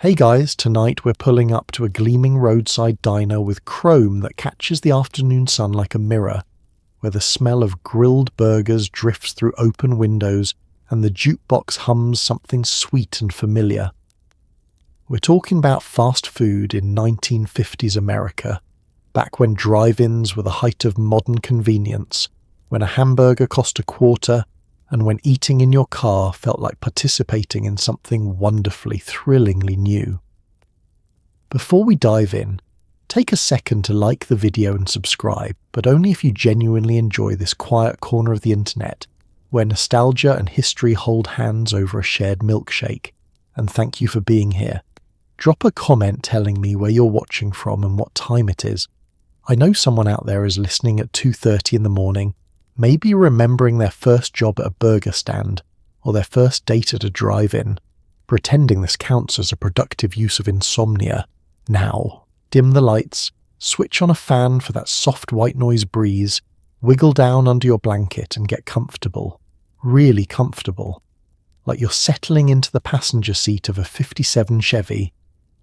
Hey guys, tonight we're pulling up to a gleaming roadside diner with chrome that catches the afternoon sun like a mirror, where the smell of grilled burgers drifts through open windows and the jukebox hums something sweet and familiar. We're talking about fast food in 1950s America, back when drive-ins were the height of modern convenience, when a hamburger cost a quarter, and when eating in your car felt like participating in something wonderfully, thrillingly new. Before we dive in, take a second to like the video and subscribe, but only if you genuinely enjoy this quiet corner of the internet, where nostalgia and history hold hands over a shared milkshake. And thank you for being here. Drop a comment telling me where you're watching from and what time it is. I know someone out there is listening at 2:30 in the morning, maybe remembering their first job at a burger stand, or their first date at a drive-in, pretending this counts as a productive use of insomnia. Now, dim the lights, switch on a fan for that soft white noise breeze, wiggle down under your blanket and get comfortable. Really comfortable. Like you're settling into the passenger seat of a 57 Chevy,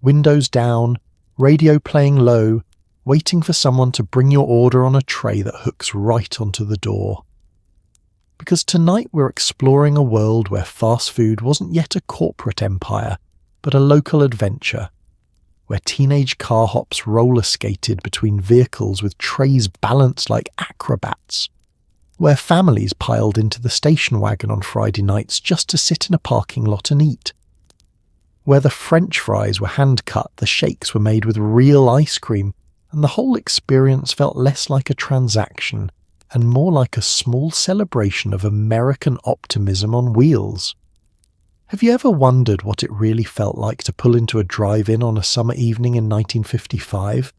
windows down, radio playing low, waiting for someone to bring your order on a tray that hooks right onto the door. Because tonight we're exploring a world where fast food wasn't yet a corporate empire, but a local adventure, where teenage carhops roller skated between vehicles with trays balanced like acrobats, where families piled into the station wagon on Friday nights just to sit in a parking lot and eat, where the French fries were hand-cut, the shakes were made with real ice cream, and the whole experience felt less like a transaction and more like a small celebration of American optimism on wheels. Have you ever wondered what it really felt like to pull into a drive-in on a summer evening in 1955?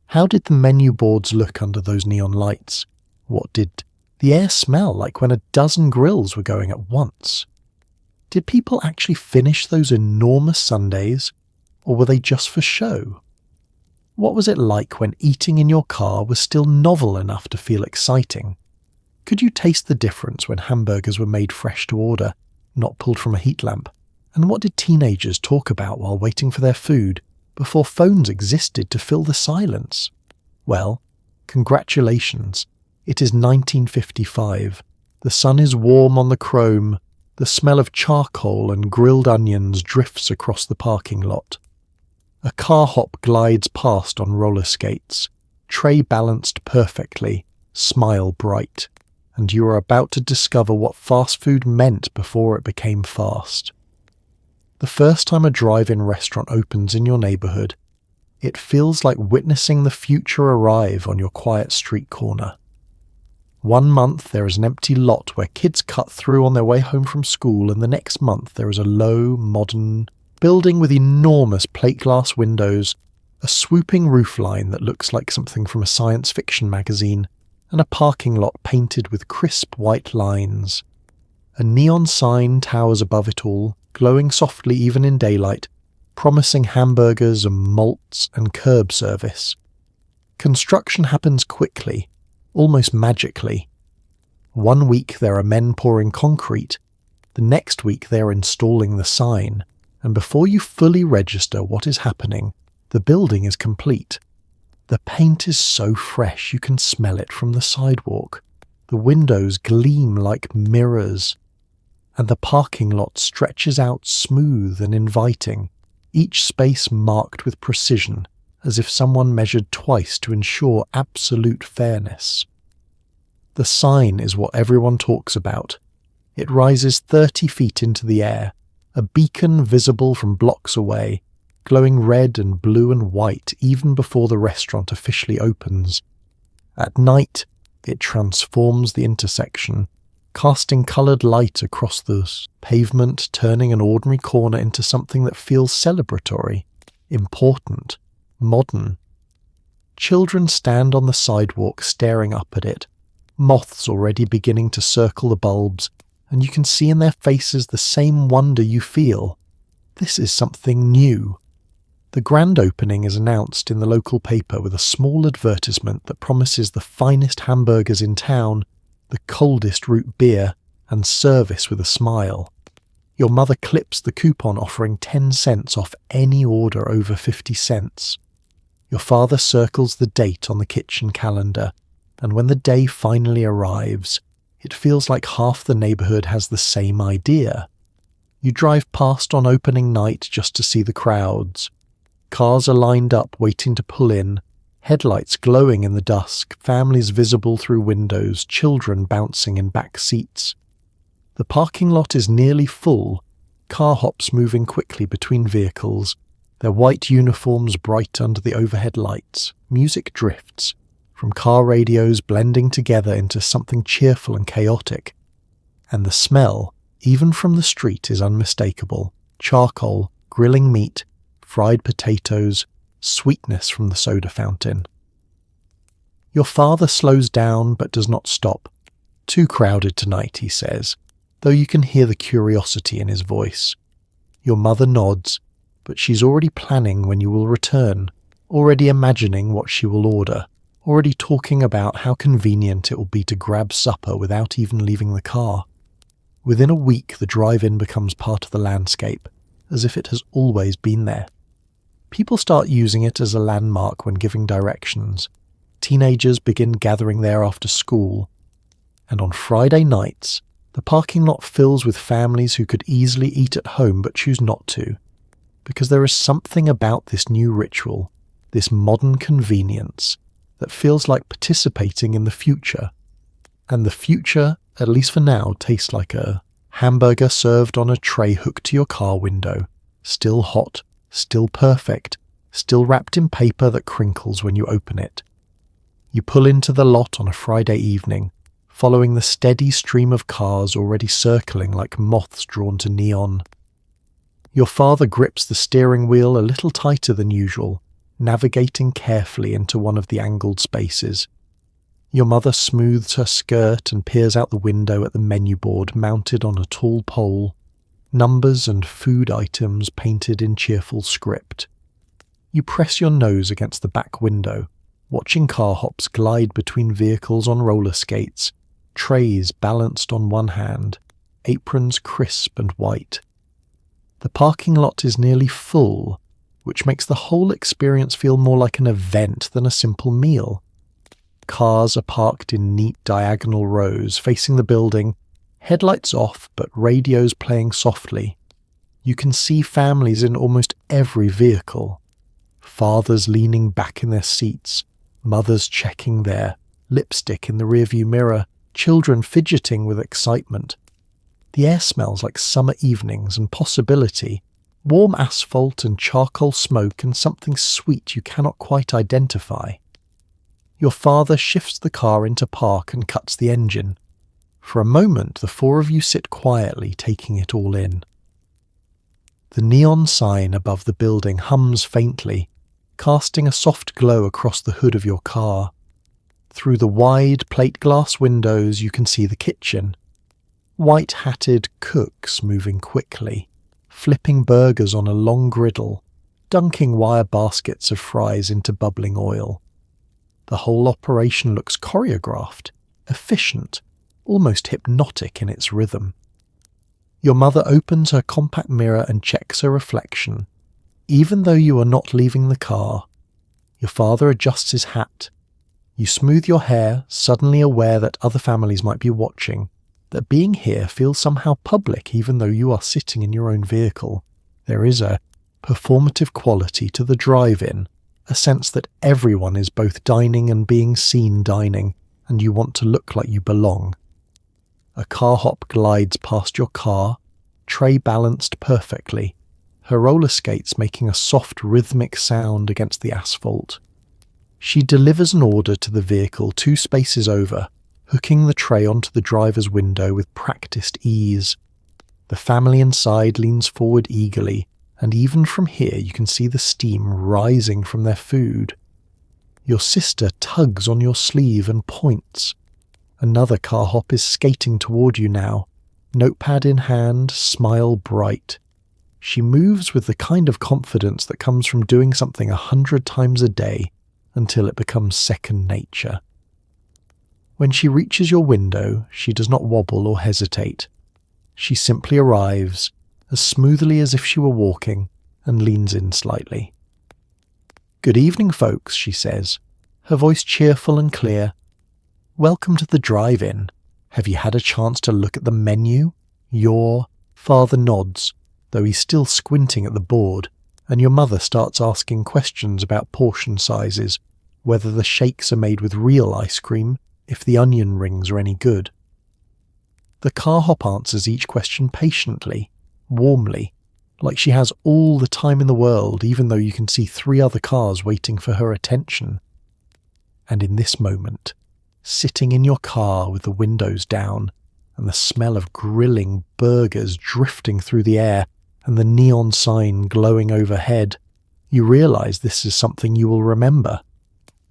How did the menu boards look under those neon lights? What did the air smell like when a dozen grills were going at once? Did people actually finish those enormous sundaes, or were they just for show? What was it like when eating in your car was still novel enough to feel exciting? Could you taste the difference when hamburgers were made fresh to order, not pulled from a heat lamp? And what did teenagers talk about while waiting for their food, before phones existed to fill the silence? Well, congratulations. It is 1955. The sun is warm on the chrome. The smell of charcoal and grilled onions drifts across the parking lot. A carhop glides past on roller skates, tray balanced perfectly, smile bright, and you are about to discover what fast food meant before it became fast. The first time a drive-in restaurant opens in your neighborhood, it feels like witnessing the future arrive on your quiet street corner. 1 month there is an empty lot where kids cut through on their way home from school, and the next month there is a low, modern building with enormous plate glass windows, a swooping roofline that looks like something from a science fiction magazine, and a parking lot painted with crisp white lines. A neon sign towers above it all, glowing softly even in daylight, promising hamburgers and malts and curb service. Construction happens quickly, almost magically. 1 week there are men pouring concrete, the next week they are installing the sign, and before you fully register what is happening, the building is complete. The paint is so fresh you can smell it from the sidewalk. The windows gleam like mirrors, and the parking lot stretches out smooth and inviting, each space marked with precision, as if someone measured twice to ensure absolute fairness. The sign is what everyone talks about. It rises 30 feet into the air, a beacon visible from blocks away, glowing red and blue and white even before the restaurant officially opens. At night, it transforms the intersection, casting coloured light across the pavement, turning an ordinary corner into something that feels celebratory, important, modern. Children stand on the sidewalk staring up at it, moths already beginning to circle the bulbs, and you can see in their faces the same wonder you feel. This is something new. The grand opening is announced in the local paper with a small advertisement that promises the finest hamburgers in town, the coldest root beer, and service with a smile. Your mother clips the coupon offering 10 cents off any order over 50 cents. Your father circles the date on the kitchen calendar, and when the day finally arrives, it feels like half the neighborhood has the same idea. You drive past on opening night just to see the crowds. Cars are lined up waiting to pull in, headlights glowing in the dusk, families visible through windows, children bouncing in back seats. The parking lot is nearly full, car hops moving quickly between vehicles, their white uniforms bright under the overhead lights. Music drifts, from car radios blending together into something cheerful and chaotic. And the smell, even from the street, is unmistakable. Charcoal, grilling meat, fried potatoes, sweetness from the soda fountain. Your father slows down but does not stop. Too crowded tonight, he says, though you can hear the curiosity in his voice. Your mother nods, but she's already planning when you will return, already imagining what she will order, already talking about how convenient it will be to grab supper without even leaving the car. Within a week, the drive-in becomes part of the landscape, as if it has always been there. People start using it as a landmark when giving directions. Teenagers begin gathering there after school. And on Friday nights, the parking lot fills with families who could easily eat at home but choose not to, because there is something about this new ritual, this modern convenience, that feels like participating in the future. And the future, at least for now, tastes like a hamburger served on a tray hooked to your car window, still hot, still perfect, still wrapped in paper that crinkles when you open it. You pull into the lot on a Friday evening, following the steady stream of cars already circling like moths drawn to neon. Your father grips the steering wheel a little tighter than usual, navigating carefully into one of the angled spaces. Your mother smooths her skirt and peers out the window at the menu board mounted on a tall pole, numbers and food items painted in cheerful script. You press your nose against the back window, watching car hops glide between vehicles on roller skates, trays balanced on one hand, aprons crisp and white. The parking lot is nearly full, which makes the whole experience feel more like an event than a simple meal. Cars are parked in neat diagonal rows facing the building, headlights off but radios playing softly. You can see families in almost every vehicle. Fathers leaning back in their seats, mothers checking their lipstick in the rearview mirror, children fidgeting with excitement. The air smells like summer evenings and possibility, warm asphalt and charcoal smoke and something sweet you cannot quite identify. Your father shifts the car into park and cuts the engine. For a moment, the four of you sit quietly, taking it all in. The neon sign above the building hums faintly, casting a soft glow across the hood of your car. Through the wide plate glass windows you can see the kitchen. White-hatted cooks moving quickly, flipping burgers on a long griddle, dunking wire baskets of fries into bubbling oil. The whole operation looks choreographed, efficient, almost hypnotic in its rhythm. Your mother opens her compact mirror and checks her reflection. Even though you are not leaving the car, your father adjusts his hat. You smooth your hair, suddenly aware that other families might be watching, that being here feels somehow public even though you are sitting in your own vehicle. There is a performative quality to the drive-in, a sense that everyone is both dining and being seen dining, and you want to look like you belong. A car hop glides past your car, tray balanced perfectly, her roller skates making a soft rhythmic sound against the asphalt. She delivers an order to the vehicle 2 spaces over, hooking the tray onto the driver's window with practiced ease. The family inside leans forward eagerly, and even from here you can see the steam rising from their food. Your sister tugs on your sleeve and points. Another car hop is skating toward you now, notepad in hand, smile bright. She moves with the kind of confidence that comes from doing something 100 times a day until it becomes second nature. When she reaches your window, she does not wobble or hesitate. She simply arrives, as smoothly as if she were walking, and leans in slightly. "Good evening, folks," she says, her voice cheerful and clear. "Welcome to the drive-in. Have you had a chance to look at the menu?" Your father nods, though he's still squinting at the board, and your mother starts asking questions about portion sizes, whether the shakes are made with real ice cream, if the onion rings are any good. The carhop answers each question patiently, warmly, like she has all the time in the world, even though you can see 3 other cars waiting for her attention. And in this moment, sitting in your car with the windows down, and the smell of grilling burgers drifting through the air, and the neon sign glowing overhead, you realise this is something you will remember.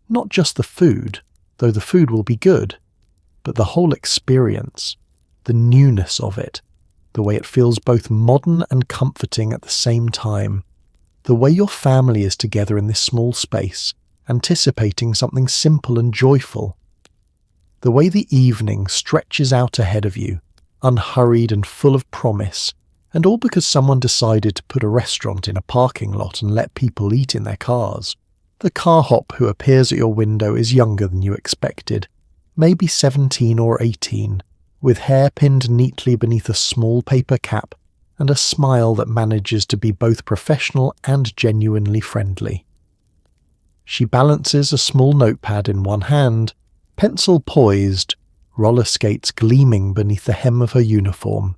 Not just the food, though the food will be good, but the whole experience, the newness of it, the way it feels both modern and comforting at the same time, the way your family is together in this small space, anticipating something simple and joyful, the way the evening stretches out ahead of you, unhurried and full of promise, and all because someone decided to put a restaurant in a parking lot and let people eat in their cars. The carhop who appears at your window is younger than you expected, maybe 17 or 18, with hair pinned neatly beneath a small paper cap and a smile that manages to be both professional and genuinely friendly. She balances a small notepad in one hand, pencil poised, roller skates gleaming beneath the hem of her uniform.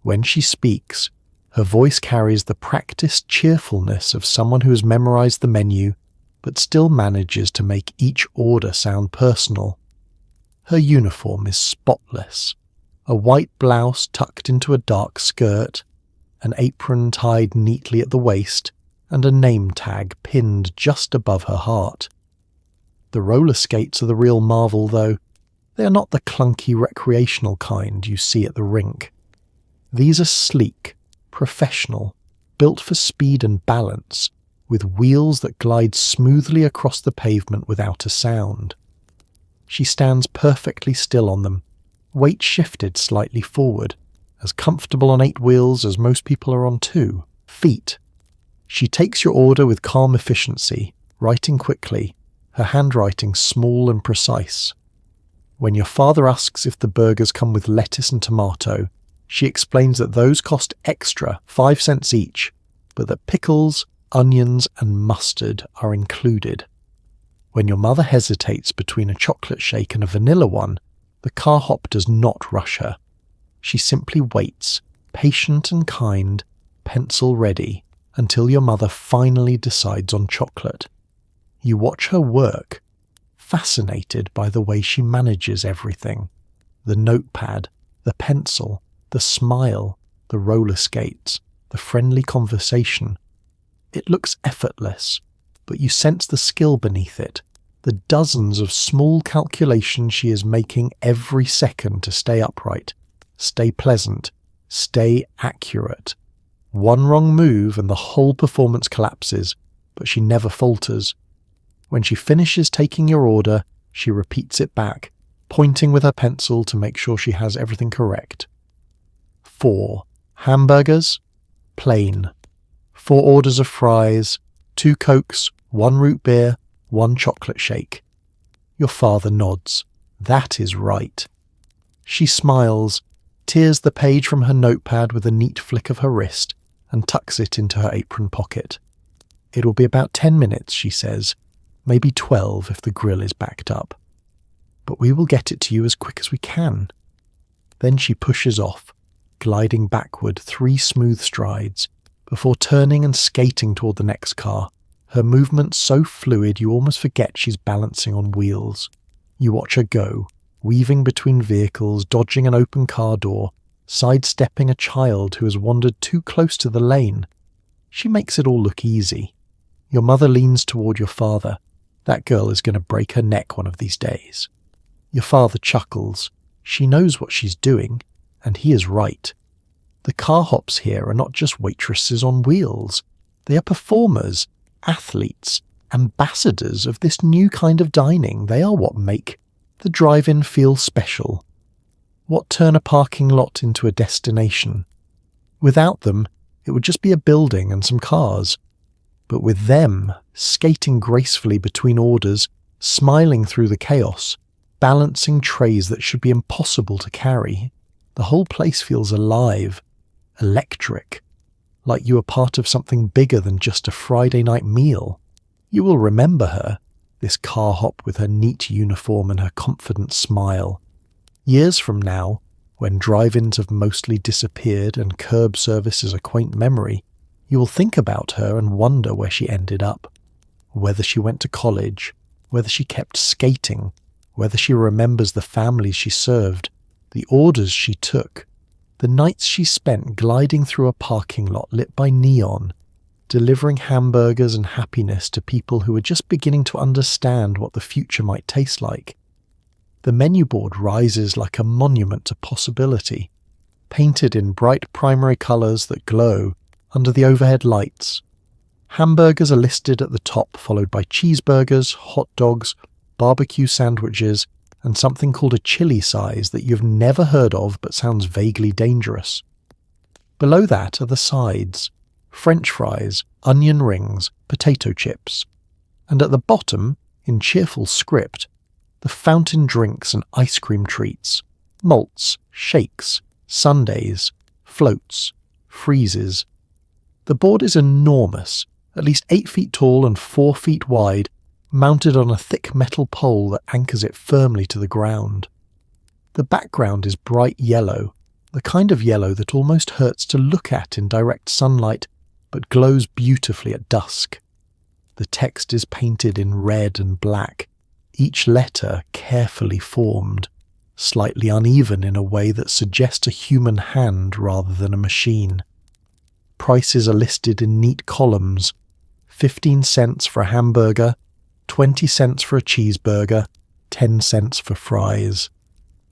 When she speaks, her voice carries the practiced cheerfulness of someone who has memorized the menu, but still manages to make each order sound personal. Her uniform is spotless, a white blouse tucked into a dark skirt, an apron tied neatly at the waist, and a name tag pinned just above her heart. The roller skates are the real marvel, though. They are not the clunky recreational kind you see at the rink. These are sleek, professional, built for speed and balance, with wheels that glide smoothly across the pavement without a sound. She stands perfectly still on them, weight shifted slightly forward, as comfortable on 8 wheels as most people are on 2 feet. She takes your order with calm efficiency, writing quickly, her handwriting small and precise. When your father asks if the burgers come with lettuce and tomato, she explains that those cost extra 5 cents each, but that pickles, onions and mustard are included. When your mother hesitates between a chocolate shake and a vanilla one, the carhop does not rush her. She simply waits, patient and kind, pencil ready, until your mother finally decides on chocolate. You watch her work, fascinated by the way she manages everything. The notepad, the pencil, the smile, the roller skates, the friendly conversation. It looks effortless, but you sense the skill beneath it, the dozens of small calculations she is making every second to stay upright, stay pleasant, stay accurate. One wrong move and the whole performance collapses, but she never falters. When she finishes taking your order, she repeats it back, pointing with her pencil to make sure she has everything correct. 4 hamburgers, plain. 4 orders of fries, 2 Cokes, 1 root beer, 1 chocolate shake. Your father nods. That is right. She smiles, tears the page from her notepad with a neat flick of her wrist, and tucks it into her apron pocket. It will be about 10 minutes, she says, maybe 12 if the grill is backed up. But we will get it to you as quick as we can. Then she pushes off, gliding backward 3 smooth strides, before turning and skating toward the next car, her movements so fluid you almost forget she's balancing on wheels. You watch her go, weaving between vehicles, dodging an open car door, sidestepping a child who has wandered too close to the lane. She makes it all look easy. Your mother leans toward your father. That girl is going to break her neck one of these days. Your father chuckles. She knows what she's doing, and he is right. The carhops here are not just waitresses on wheels. They are performers, athletes, ambassadors of this new kind of dining. They are what make the drive-in feel special. What turn a parking lot into a destination. Without them, it would just be a building and some cars. But with them, skating gracefully between orders, smiling through the chaos, balancing trays that should be impossible to carry, the whole place feels alive, electric, like you are part of something bigger than just a Friday night meal. You will remember her, this carhop with her neat uniform and her confident smile. Years from now, when drive-ins have mostly disappeared and curb service is a quaint memory, you will think about her and wonder where she ended up. Whether she went to college, whether she kept skating, whether she remembers the families she served, the orders she took, the nights she spent gliding through a parking lot lit by neon, delivering hamburgers and happiness to people who were just beginning to understand what the future might taste like. The menu board rises like a monument to possibility, painted in bright primary colours that glow under the overhead lights. Hamburgers are listed at the top, followed by cheeseburgers, hot dogs, barbecue sandwiches, and something called a chili size that you've never heard of but sounds vaguely dangerous. Below that are the sides: French fries, onion rings, potato chips. And at the bottom, in cheerful script, the fountain drinks and ice cream treats, malts, shakes, sundaes, floats, freezes. The board is enormous, at least 8 feet tall and 4 feet wide, mounted on a thick metal pole that anchors it firmly to the ground. The background is bright yellow, the kind of yellow that almost hurts to look at in direct sunlight, but glows beautifully at dusk. The text is painted in red and black, each letter carefully formed, slightly uneven in a way that suggests a human hand rather than a machine. Prices are listed in neat columns: 15 cents for a hamburger, 20 cents for a cheeseburger, 10 cents for fries.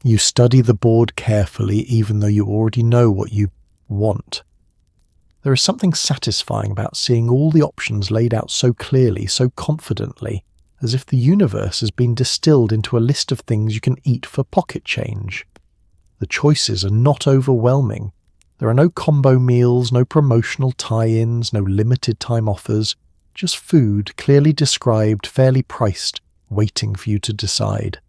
You study the board carefully even though you already know what you want. There is something satisfying about seeing all the options laid out so clearly, so confidently, as if the universe has been distilled into a list of things you can eat for pocket change. The choices are not overwhelming. There are no combo meals, no promotional tie-ins, no limited time offers, just food clearly described, fairly priced, waiting for you to decide.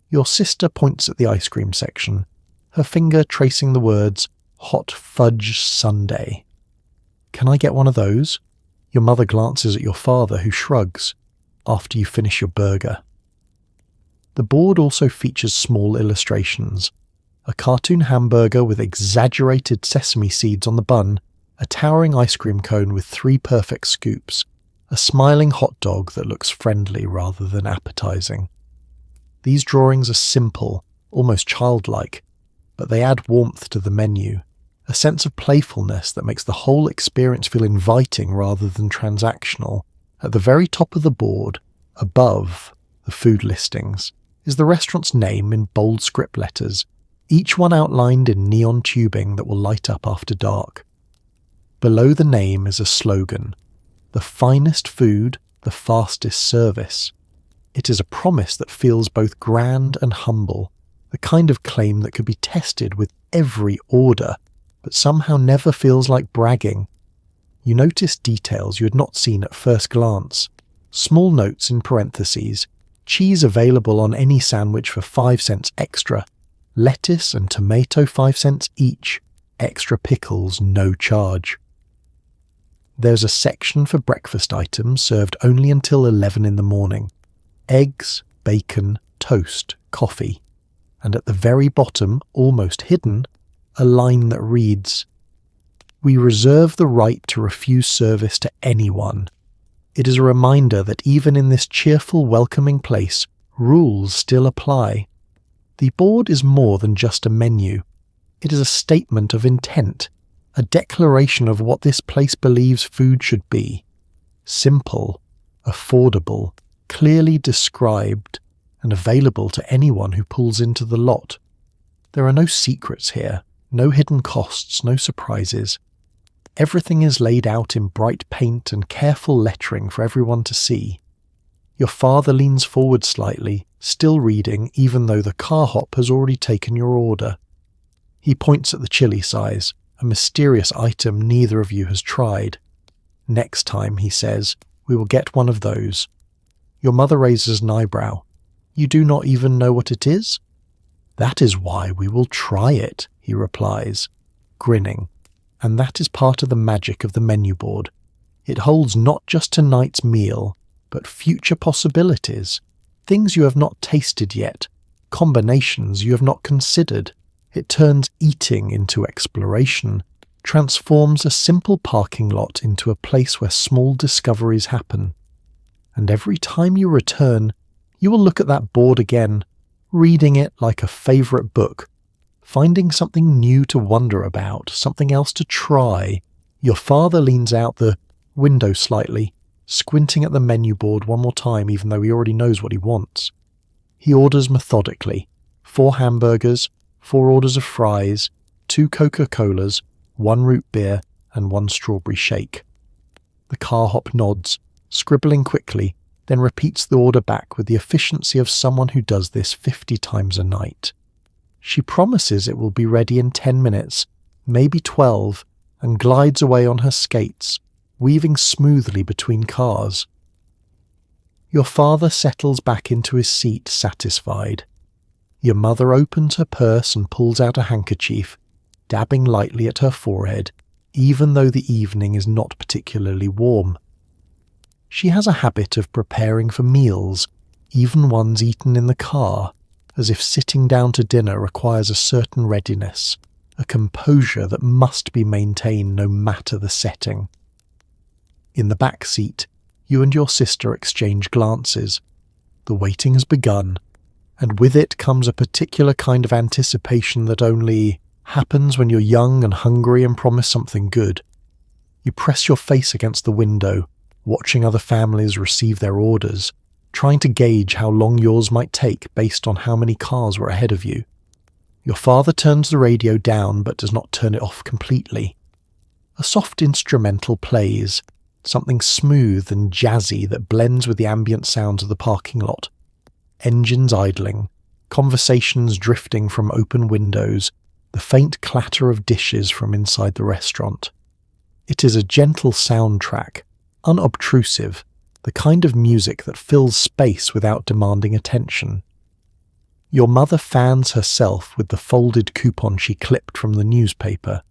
Your sister points at the ice cream section, her finger tracing the words, "Hot fudge sundae." "Can I get one of those?" Your mother glances at your father, who shrugs, after you finish your burger. The board also features small illustrations: a cartoon hamburger with exaggerated sesame seeds on the bun, a towering ice cream cone with 3 perfect scoops, a smiling hot dog that looks friendly rather than appetizing. These drawings are simple, almost childlike, but they add warmth to the menu, a sense of playfulness that makes the whole experience feel inviting rather than transactional. At the very top of the board, above the food listings, is the restaurant's name in bold script letters, each one outlined in neon tubing that will light up after dark. Below the name is a slogan: "The finest food, the fastest service." It is a promise that feels both grand and humble, the kind of claim that could be tested with every order, but somehow never feels like bragging. You notice details you had not seen at first glance. Small notes in parentheses: cheese available on any sandwich for 5 cents extra, lettuce and tomato 5 cents each, extra pickles no charge. There's a section for breakfast items served only until 11 in the morning: eggs, bacon, toast, coffee. And at the very bottom, almost hidden, a line that reads, "We reserve the right to refuse service to anyone." It is a reminder that even in this cheerful, welcoming place, rules still apply. The board is more than just a menu. It is a statement of intent, a declaration of what this place believes food should be: simple, affordable, clearly described, and available to anyone who pulls into the lot. There are no secrets here, no hidden costs, no surprises. Everything is laid out in bright paint and careful lettering for everyone to see. Your father leans forward slightly, still reading even though the carhop has already taken your order. He points at the chili size, a mysterious item neither of you has tried. Next time, he says, we will get one of those. Your mother raises an eyebrow. You do not even know what it is? That is why we will try it, he replies, grinning. And that is part of the magic of the menu board. It holds not just tonight's meal, but future possibilities, things you have not tasted yet, combinations you have not considered. It turns eating into exploration, transforms a simple parking lot into a place where small discoveries happen. And every time you return, you will look at that board again, reading it like a favourite book, finding something new to wonder about, something else to try. Your father leans out the window slightly, squinting at the menu board one more time even though he already knows what he wants. He orders methodically, 4 hamburgers, 4 orders of fries, 2 Coca-Colas, 1 root beer, and 1 strawberry shake. The carhop nods, scribbling quickly, then repeats the order back with the efficiency of someone who does this 50 times a night. She promises it will be ready in 10 minutes, maybe 12, and glides away on her skates, weaving smoothly between cars. Your father settles back into his seat, satisfied. Your mother opens her purse and pulls out a handkerchief, dabbing lightly at her forehead, even though the evening is not particularly warm. She has a habit of preparing for meals, even ones eaten in the car, as if sitting down to dinner requires a certain readiness, a composure that must be maintained no matter the setting. In the back seat, you and your sister exchange glances. The waiting has begun, and with it comes a particular kind of anticipation that only happens when you're young and hungry and promise something good. You press your face against the window, watching other families receive their orders, trying to gauge how long yours might take based on how many cars were ahead of you. Your father turns the radio down but does not turn it off completely. A soft instrumental plays, something smooth and jazzy that blends with the ambient sounds of the parking lot. Engines idling, conversations drifting from open windows, the faint clatter of dishes from inside the restaurant. It is a gentle soundtrack, unobtrusive, the kind of music that fills space without demanding attention. Your mother fans herself with the folded coupon she clipped from the newspaper.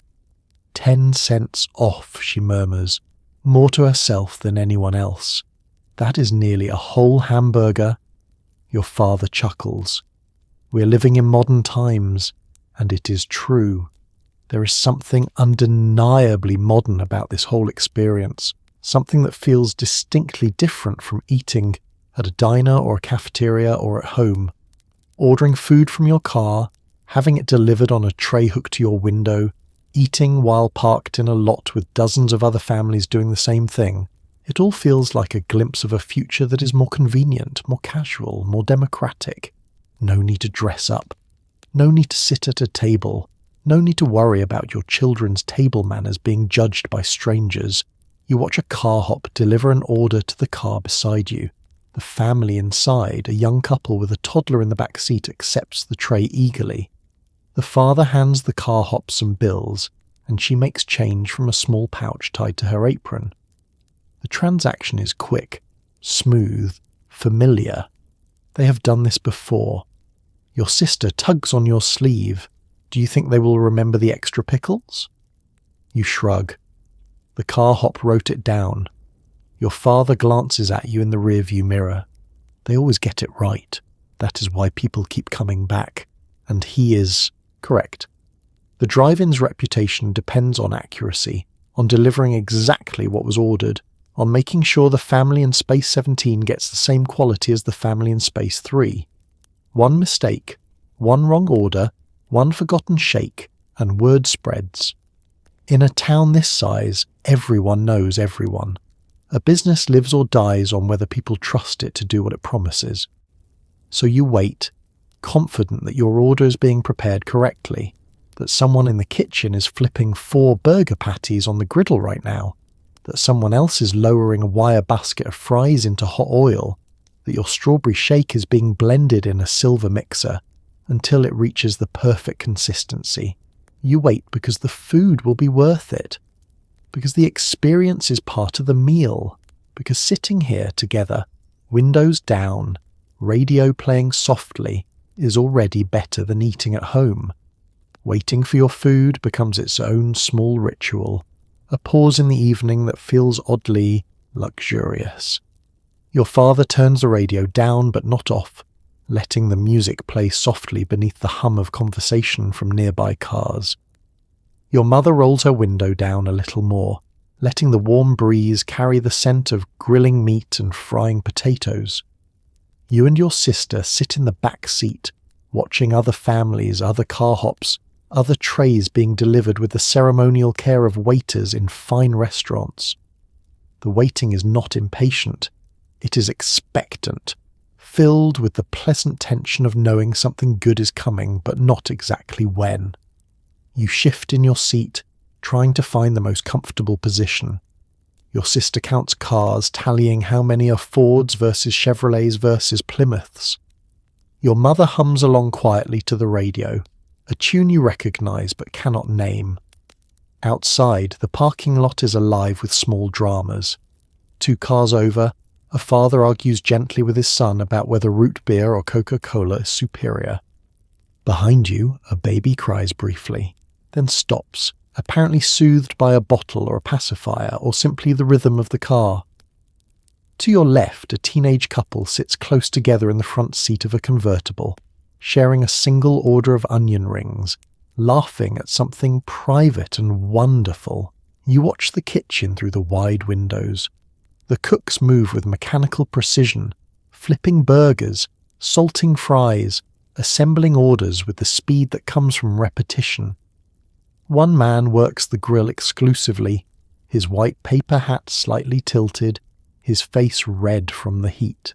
10 cents off, she murmurs, more to herself than anyone else. That is nearly a whole hamburger. Your father chuckles. We're living in modern times, and it is true. There is something undeniably modern about this whole experience, something that feels distinctly different from eating at a diner or a cafeteria or at home. Ordering food from your car, having it delivered on a tray hooked to your window, eating while parked in a lot with dozens of other families doing the same thing. It all feels like a glimpse of a future that is more convenient, more casual, more democratic. No need to dress up. No need to sit at a table. No need to worry about your children's table manners being judged by strangers. You watch a carhop deliver an order to the car beside you. The family inside, a young couple with a toddler in the back seat, accepts the tray eagerly. The father hands the carhop some bills, and she makes change from a small pouch tied to her apron. The transaction is quick, smooth, familiar. They have done this before. Your sister tugs on your sleeve. Do you think they will remember the extra pickles? You shrug. The carhop wrote it down. Your father glances at you in the rearview mirror. They always get it right. That is why people keep coming back. And he is correct. The drive-in's reputation depends on accuracy, on delivering exactly what was ordered, on making sure the family in Space 17 gets the same quality as the family in Space 3. One mistake, one wrong order, one forgotten shake, and word spreads. In a town this size, everyone knows everyone. A business lives or dies on whether people trust it to do what it promises. So you wait, confident that your order is being prepared correctly, that someone in the kitchen is flipping 4 burger patties on the griddle right now, that someone else is lowering a wire basket of fries into hot oil, that your strawberry shake is being blended in a silver mixer until it reaches the perfect consistency. You wait because the food will be worth it, because the experience is part of the meal, because sitting here together, windows down, radio playing softly, is already better than eating at home. Waiting for your food becomes its own small ritual, a pause in the evening that feels oddly luxurious. Your father turns the radio down but not off, letting the music play softly beneath the hum of conversation from nearby cars. Your mother rolls her window down a little more, letting the warm breeze carry the scent of grilling meat and frying potatoes. You and your sister sit in the back seat, watching other families, other carhops, other trays being delivered with the ceremonial care of waiters in fine restaurants. The waiting is not impatient, it is expectant, filled with the pleasant tension of knowing something good is coming, but not exactly when. You shift in your seat, trying to find the most comfortable position. Your sister counts cars, tallying how many are Fords versus Chevrolets versus Plymouths. Your mother hums along quietly to the radio, a tune you recognise but cannot name. Outside, the parking lot is alive with small dramas. 2 cars over, a father argues gently with his son about whether root beer or Coca-Cola is superior. Behind you, a baby cries briefly, then stops, apparently soothed by a bottle or a pacifier or simply the rhythm of the car. To your left, a teenage couple sits close together in the front seat of a convertible, sharing a single order of onion rings, laughing at something private and wonderful. You watch the kitchen through the wide windows. The cooks move with mechanical precision, flipping burgers, salting fries, assembling orders with the speed that comes from repetition. One man works the grill exclusively, his white paper hat slightly tilted, his face red from the heat.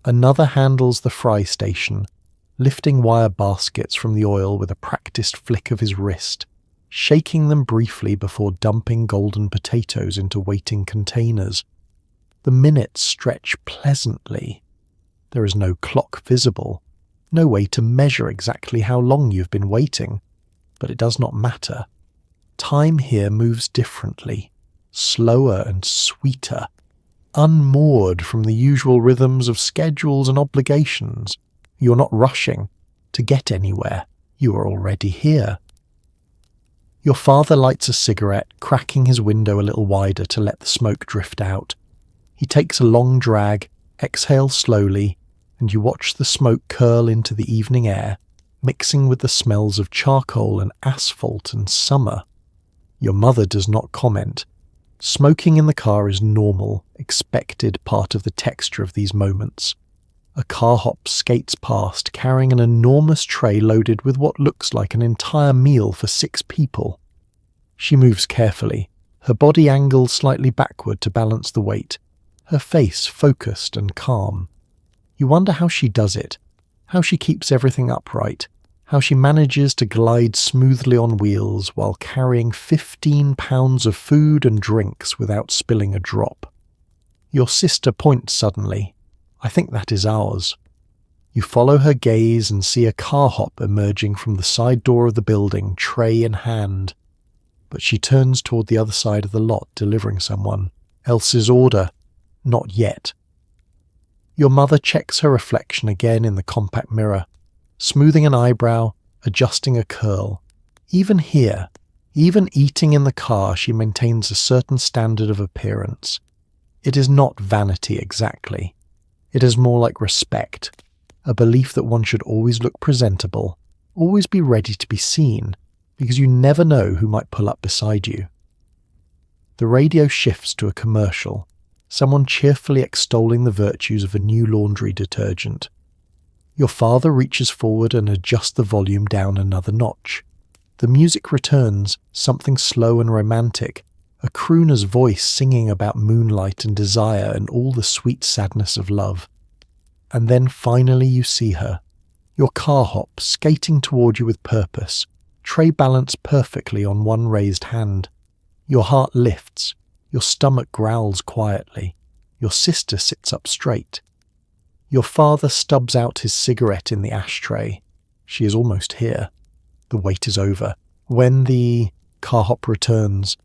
Another handles the fry station, lifting wire baskets from the oil with a practiced flick of his wrist, shaking them briefly before dumping golden potatoes into waiting containers. The minutes stretch pleasantly. There is no clock visible, no way to measure exactly how long you've been waiting, but it does not matter. Time here moves differently, slower and sweeter, unmoored from the usual rhythms of schedules and obligations. You're not rushing to get anywhere. You are already here. Your father lights a cigarette, cracking his window a little wider to let the smoke drift out. He takes a long drag, exhales slowly, and you watch the smoke curl into the evening air, mixing with the smells of charcoal and asphalt and summer. Your mother does not comment. Smoking in the car is normal, expected part of the texture of these moments. A carhop skates past, carrying an enormous tray loaded with what looks like an entire meal for 6 people. She moves carefully, her body angled slightly backward to balance the weight, her face focused and calm. You wonder how she does it, how she keeps everything upright, how she manages to glide smoothly on wheels while carrying 15 pounds of food and drinks without spilling a drop. Your sister points suddenly. I think that is ours. You follow her gaze and see a carhop emerging from the side door of the building, tray in hand. But she turns toward the other side of the lot, delivering someone else's order. Not yet. Your mother checks her reflection again in the compact mirror, smoothing an eyebrow, adjusting a curl. Even here, even eating in the car, she maintains a certain standard of appearance. It is not vanity exactly. It is more like respect, a belief that one should always look presentable, always be ready to be seen, because you never know who might pull up beside you. The radio shifts to a commercial, someone cheerfully extolling the virtues of a new laundry detergent. Your father reaches forward and adjusts the volume down another notch. The music returns, something slow and romantic, a crooner's voice singing about moonlight and desire and all the sweet sadness of love. And then finally you see her, your carhop skating toward you with purpose, tray balanced perfectly on one raised hand. Your heart lifts, your stomach growls quietly, your sister sits up straight. Your father stubs out his cigarette in the ashtray. She is almost here. The wait is over. When the carhop returns,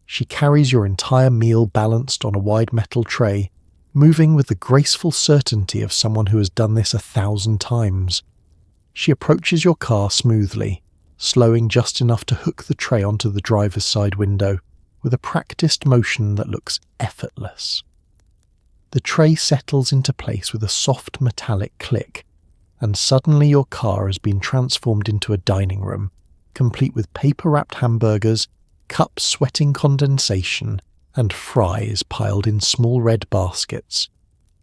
she carries your entire meal balanced on a wide metal tray, moving with the graceful certainty of someone who has done this 1,000 times. She approaches your car smoothly, slowing just enough to hook the tray onto the driver's side window, with a practiced motion that looks effortless. The tray settles into place with a soft metallic click, and suddenly your car has been transformed into a dining room, complete with paper-wrapped hamburgers, cups sweating condensation, and fries piled in small red baskets.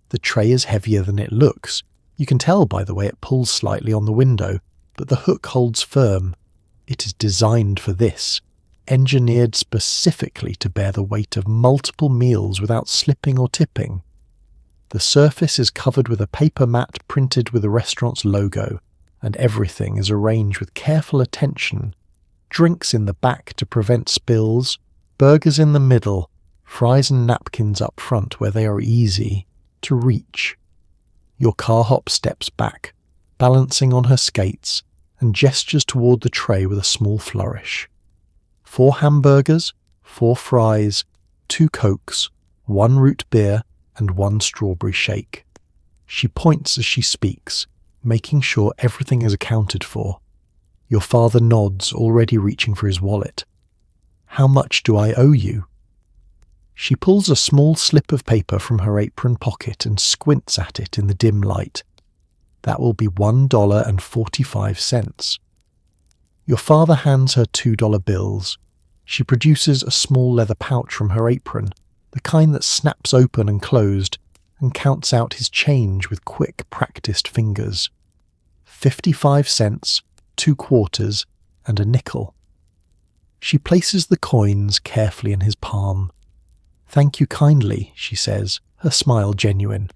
The tray is heavier than it looks. You can tell by the way it pulls slightly on the window, but the hook holds firm. It is designed for this, engineered specifically to bear the weight of multiple meals without slipping or tipping. The surface is covered with a paper mat printed with the restaurant's logo, and everything is arranged with careful attention. Drinks in the back to prevent spills, burgers in the middle, fries and napkins up front where they are easy to reach. Your carhop steps back, balancing on her skates, and gestures toward the tray with a small flourish. 4 hamburgers, 4 fries, 2 Cokes, 1 root beer, and 1 strawberry shake. She points as she speaks, making sure everything is accounted for. Your father nods, already reaching for his wallet. "How much do I owe you?" She pulls a small slip of paper from her apron pocket and squints at it in the dim light. "That will be $1.45. Your father hands her $2 bills. She produces a small leather pouch from her apron, the kind that snaps open and closed, and counts out his change with quick, practiced fingers. 55 cents, 2 quarters, and a nickel. She places the coins carefully in his palm. "Thank you kindly," she says, her smile genuine.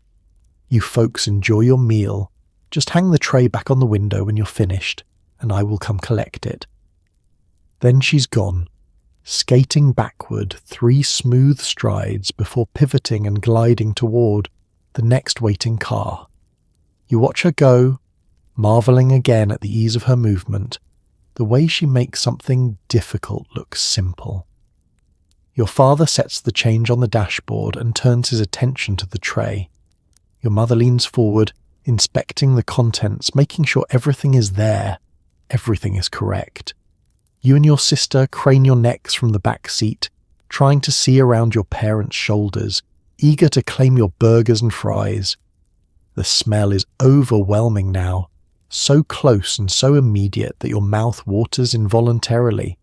"You folks enjoy your meal. Just hang the tray back on the window when you're finished, and I will come collect it." Then she's gone, skating backward 3 smooth strides before pivoting and gliding toward the next waiting car. You watch her go, marveling again at the ease of her movement, the way she makes something difficult look simple. Your father sets the change on the dashboard and turns his attention to the tray. Your mother leans forward, inspecting the contents, making sure everything is there, everything is correct. You and your sister crane your necks from the back seat, trying to see around your parents' shoulders, eager to claim your burgers and fries. The smell is overwhelming now, so close and so immediate that your mouth waters involuntarily.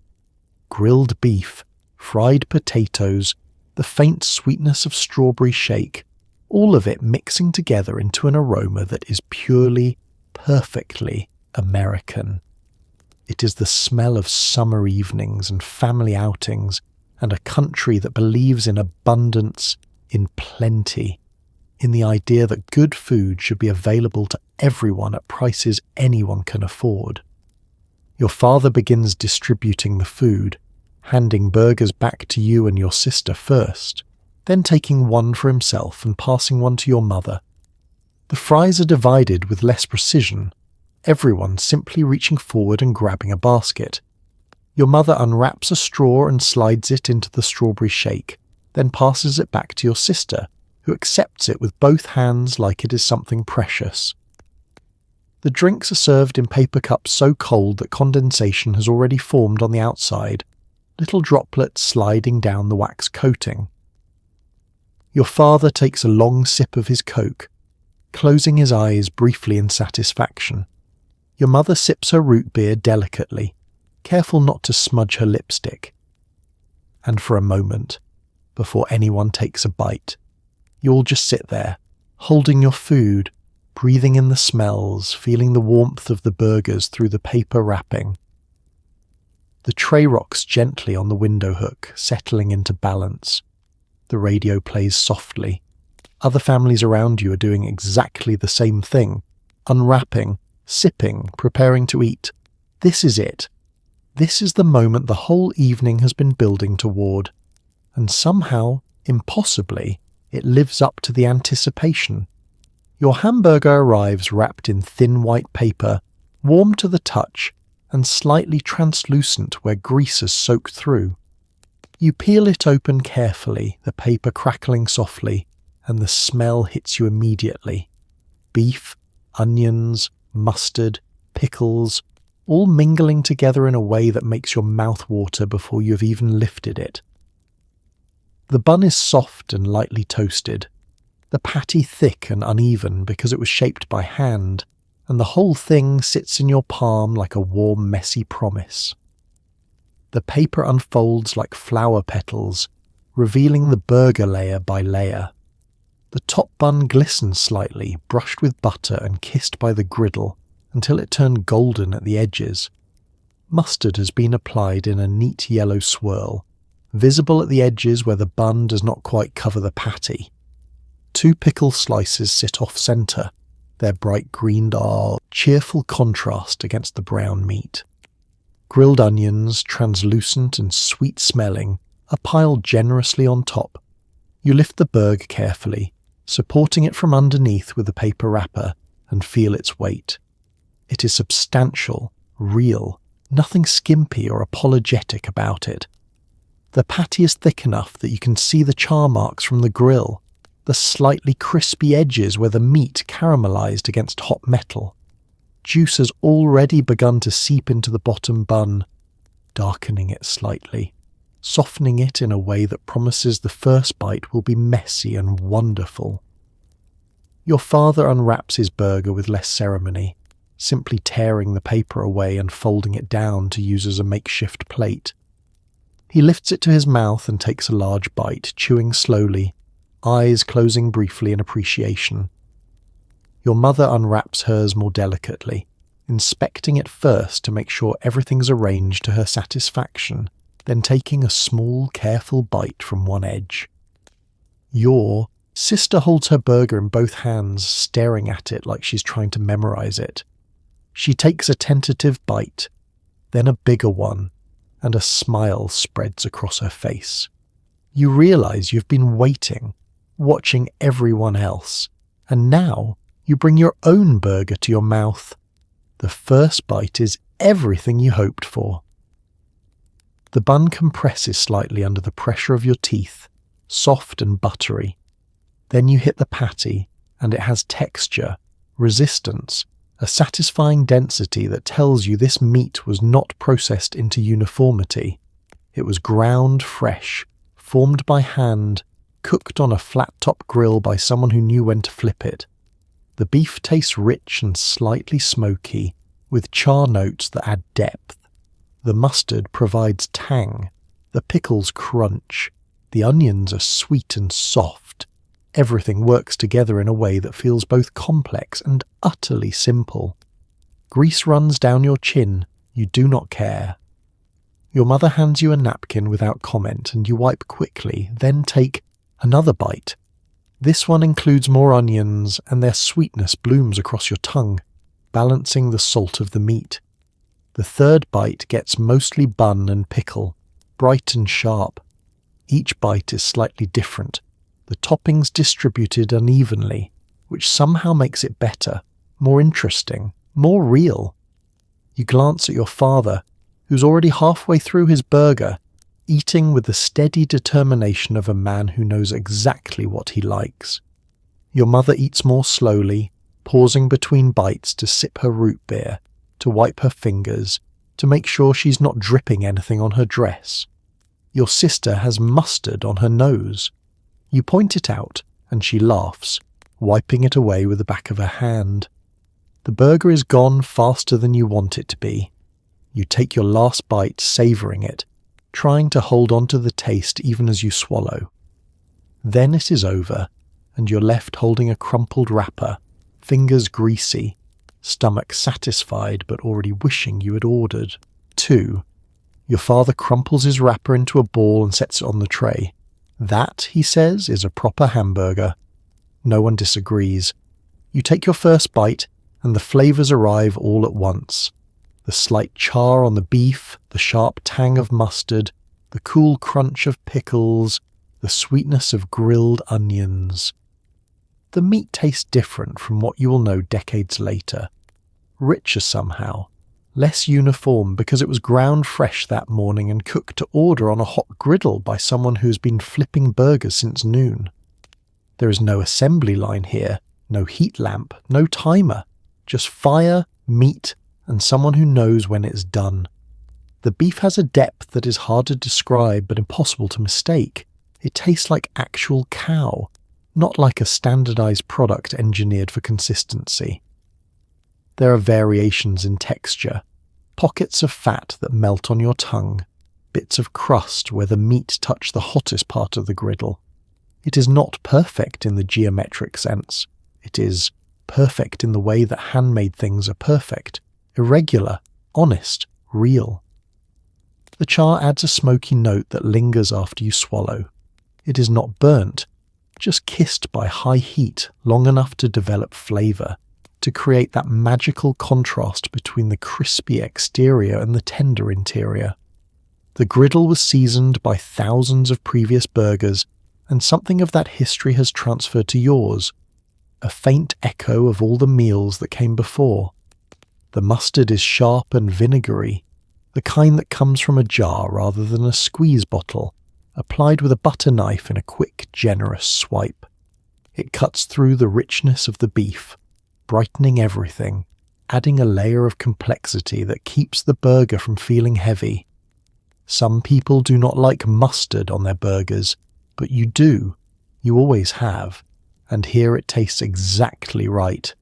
Grilled beef, fried potatoes, the faint sweetness of strawberry shake, all of it mixing together into an aroma that is purely, perfectly American. It is the smell of summer evenings and family outings, and a country that believes in abundance, in plenty, in the idea that good food should be available to everyone at prices anyone can afford. Your father begins distributing the food, handing burgers back to you and your sister first, then taking one for himself and passing one to your mother. The fries are divided with less precision, everyone simply reaching forward and grabbing a basket. Your mother unwraps a straw and slides it into the strawberry shake, then passes it back to your sister, who accepts it with both hands like it is something precious. The drinks are served in paper cups so cold that condensation has already formed on the outside, little droplets sliding down the wax coating. Your father takes a long sip of his Coke, closing his eyes briefly in satisfaction. Your mother sips her root beer delicately, careful not to smudge her lipstick. And for a moment, before anyone takes a bite, you all just sit there, holding your food, breathing in the smells, feeling the warmth of the burgers through the paper wrapping. The tray rocks gently on the window hook, settling into balance. The radio plays softly. Other families around you are doing exactly the same thing, unwrapping, sipping, preparing to eat. This is it. This is the moment the whole evening has been building toward. And somehow, impossibly, it lives up to the anticipation. Your hamburger arrives wrapped in thin white paper, warm to the touch, and slightly translucent where grease has soaked through. You peel it open carefully, the paper crackling softly, and the smell hits you immediately. Beef, onions, mustard, pickles, all mingling together in a way that makes your mouth water before you have even lifted it. The bun is soft and lightly toasted, the patty thick and uneven because it was shaped by hand, and the whole thing sits in your palm like a warm, messy promise. The paper unfolds like flower petals, revealing the burger layer by layer. The top bun glistens slightly, brushed with butter and kissed by the griddle, until it turned golden at the edges. Mustard has been applied in a neat yellow swirl, visible at the edges where the bun does not quite cover the patty. 2 pickle slices sit off-centre, their bright green cheerful contrast against the brown meat. Grilled onions, translucent and sweet-smelling, are piled generously on top. You lift the burger carefully, supporting it from underneath with a paper wrapper, and feel its weight. It is substantial, real, nothing skimpy or apologetic about it. The patty is thick enough that you can see the char marks from the grill, the slightly crispy edges where the meat caramelized against hot metal. Juice has already begun to seep into the bottom bun, darkening it slightly, softening it in a way that promises the first bite will be messy and wonderful. Your father unwraps his burger with less ceremony, simply tearing the paper away and folding it down to use as a makeshift plate. He lifts it to his mouth and takes a large bite, chewing slowly, eyes closing briefly in appreciation. Your mother unwraps hers more delicately, inspecting it first to make sure everything's arranged to her satisfaction, then taking a small, careful bite from one edge. Your sister holds her burger in both hands, staring at it like she's trying to memorize it. She takes a tentative bite, then a bigger one, and a smile spreads across her face. You realize you've been waiting, watching everyone else, and now you bring your own burger to your mouth. The first bite is everything you hoped for. The bun compresses slightly under the pressure of your teeth, soft and buttery. Then you hit the patty, and it has texture, resistance, a satisfying density that tells you this meat was not processed into uniformity. It was ground fresh, formed by hand, cooked on a flat-top grill by someone who knew when to flip it. The beef tastes rich and slightly smoky, with char notes that add depth. The mustard provides tang, the pickles crunch, the onions are sweet and soft. Everything works together in a way that feels both complex and utterly simple. Grease runs down your chin, you do not care. Your mother hands you a napkin without comment and you wipe quickly, then take another bite. This one includes more onions and their sweetness blooms across your tongue, balancing the salt of the meat. The third bite gets mostly bun and pickle, bright and sharp. Each bite is slightly different, the toppings distributed unevenly, which somehow makes it better, more interesting, more real. You glance at your father, who's already halfway through his burger, eating with the steady determination of a man who knows exactly what he likes. Your mother eats more slowly, pausing between bites to sip her root beer, to wipe her fingers, to make sure she's not dripping anything on her dress. Your sister has mustard on her nose. You point it out, and she laughs, wiping it away with the back of her hand. The burger is gone faster than you want it to be. You take your last bite, savouring it, trying to hold on to the taste even as you swallow. Then it is over, and you're left holding a crumpled wrapper, fingers greasy, stomach satisfied but already wishing you had ordered. 2. Your father crumples his wrapper into a ball and sets it on the tray. That, he says, is a proper hamburger. No one disagrees. You take your first bite, and the flavours arrive all at once. The slight char on the beef, the sharp tang of mustard, the cool crunch of pickles, the sweetness of grilled onions. The meat tastes different from what you will know decades later. Richer somehow, less uniform because it was ground fresh that morning and cooked to order on a hot griddle by someone who's been flipping burgers since noon. There is no assembly line here, no heat lamp, no timer, just fire, meat, and someone who knows when it's done. The beef has a depth that is hard to describe but impossible to mistake. It tastes like actual cow, not like a standardized product engineered for consistency. There are variations in texture, pockets of fat that melt on your tongue, bits of crust where the meat touched the hottest part of the griddle. It is not perfect in the geometric sense. It is perfect in the way that handmade things are perfect, irregular, honest, real. The char adds a smoky note that lingers after you swallow. It is not burnt, just kissed by high heat long enough to develop flavour, to create that magical contrast between the crispy exterior and the tender interior. The griddle was seasoned by thousands of previous burgers, and something of that history has transferred to yours, a faint echo of all the meals that came before. The mustard is sharp and vinegary, the kind that comes from a jar rather than a squeeze bottle, applied with a butter knife in a quick, generous swipe. It cuts through the richness of the beef, brightening everything, adding a layer of complexity that keeps the burger from feeling heavy. Some people do not like mustard on their burgers, but you do. You always have. And here it tastes exactly right.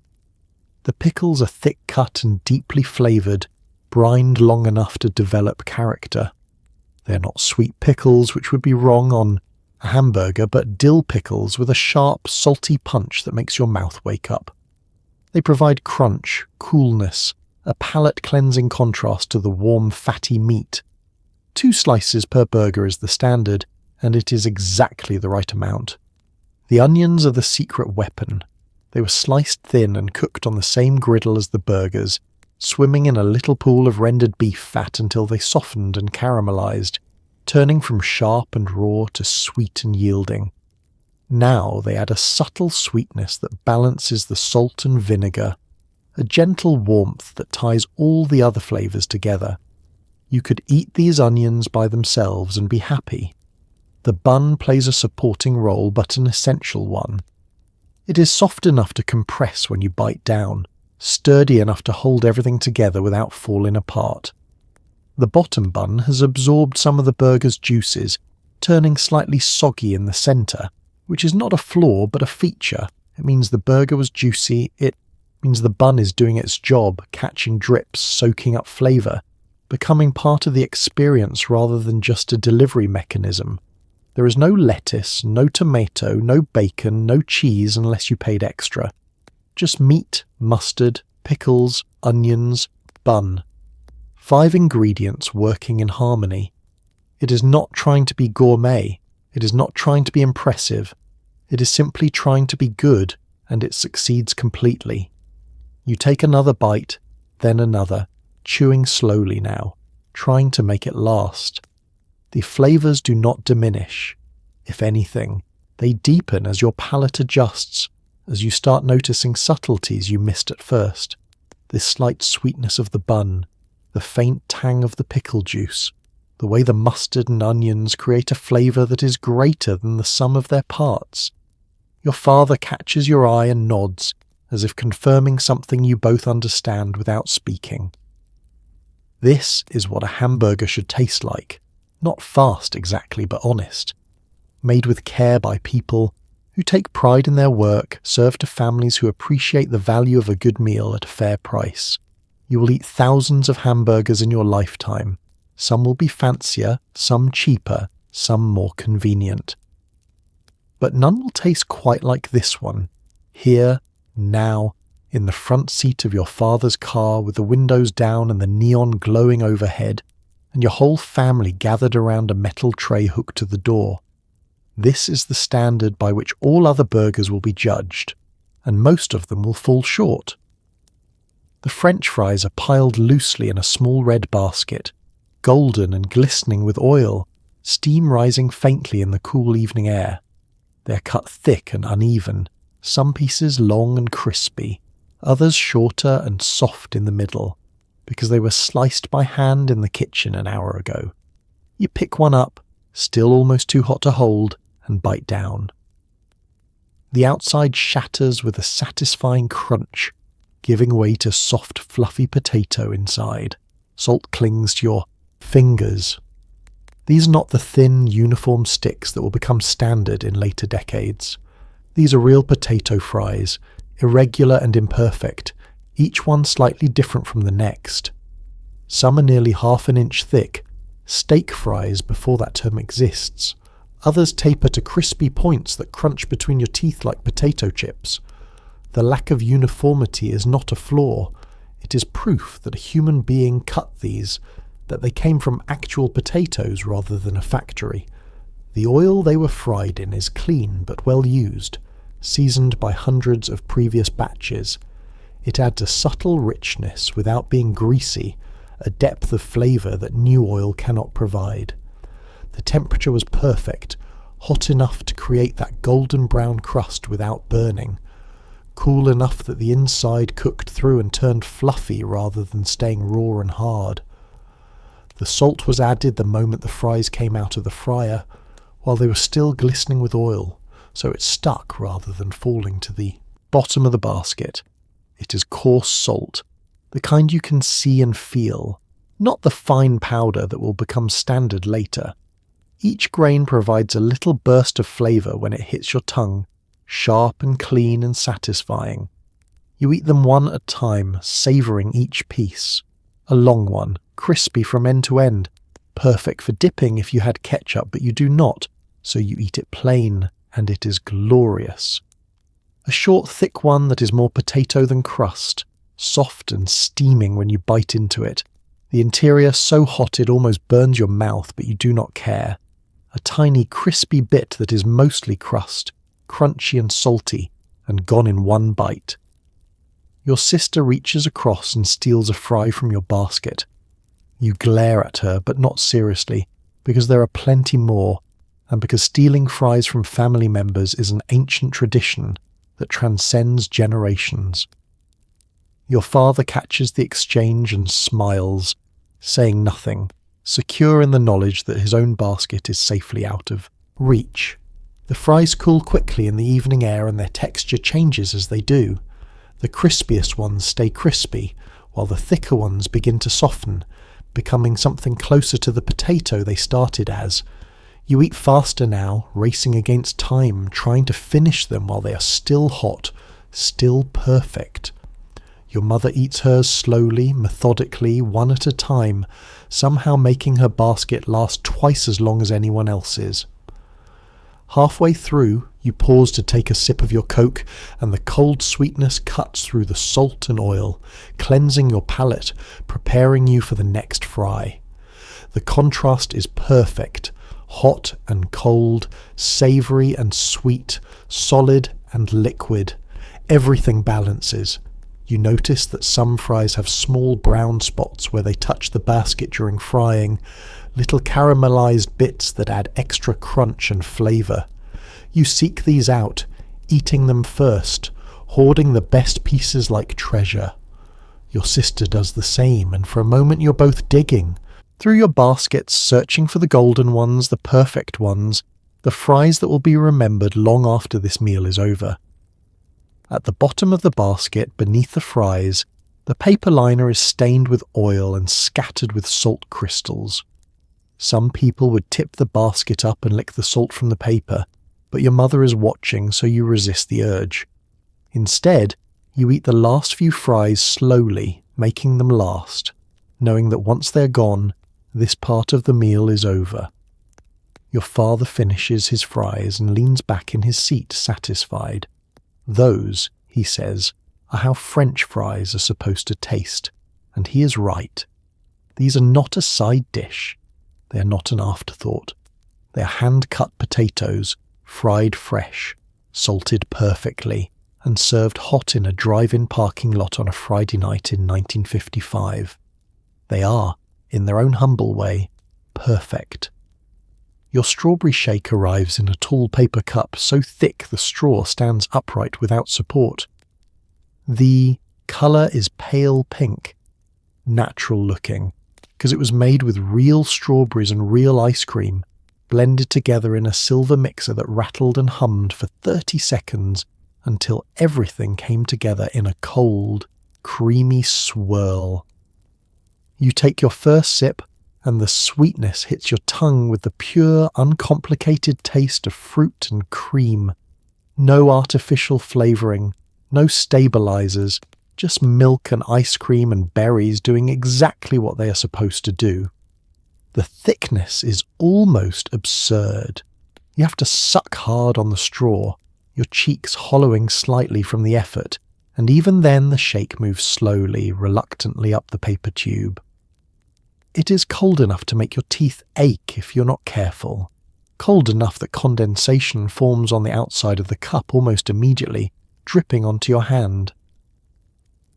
The pickles are thick cut and deeply flavoured, brined long enough to develop character. They are not sweet pickles, which would be wrong on a hamburger, but dill pickles with a sharp, salty punch that makes your mouth wake up. They provide crunch, coolness, a palate-cleansing contrast to the warm, fatty meat. 2 slices per burger is the standard, and it is exactly the right amount. The onions are the secret weapon. They were sliced thin and cooked on the same griddle as the burgers, swimming in a little pool of rendered beef fat until they softened and caramelized, turning from sharp and raw to sweet and yielding. Now they add a subtle sweetness that balances the salt and vinegar, a gentle warmth that ties all the other flavors together. You could eat these onions by themselves and be happy. The bun plays a supporting role, but an essential one. It is soft enough to compress when you bite down, sturdy enough to hold everything together without falling apart. The bottom bun has absorbed some of the burger's juices, turning slightly soggy in the center, which is not a flaw but a feature. It means the burger was juicy, it means the bun is doing its job, catching drips, soaking up flavor, becoming part of the experience rather than just a delivery mechanism. There is no lettuce, no tomato, no bacon, no cheese unless you paid extra. Just meat, mustard, pickles, onions, bun. 5 ingredients working in harmony. It is not trying to be gourmet. It is not trying to be impressive. It is simply trying to be good, and it succeeds completely. You take another bite, then another, chewing slowly now, trying to make it last. The flavors do not diminish. If anything, they deepen as your palate adjusts, as you start noticing subtleties you missed at first. This slight sweetness of the bun, the faint tang of the pickle juice, the way the mustard and onions create a flavor that is greater than the sum of their parts. Your father catches your eye and nods, as if confirming something you both understand without speaking. This is what a hamburger should taste like. Not fast exactly, but honest. Made with care by people who take pride in their work, served to families who appreciate the value of a good meal at a fair price. You will eat thousands of hamburgers in your lifetime. Some will be fancier, some cheaper, some more convenient. But none will taste quite like this one. Here, now, in the front seat of your father's car with the windows down and the neon glowing overhead, and your whole family gathered around a metal tray hooked to the door. This is the standard by which all other burgers will be judged, and most of them will fall short. The French fries are piled loosely in a small red basket, golden and glistening with oil, steam rising faintly in the cool evening air. They are cut thick and uneven, some pieces long and crispy, others shorter and soft in the middle. because they were sliced by hand in the kitchen an hour ago. You pick one up, still almost too hot to hold, and bite down. The outside shatters with a satisfying crunch, giving way to soft, fluffy potato inside. Salt clings to your fingers. These are not the thin, uniform sticks that will become standard in later decades. These are real potato fries, irregular and imperfect, each one slightly different from the next. Some are nearly half an inch thick, steak fries before that term exists. Others taper to crispy points that crunch between your teeth like potato chips. The lack of uniformity is not a flaw. It is proof that a human being cut these, that they came from actual potatoes rather than a factory. The oil they were fried in is clean but well used, seasoned by hundreds of previous batches. It adds a subtle richness without being greasy, a depth of flavour that new oil cannot provide. The temperature was perfect, hot enough to create that golden brown crust without burning, cool enough that the inside cooked through and turned fluffy rather than staying raw and hard. The salt was added the moment the fries came out of the fryer, while they were still glistening with oil, so it stuck rather than falling to the bottom of the basket. It is coarse salt, the kind you can see and feel, not the fine powder that will become standard later. Each grain provides a little burst of flavour when it hits your tongue, sharp and clean and satisfying. You eat them one at a time, savouring each piece. A long one, crispy from end to end, perfect for dipping if you had ketchup, but you do not, so you eat it plain, and it is glorious. A short, thick one that is more potato than crust, soft and steaming when you bite into it. The interior so hot it almost burns your mouth, but you do not care. A tiny, crispy bit that is mostly crust, crunchy and salty, and gone in one bite. Your sister reaches across and steals a fry from your basket. You glare at her, but not seriously, because there are plenty more, and because stealing fries from family members is an ancient tradition that transcends generations. Your father catches the exchange and smiles, saying nothing, secure in the knowledge that his own basket is safely out of reach. The fries cool quickly in the evening air and their texture changes as they do. The crispiest ones stay crispy, while the thicker ones begin to soften, becoming something closer to the potato they started as. You eat faster now, racing against time, trying to finish them while they are still hot, still perfect. Your mother eats hers slowly, methodically, one at a time, somehow making her basket last twice as long as anyone else's. Halfway through, you pause to take a sip of your Coke, and the cold sweetness cuts through the salt and oil, cleansing your palate, preparing you for the next fry. The contrast is perfect, hot and cold, savoury and sweet, solid and liquid. Everything balances. You notice that some fries have small brown spots where they touch the basket during frying, little caramelized bits that add extra crunch and flavour. You seek these out, eating them first, hoarding the best pieces like treasure. Your sister does the same, and for a moment you're both digging through your baskets, searching for the golden ones, the perfect ones, the fries that will be remembered long after this meal is over. At the bottom of the basket, beneath the fries, the paper liner is stained with oil and scattered with salt crystals. Some people would tip the basket up and lick the salt from the paper, but your mother is watching, so you resist the urge. Instead, you eat the last few fries slowly, making them last, knowing that once they're gone, this part of the meal is over. Your father finishes his fries and leans back in his seat, satisfied. Those, he says, are how French fries are supposed to taste, and he is right. These are not a side dish. They are not an afterthought. They are hand-cut potatoes, fried fresh, salted perfectly, and served hot in a drive-in parking lot on a Friday night in 1955. They are, in their own humble way, perfect. Your strawberry shake arrives in a tall paper cup so thick the straw stands upright without support. The colour is pale pink. natural looking, because it was made with real strawberries and real ice cream, blended together in a silver mixer that rattled and hummed for 30 seconds until everything came together in a cold, creamy swirl. You take your first sip, and the sweetness hits your tongue with the pure, uncomplicated taste of fruit and cream. No artificial flavouring, no stabilizers, just milk and ice cream and berries doing exactly what they are supposed to do. The thickness is almost absurd. You have to suck hard on the straw, your cheeks hollowing slightly from the effort, and even then the shake moves slowly, reluctantly up the paper tube. It is cold enough to make your teeth ache if you're not careful. Cold enough that condensation forms on the outside of the cup almost immediately, dripping onto your hand.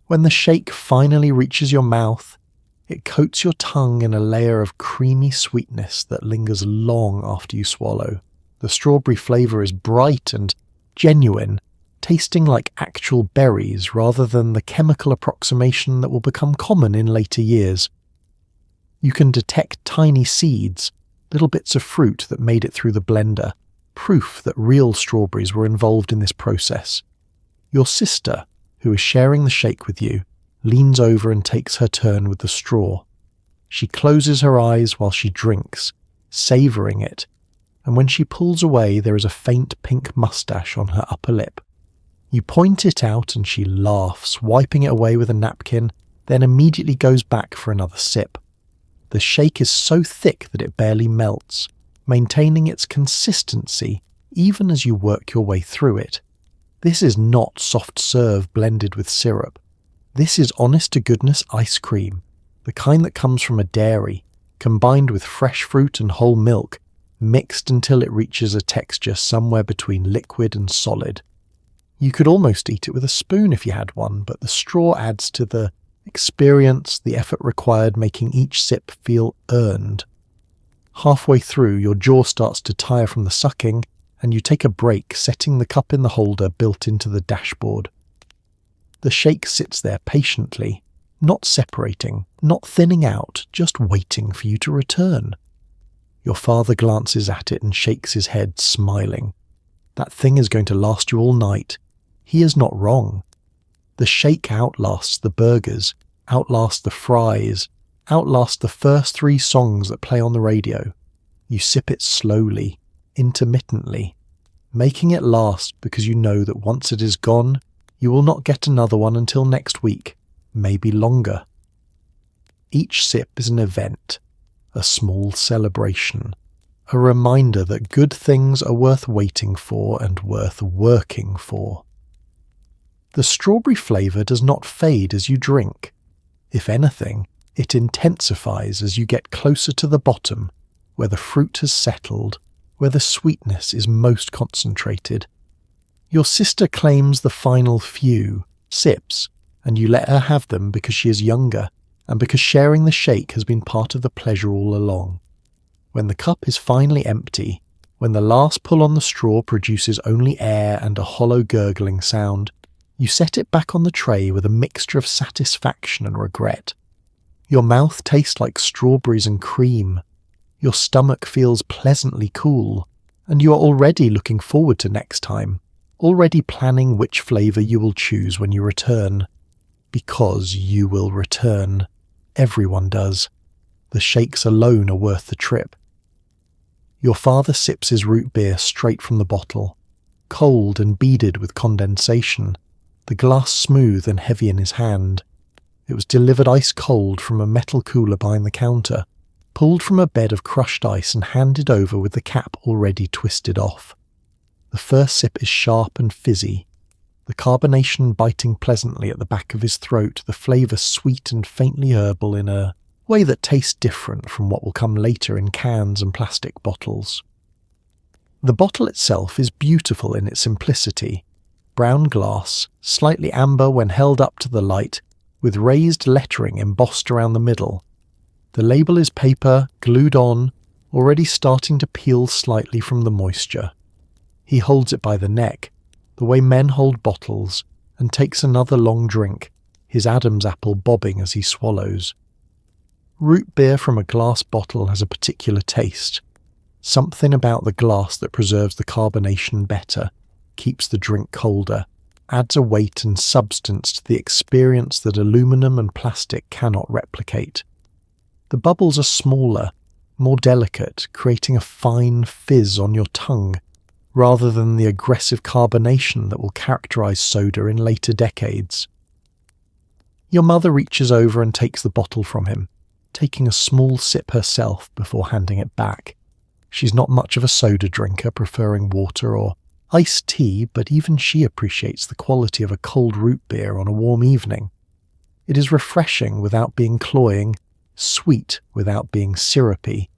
When the shake finally reaches your mouth, it coats your tongue in a layer of creamy sweetness that lingers long after you swallow. The strawberry flavour is bright and genuine, tasting like actual berries rather than the chemical approximation that will become common in later years. You can detect tiny seeds, little bits of fruit that made it through the blender, proof that real strawberries were involved in this process. Your sister, who is sharing the shake with you, leans over and takes her turn with the straw. She closes her eyes while she drinks, savouring it, and when she pulls away there is a faint pink moustache on her upper lip. You point it out and she laughs, wiping it away with a napkin, then immediately goes back for another sip. The shake is so thick that it barely melts, maintaining its consistency even as you work your way through it. This is not soft serve blended with syrup. This is honest-to-goodness ice cream, the kind that comes from a dairy, combined with fresh fruit and whole milk, mixed until it reaches a texture somewhere between liquid and solid. You could almost eat it with a spoon if you had one, but the straw adds to the experience, the effort required making each sip feel earned. Halfway through, your jaw starts to tire from the sucking, and you take a break, setting the cup in the holder built into the dashboard. The shake sits there patiently, not separating, not thinning out, just waiting for you to return. Your father glances at it and shakes his head, smiling. That thing is going to last you all night. He is not wrong. The shake outlasts the burgers, outlasts the fries, outlasts the first 3 songs that play on the radio. You sip it slowly, intermittently, making it last because you know that once it is gone, you will not get another one until next week, maybe longer. Each sip is an event, a small celebration, a reminder that good things are worth waiting for and worth working for. The strawberry flavour does not fade as you drink. If anything, it intensifies as you get closer to the bottom, where the fruit has settled, where the sweetness is most concentrated. Your sister claims the final few sips, and you let her have them because she is younger, and because sharing the shake has been part of the pleasure all along. When the cup is finally empty, when the last pull on the straw produces only air and a hollow gurgling sound, you set it back on the tray with a mixture of satisfaction and regret. Your mouth tastes like strawberries and cream. Your stomach feels pleasantly cool, and you are already looking forward to next time, already planning which flavour you will choose when you return. Because you will return. Everyone does. The shakes alone are worth the trip. Your father sips his root beer straight from the bottle, cold and beaded with condensation, the glass smooth and heavy in his hand. It was delivered ice cold from a metal cooler behind the counter, pulled from a bed of crushed ice and handed over with the cap already twisted off. The first sip is sharp and fizzy, the carbonation biting pleasantly at the back of his throat, the flavour sweet and faintly herbal in a way that tastes different from what will come later in cans and plastic bottles. The bottle itself is beautiful in its simplicity. Brown glass, slightly amber when held up to the light, with raised lettering embossed around the middle. The label is paper, glued on, already starting to peel slightly from the moisture. He holds it by the neck, the way men hold bottles, and takes another long drink, his Adam's apple bobbing as he swallows. Root beer from a glass bottle has a particular taste. Something about the glass that preserves the carbonation better, keeps the drink colder, adds a weight and substance to the experience that aluminum and plastic cannot replicate. The bubbles are smaller, more delicate, creating a fine fizz on your tongue, rather than the aggressive carbonation that will characterize soda in later decades. Your mother reaches over and takes the bottle from him, taking a small sip herself before handing it back. She's not much of a soda drinker, preferring water or iced tea, but even she appreciates the quality of a cold root beer on a warm evening. It is refreshing without being cloying, sweet without being syrupy,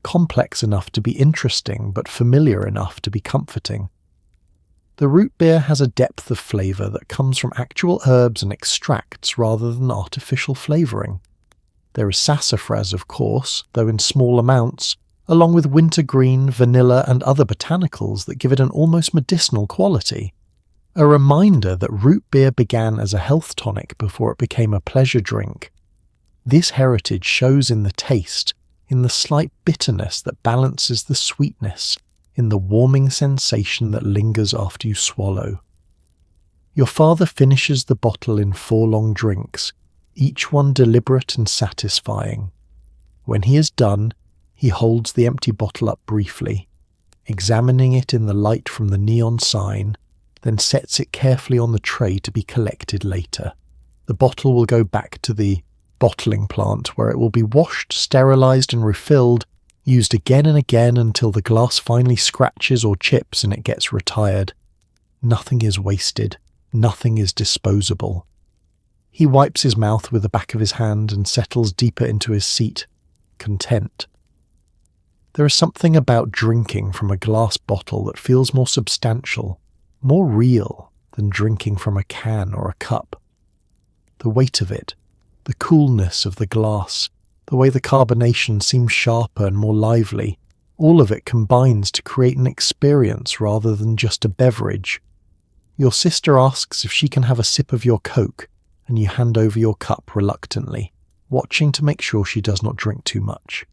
complex enough to be interesting but familiar enough to be comforting. The root beer has a depth of flavour that comes from actual herbs and extracts rather than artificial flavouring. There is sassafras, of course, though in small amounts, along with wintergreen, vanilla and other botanicals that give it an almost medicinal quality. A reminder that root beer began as a health tonic before it became a pleasure drink. This heritage shows in the taste, in the slight bitterness that balances the sweetness, in the warming sensation that lingers after you swallow. Your father finishes the bottle in 4 long drinks, each one deliberate and satisfying. When he is done, he holds the empty bottle up briefly, examining it in the light from the neon sign, then sets it carefully on the tray to be collected later. The bottle will go back to the bottling plant where it will be washed, sterilized and refilled, used again and again until the glass finally scratches or chips and it gets retired. Nothing is wasted. Nothing is disposable. He wipes his mouth with the back of his hand and settles deeper into his seat, content. There is something about drinking from a glass bottle that feels more substantial, more real than drinking from a can or a cup. The weight of it, the coolness of the glass, the way the carbonation seems sharper and more lively, all of it combines to create an experience rather than just a beverage. Your sister asks if she can have a sip of your Coke, and you hand over your cup reluctantly, watching to make sure she does not drink too much.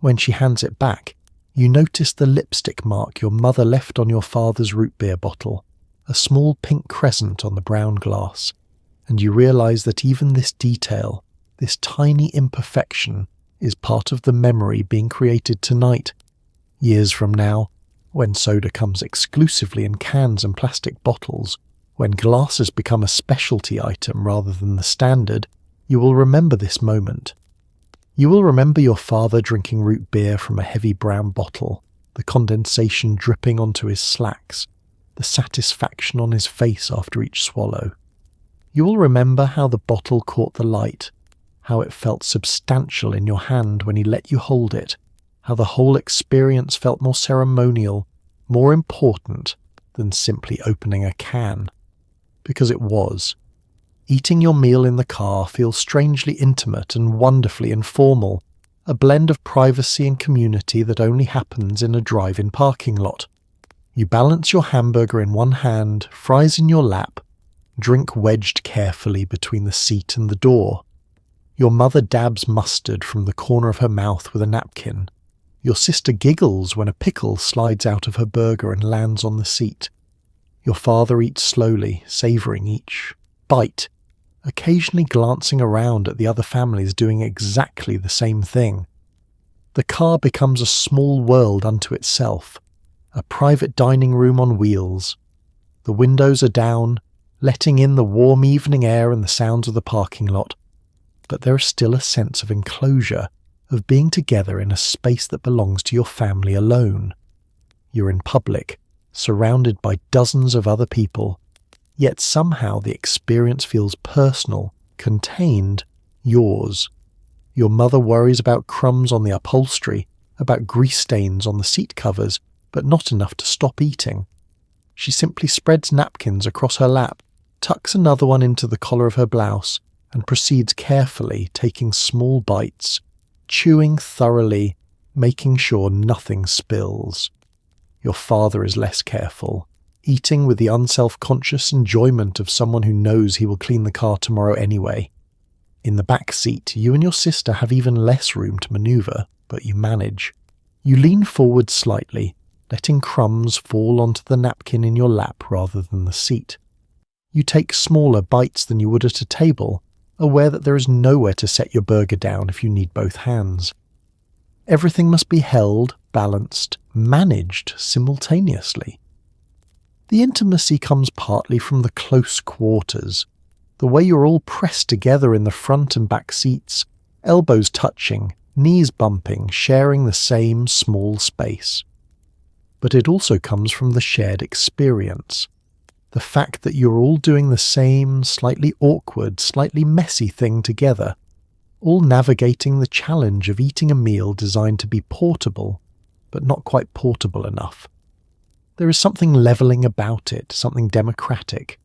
When she hands it back, you notice the lipstick mark your mother left on your father's root beer bottle, a small pink crescent on the brown glass, and you realize that even this detail, this tiny imperfection, is part of the memory being created tonight. Years from now, when soda comes exclusively in cans and plastic bottles, when glass has become a specialty item rather than the standard, you will remember this moment. You will remember your father drinking root beer from a heavy brown bottle, the condensation dripping onto his slacks, the satisfaction on his face after each swallow. You will remember how the bottle caught the light, how it felt substantial in your hand when he let you hold it, how the whole experience felt more ceremonial, more important than simply opening a can. Because it was. Eating your meal in the car feels strangely intimate and wonderfully informal, a blend of privacy and community that only happens in a drive-in parking lot. You balance your hamburger in one hand, fries in your lap, drink wedged carefully between the seat and the door. Your mother dabs mustard from the corner of her mouth with a napkin. Your sister giggles when a pickle slides out of her burger and lands on the seat. Your father eats slowly, savouring each bite, occasionally glancing around at the other families doing exactly the same thing. The car becomes a small world unto itself, a private dining room on wheels. The windows are down, letting in the warm evening air and the sounds of the parking lot, but there is still a sense of enclosure, of being together in a space that belongs to your family alone. You're in public, surrounded by dozens of other people, yet somehow the experience feels personal, contained, yours. Your mother worries about crumbs on the upholstery, about grease stains on the seat covers, but not enough to stop eating. She simply spreads napkins across her lap, tucks another one into the collar of her blouse, and proceeds carefully, taking small bites, chewing thoroughly, making sure nothing spills. Your father is less careful, eating with the unself-conscious enjoyment of someone who knows he will clean the car tomorrow anyway. In the back seat, you and your sister have even less room to maneuver, but you manage. You lean forward slightly, letting crumbs fall onto the napkin in your lap rather than the seat. You take smaller bites than you would at a table, aware that there is nowhere to set your burger down if you need both hands. Everything must be held, balanced, managed simultaneously. The intimacy comes partly from the close quarters, the way you're all pressed together in the front and back seats, elbows touching, knees bumping, sharing the same small space. But it also comes from the shared experience. The fact that you're all doing the same, slightly awkward, slightly messy thing together, all navigating the challenge of eating a meal designed to be portable, but not quite portable enough. There is something levelling about it, something democratic.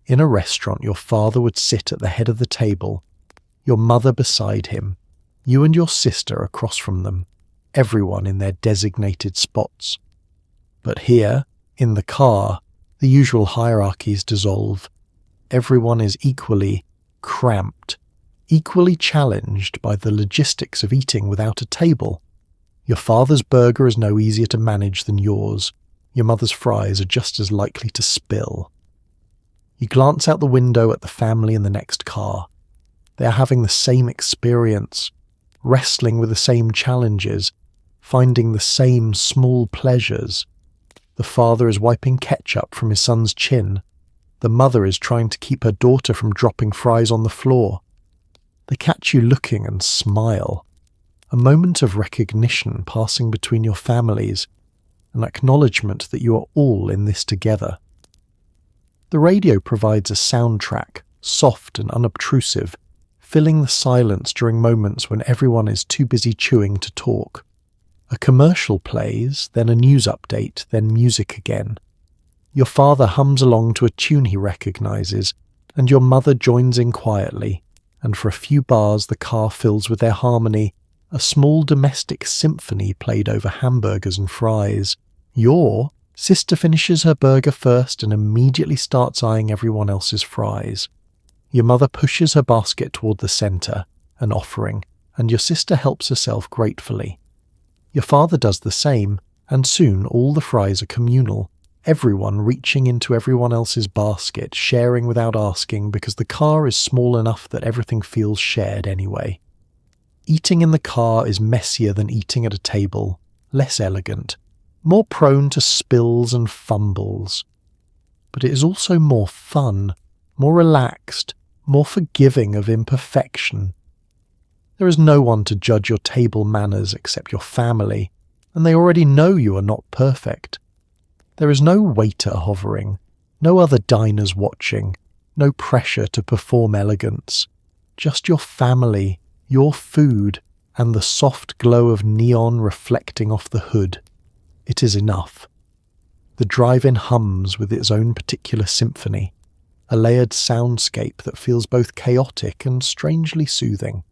In a restaurant, your father would sit at the head of the table, your mother beside him, you and your sister across from them, everyone in their designated spots. But here, in the car, the usual hierarchies dissolve. Everyone is equally cramped, equally challenged by the logistics of eating without a table. Your father's burger is no easier to manage than yours. Your mother's fries are just as likely to spill. You glance out the window at the family in the next car. They are having the same experience, wrestling with the same challenges, finding the same small pleasures. The father is wiping ketchup from his son's chin. The mother is trying to keep her daughter from dropping fries on the floor. They catch you looking and smile. A moment of recognition passing between your families, an acknowledgement that you are all in this together. The radio provides a soundtrack, soft and unobtrusive, filling the silence during moments when everyone is too busy chewing to talk. A commercial plays, then a news update, then music again. Your father hums along to a tune he recognizes, and your mother joins in quietly, and for a few bars the car fills with their harmony, a small domestic symphony played over hamburgers and fries. Your sister finishes her burger first and immediately starts eyeing everyone else's fries. Your mother pushes her basket toward the center, an offering, and your sister helps herself gratefully. Your father does the same, and soon all the fries are communal, everyone reaching into everyone else's basket, sharing without asking because the car is small enough that everything feels shared anyway. Eating in the car is messier than eating at a table, less elegant, more prone to spills and fumbles. But it is also more fun, more relaxed, more forgiving of imperfection. There is no one to judge your table manners except your family, and they already know you are not perfect. There is no waiter hovering, no other diners watching, no pressure to perform elegance. Just your family, your food, and the soft glow of neon reflecting off the hood. It is enough. The drive-in hums with its own particular symphony, a layered soundscape that feels both chaotic and strangely soothing.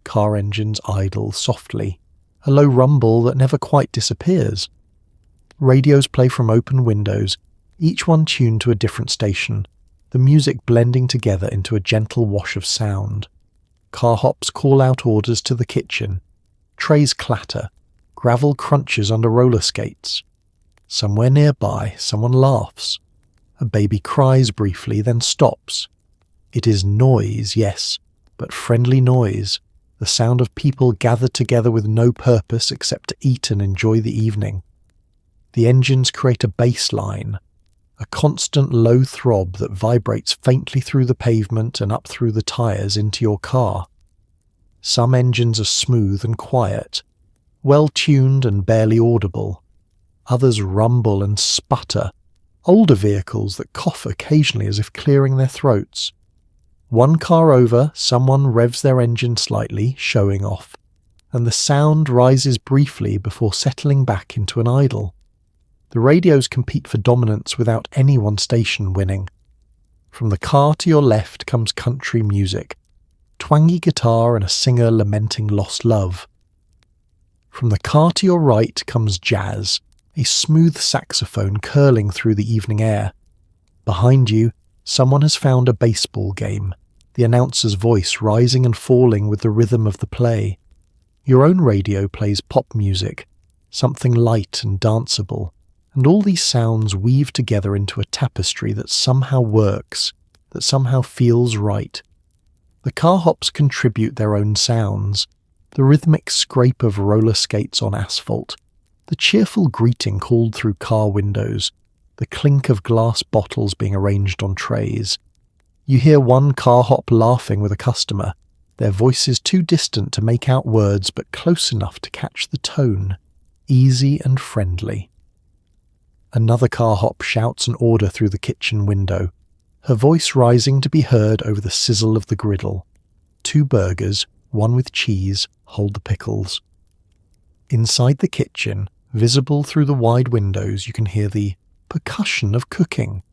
Car engines idle softly, a low rumble that never quite disappears. Radios play from open windows, each one tuned to a different station, the music blending together into a gentle wash of sound. Carhops call out orders to the kitchen. Trays clatter. Gravel crunches under roller skates. Somewhere nearby, someone laughs. A baby cries briefly, then stops. It is noise, yes, but friendly noise, the sound of people gathered together with no purpose except to eat and enjoy the evening. The engines create a bass line, a constant low throb that vibrates faintly through the pavement and up through the tyres into your car. Some engines are smooth and quiet, well-tuned and barely audible. Others rumble and sputter, older vehicles that cough occasionally as if clearing their throats. One car over, someone revs their engine slightly, showing off, and the sound rises briefly before settling back into an idle. The radios compete for dominance without any one station winning. From the car to your left comes country music, twangy guitar and a singer lamenting lost love. From the car to your right comes jazz, a smooth saxophone curling through the evening air. Behind you, someone has found a baseball game, the announcer's voice rising and falling with the rhythm of the play. Your own radio plays pop music, something light and danceable, and all these sounds weave together into a tapestry that somehow works, that somehow feels right. The carhops contribute their own sounds, the rhythmic scrape of roller skates on asphalt, the cheerful greeting called through car windows, the clink of glass bottles being arranged on trays. You hear one carhop laughing with a customer, their voices too distant to make out words but close enough to catch the tone, easy and friendly. Another carhop shouts an order through the kitchen window, her voice rising to be heard over the sizzle of the griddle. 2 burgers, one with cheese, hold the pickles. Inside the kitchen, visible through the wide windows, you can hear the percussion of cooking.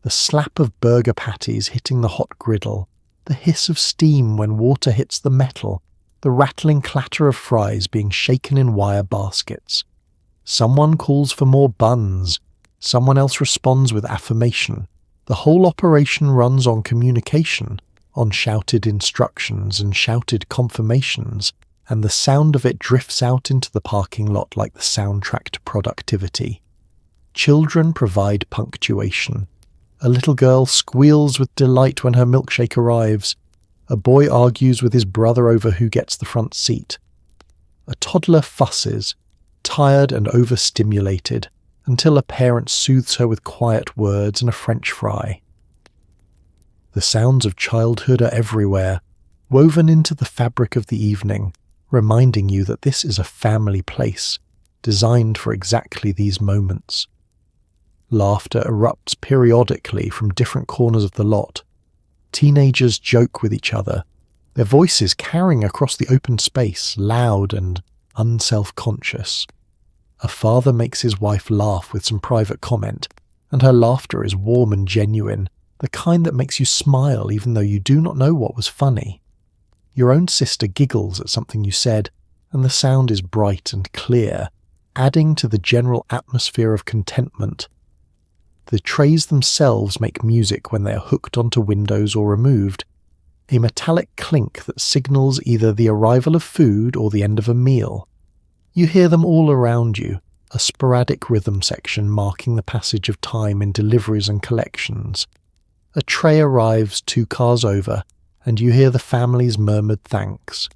The slap of burger patties hitting the hot griddle, the hiss of steam when water hits the metal, the rattling clatter of fries being shaken in wire baskets. Someone calls for more buns. Someone else responds with affirmation. The whole operation runs on communication, on shouted instructions and shouted confirmations, and the sound of it drifts out into the parking lot like the soundtrack to productivity. Children provide punctuation. A little girl squeals with delight when her milkshake arrives. A boy argues with his brother over who gets the front seat. A toddler fusses, tired and overstimulated, until a parent soothes her with quiet words and a French fry. The sounds of childhood are everywhere, woven into the fabric of the evening, reminding you that this is a family place, designed for exactly these moments. Laughter erupts periodically from different corners of the lot. Teenagers joke with each other, their voices carrying across the open space, loud and unself-conscious. A father makes his wife laugh with some private comment, and her laughter is warm and genuine, the kind that makes you smile even though you do not know what was funny. Your own sister giggles at something you said, and the sound is bright and clear, adding to the general atmosphere of contentment. The trays themselves make music when they are hooked onto windows or removed, a metallic clink that signals either the arrival of food or the end of a meal. You hear them all around you, a sporadic rhythm section marking the passage of time in deliveries and collections. A tray arrives 2 cars over, and you hear the family's murmured thanks.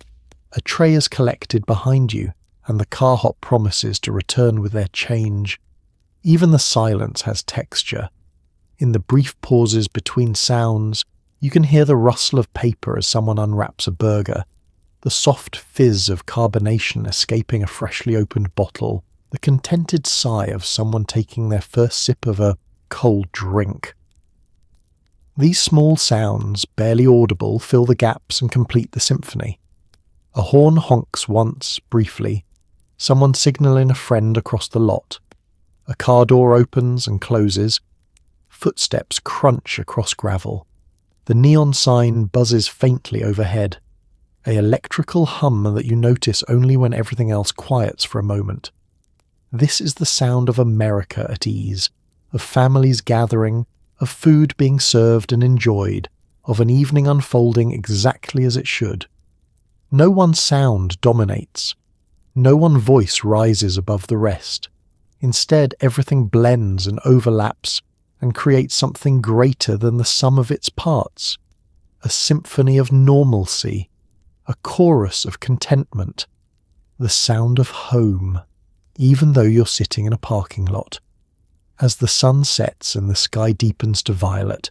A tray is collected behind you, and the carhop promises to return with their change. Even the silence has texture. In the brief pauses between sounds, you can hear the rustle of paper as someone unwraps a burger, the soft fizz of carbonation escaping a freshly opened bottle, the contented sigh of someone taking their first sip of a cold drink. These small sounds, barely audible, fill the gaps and complete the symphony. A horn honks once, briefly, someone signalling a friend across the lot. A car door opens and closes. Footsteps crunch across gravel. The neon sign buzzes faintly overhead, an electrical hum that you notice only when everything else quiets for a moment. This is the sound of America at ease, of families gathering, of food being served and enjoyed, of an evening unfolding exactly as it should. No one sound dominates. No one voice rises above the rest. Instead, everything blends and overlaps and creates something greater than the sum of its parts. A symphony of normalcy, a chorus of contentment, the sound of home, even though you're sitting in a parking lot. As the sun sets and the sky deepens to violet,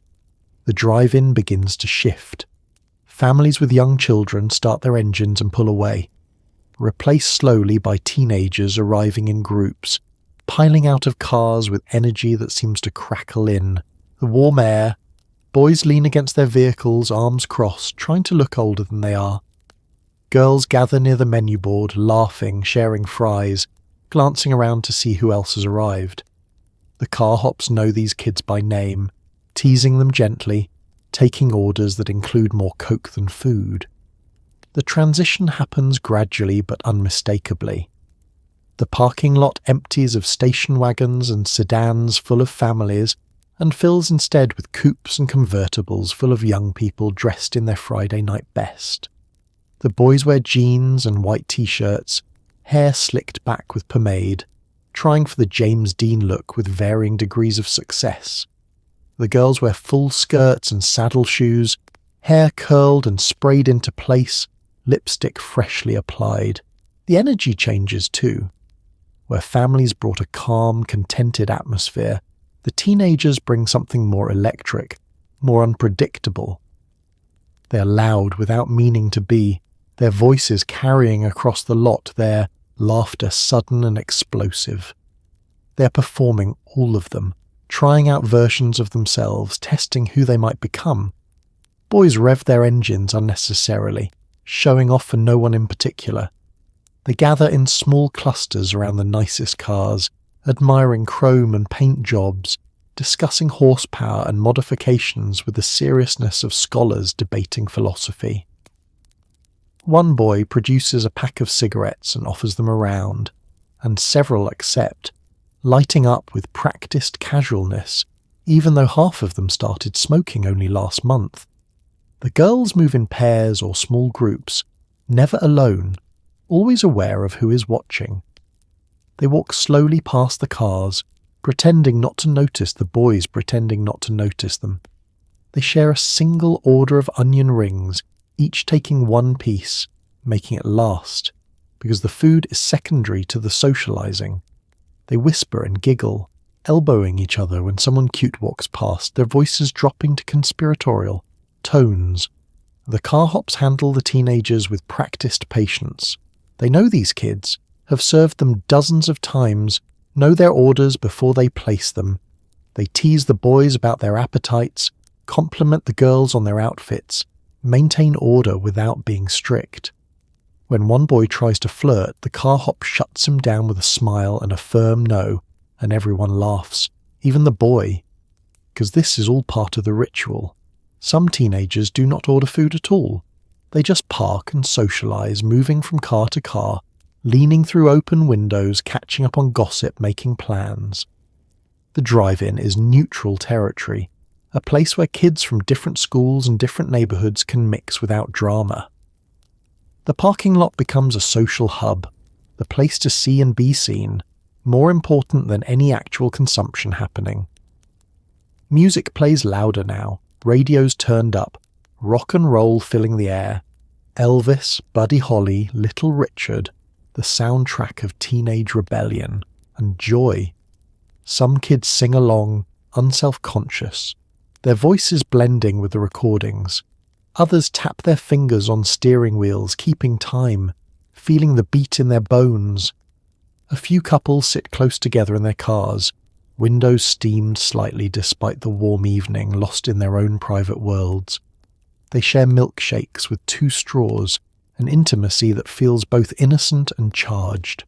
the drive-in begins to shift. Families with young children start their engines and pull away, replaced slowly by teenagers arriving in groups, piling out of cars with energy that seems to crackle in. The warm air. Boys lean against their vehicles, arms crossed, trying to look older than they are. Girls gather near the menu board, laughing, sharing fries, glancing around to see who else has arrived. The carhops know these kids by name, teasing them gently, taking orders that include more Coke than food. The transition happens gradually but unmistakably. The parking lot empties of station wagons and sedans full of families and fills instead with coupes and convertibles full of young people dressed in their Friday night best. The boys wear jeans and white t-shirts, hair slicked back with pomade, trying for the James Dean look with varying degrees of success. The girls wear full skirts and saddle shoes, hair curled and sprayed into place, lipstick freshly applied. The energy changes too. Where families brought a calm, contented atmosphere, the teenagers bring something more electric, more unpredictable. They are loud without meaning to be, their voices carrying across the lot, their laughter sudden and explosive. They are performing, all of them, trying out versions of themselves, testing who they might become. Boys rev their engines unnecessarily, showing off for no one in particular. They gather in small clusters around the nicest cars, admiring chrome and paint jobs, discussing horsepower and modifications with the seriousness of scholars debating philosophy. One boy produces a pack of cigarettes and offers them around, and several accept, lighting up with practiced casualness, even though half of them started smoking only last month. The girls move in pairs or small groups, never alone, always aware of who is watching. They walk slowly past the cars, pretending not to notice the boys pretending not to notice them. They share a single order of onion rings, each taking one piece, making it last, because the food is secondary to the socializing. They whisper and giggle, elbowing each other when someone cute walks past, their voices dropping to conspiratorial tones. The carhops handle the teenagers with practiced patience. They know these kids, have served them dozens of times, know their orders before they place them. They tease the boys about their appetites, compliment the girls on their outfits, maintain order without being strict. When one boy tries to flirt, the carhop shuts him down with a smile and a firm no, and everyone laughs, even the boy, because this is all part of the ritual. Some teenagers do not order food at all. They just park and socialize, moving from car to car, leaning through open windows, catching up on gossip, making plans. The drive-in is neutral territory, a place where kids from different schools and different neighborhoods can mix without drama. The parking lot becomes a social hub, the place to see and be seen, more important than any actual consumption happening. Music plays louder now, radios turned up, rock and roll filling the air. Elvis, Buddy Holly, Little Richard, the soundtrack of teenage rebellion and joy. Some kids sing along, unself-conscious, their voices blending with the recordings. Others tap their fingers on steering wheels, keeping time, feeling the beat in their bones. A few couples sit close together in their cars, windows steamed slightly despite the warm evening, lost in their own private worlds. They share milkshakes with 2 straws, an intimacy that feels both innocent and charged.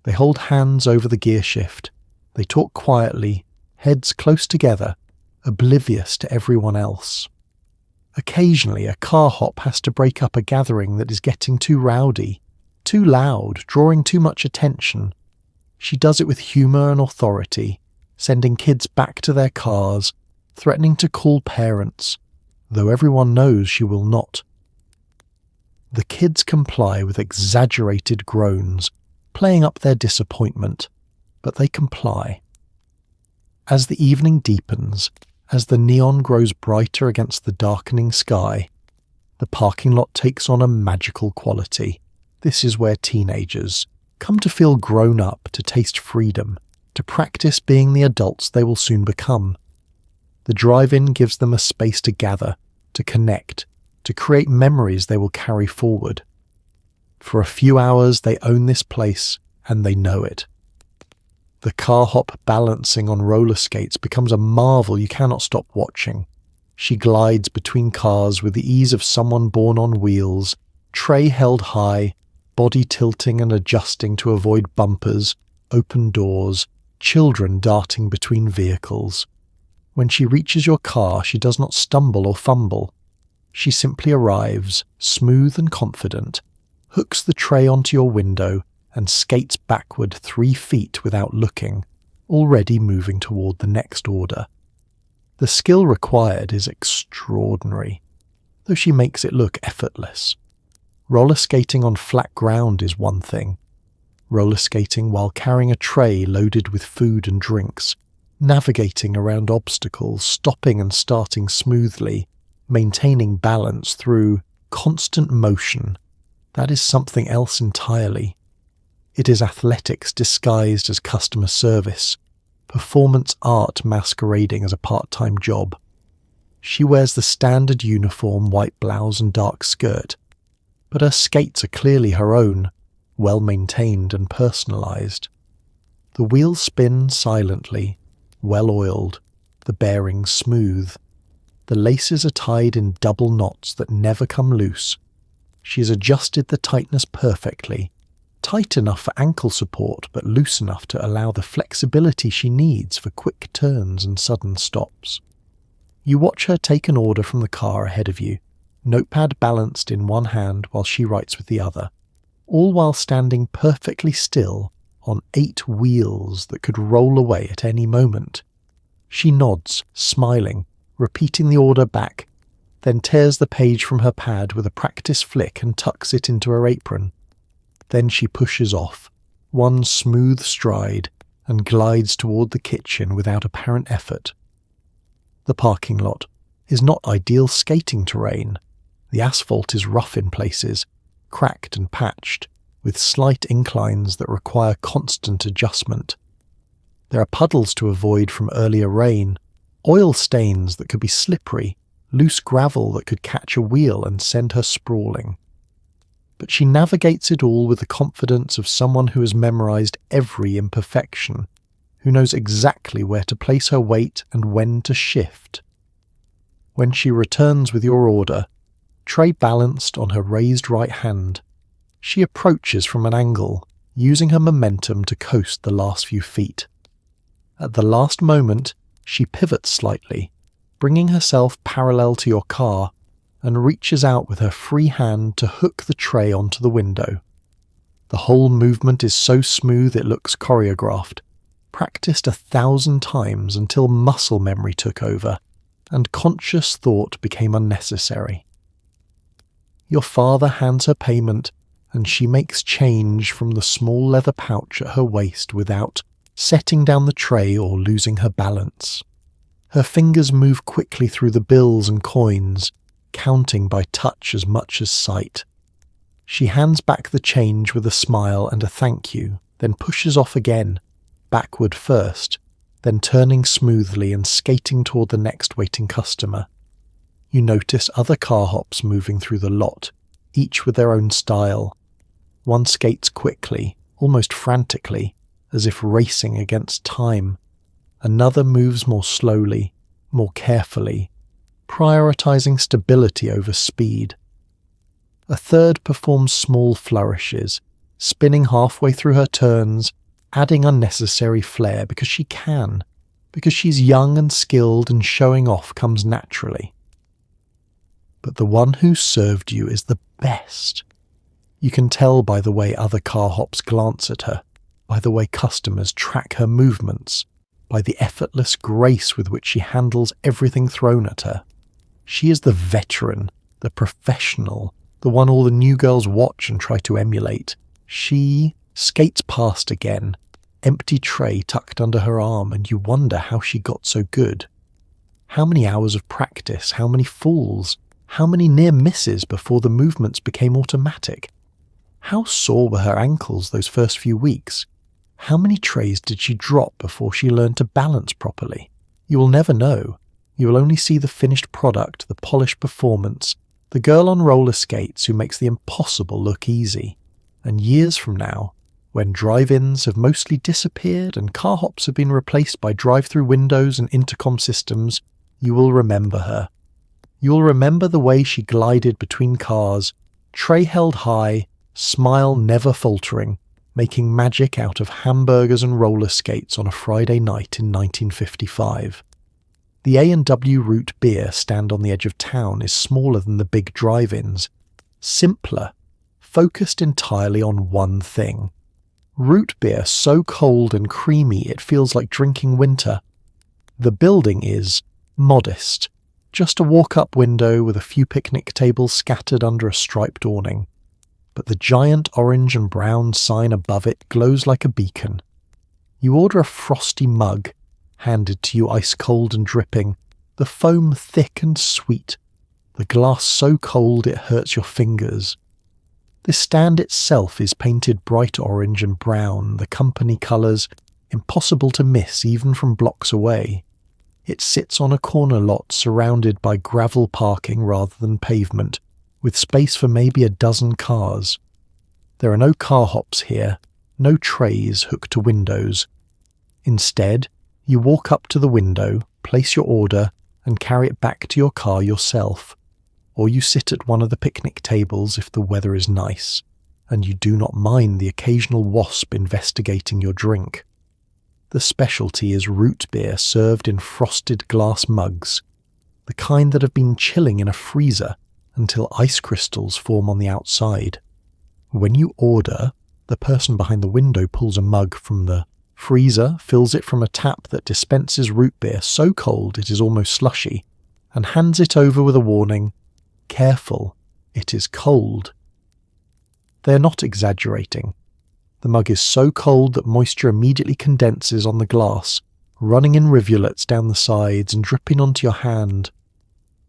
They hold hands over the gear shift. They talk quietly, heads close together, oblivious to everyone else. Occasionally, a car hop has to break up a gathering that is getting too rowdy, too loud, drawing too much attention. She does it with humour and authority, sending kids back to their cars, threatening to call parents, though everyone knows she will not. The kids comply with exaggerated groans, playing up their disappointment, but they comply. As the evening deepens, as the neon grows brighter against the darkening sky, the parking lot takes on a magical quality. This is where teenagers come to feel grown up, to taste freedom, to practice being the adults they will soon become. The drive-in gives them a space to gather, to connect, to create memories they will carry forward. For a few hours they own this place, and they know it. The car hop balancing on roller skates becomes a marvel you cannot stop watching. She glides between cars with the ease of someone born on wheels, tray held high, body tilting and adjusting to avoid bumpers, open doors, children darting between vehicles. When she reaches your car, she does not stumble or fumble. She simply arrives, smooth and confident, hooks the tray onto your window, and skates backward 3 feet without looking, already moving toward the next order. The skill required is extraordinary, though she makes it look effortless. Roller skating on flat ground is one thing. Roller skating while carrying a tray loaded with food and drinks, navigating around obstacles, stopping and starting smoothly, maintaining balance through constant motion, that is something else entirely. It is athletics disguised as customer service, performance art masquerading as a part-time job. She wears the standard uniform, white blouse and dark skirt, but her skates are clearly her own, well-maintained and personalised. The wheels spin silently, well-oiled, the bearings smooth. The laces are tied in double knots that never come loose. She has adjusted the tightness perfectly, tight enough for ankle support but loose enough to allow the flexibility she needs for quick turns and sudden stops. You watch her take an order from the car ahead of you, notepad balanced in one hand while she writes with the other, all while standing perfectly still on 8 wheels that could roll away at any moment. She nods, smiling, repeating the order back, then tears the page from her pad with a practice flick and tucks it into her apron. Then she pushes off, one smooth stride, and glides toward the kitchen without apparent effort. The parking lot is not ideal skating terrain. The asphalt is rough in places, cracked and patched, with slight inclines that require constant adjustment. There are puddles to avoid from earlier rain, oil stains that could be slippery, loose gravel that could catch a wheel and send her sprawling. But she navigates it all with the confidence of someone who has memorized every imperfection, who knows exactly where to place her weight and when to shift. When she returns with your order, tray balanced on her raised right hand, she approaches from an angle, using her momentum to coast the last few feet. At the last moment, she pivots slightly, bringing herself parallel to your car, and reaches out with her free hand to hook the tray onto the window. The whole movement is so smooth it looks choreographed, practiced 1,000 times until muscle memory took over, and conscious thought became unnecessary. Your father hands her payment, and she makes change from the small leather pouch at her waist without setting down the tray or losing her balance. Her fingers move quickly through the bills and coins, counting by touch as much as sight. She hands back the change with a smile and a thank you, then pushes off again, backward first, then turning smoothly and skating toward the next waiting customer. You notice other carhops moving through the lot, each with their own style. One skates quickly, almost frantically, as if racing against time. Another moves more slowly, more carefully, prioritizing stability over speed. A third performs small flourishes, spinning halfway through her turns, adding unnecessary flair because she can, because she's young and skilled and showing off comes naturally. But the one who served you is the best. You can tell by the way other carhops glance at her, by the way customers track her movements, by the effortless grace with which she handles everything thrown at her. She is the veteran, the professional, the one all the new girls watch and try to emulate. She skates past again, empty tray tucked under her arm, and you wonder how she got so good. How many hours of practice, how many falls, how many near misses before the movements became automatic? How sore were her ankles those first few weeks? How many trays did she drop before she learned to balance properly? You will never know. You will only see the finished product, the polished performance, the girl on roller skates who makes the impossible look easy. And years from now, when drive-ins have mostly disappeared and car hops have been replaced by drive-through windows and intercom systems, you will remember her. You will remember the way she glided between cars, tray held high, smile never faltering, making magic out of hamburgers and roller skates on a Friday night in 1955. The A&W Root beer stand on the edge of town is smaller than the big drive-ins, simpler, focused entirely on one thing, Root beer so cold and creamy it feels like drinking winter. The building is modest, just a walk-up window with a few picnic tables scattered under a striped awning. But the giant orange and brown sign above it glows like a beacon. You order a frosty mug, handed to you ice cold and dripping, the foam thick and sweet, the glass so cold it hurts your fingers. The stand itself is painted bright orange and brown, the company colours, impossible to miss even from blocks away. It sits on a corner lot surrounded by gravel parking rather than pavement, with space for maybe a dozen cars. There are no carhops here, no trays hooked to windows. Instead, you walk up to the window, place your order, and carry it back to your car yourself. Or you sit at one of the picnic tables if the weather is nice, and you do not mind the occasional wasp investigating your drink. The specialty is root beer served in frosted glass mugs, the kind that have been chilling in a freezer until ice crystals form on the outside. When you order, the person behind the window pulls a mug from the freezer, fills it from a tap that dispenses root beer so cold it is almost slushy, and hands it over with a warning, "Careful, it is cold." They are not exaggerating. The mug is so cold that moisture immediately condenses on the glass, running in rivulets down the sides and dripping onto your hand.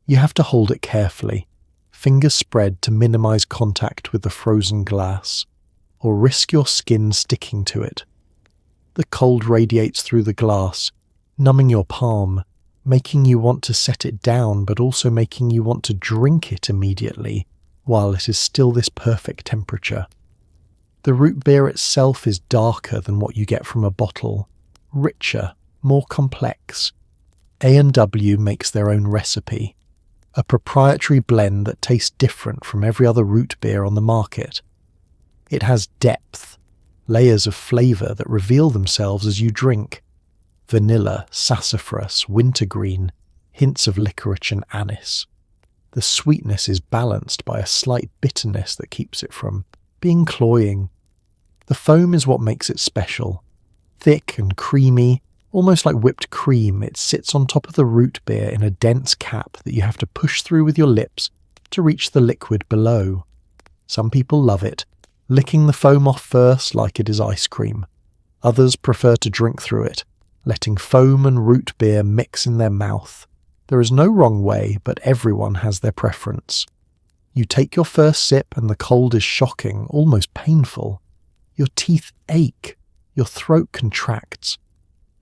You have to hold it carefully, fingers spread to minimize contact with the frozen glass, or risk your skin sticking to it. The cold radiates through the glass, numbing your palm, making you want to set it down but also making you want to drink it immediately while it is still this perfect temperature. The root beer itself is darker than what you get from a bottle, richer, more complex. A&W makes their own recipe, a proprietary blend that tastes different from every other root beer on the market. It has depth, layers of flavour that reveal themselves as you drink. Vanilla, sassafras, wintergreen, hints of licorice and anise. The sweetness is balanced by a slight bitterness that keeps it from being cloying. The foam is what makes it special. Thick and creamy, almost like whipped cream, it sits on top of the root beer in a dense cap that you have to push through with your lips to reach the liquid below. Some people love it, licking the foam off first like it is ice cream. Others prefer to drink through it, letting foam and root beer mix in their mouth. There is no wrong way, but everyone has their preference. You take your first sip and the cold is shocking, almost painful. Your teeth ache, your throat contracts.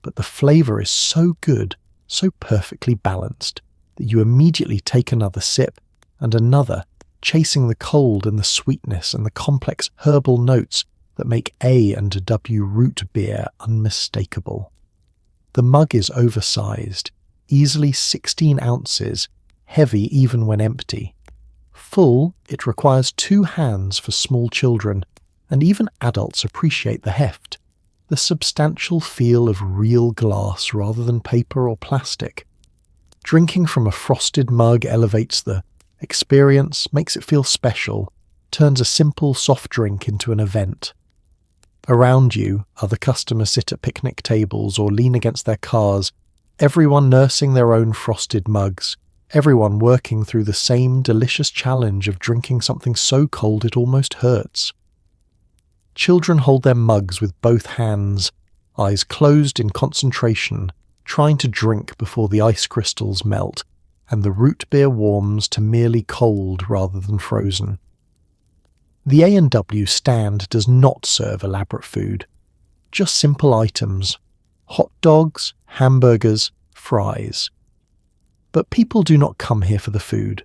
But the flavour is so good, so perfectly balanced, that you immediately take another sip and another, chasing the cold and the sweetness and the complex herbal notes that make A&W root beer unmistakable. The mug is oversized, easily 16 ounces, heavy even when empty. Full, it requires 2 hands for small children, and even adults appreciate the heft, the substantial feel of real glass rather than paper or plastic. Drinking from a frosted mug elevates the experience, makes it feel special, turns a simple soft drink into an event. Around you, other customers sit at picnic tables or lean against their cars, everyone nursing their own frosted mugs, everyone working through the same delicious challenge of drinking something so cold it almost hurts. Children hold their mugs with both hands, eyes closed in concentration, trying to drink before the ice crystals melt, and the root beer warms to merely cold rather than frozen. The A&W stand does not serve elaborate food, just simple items: hot dogs, hamburgers, fries. But people do not come here for the food.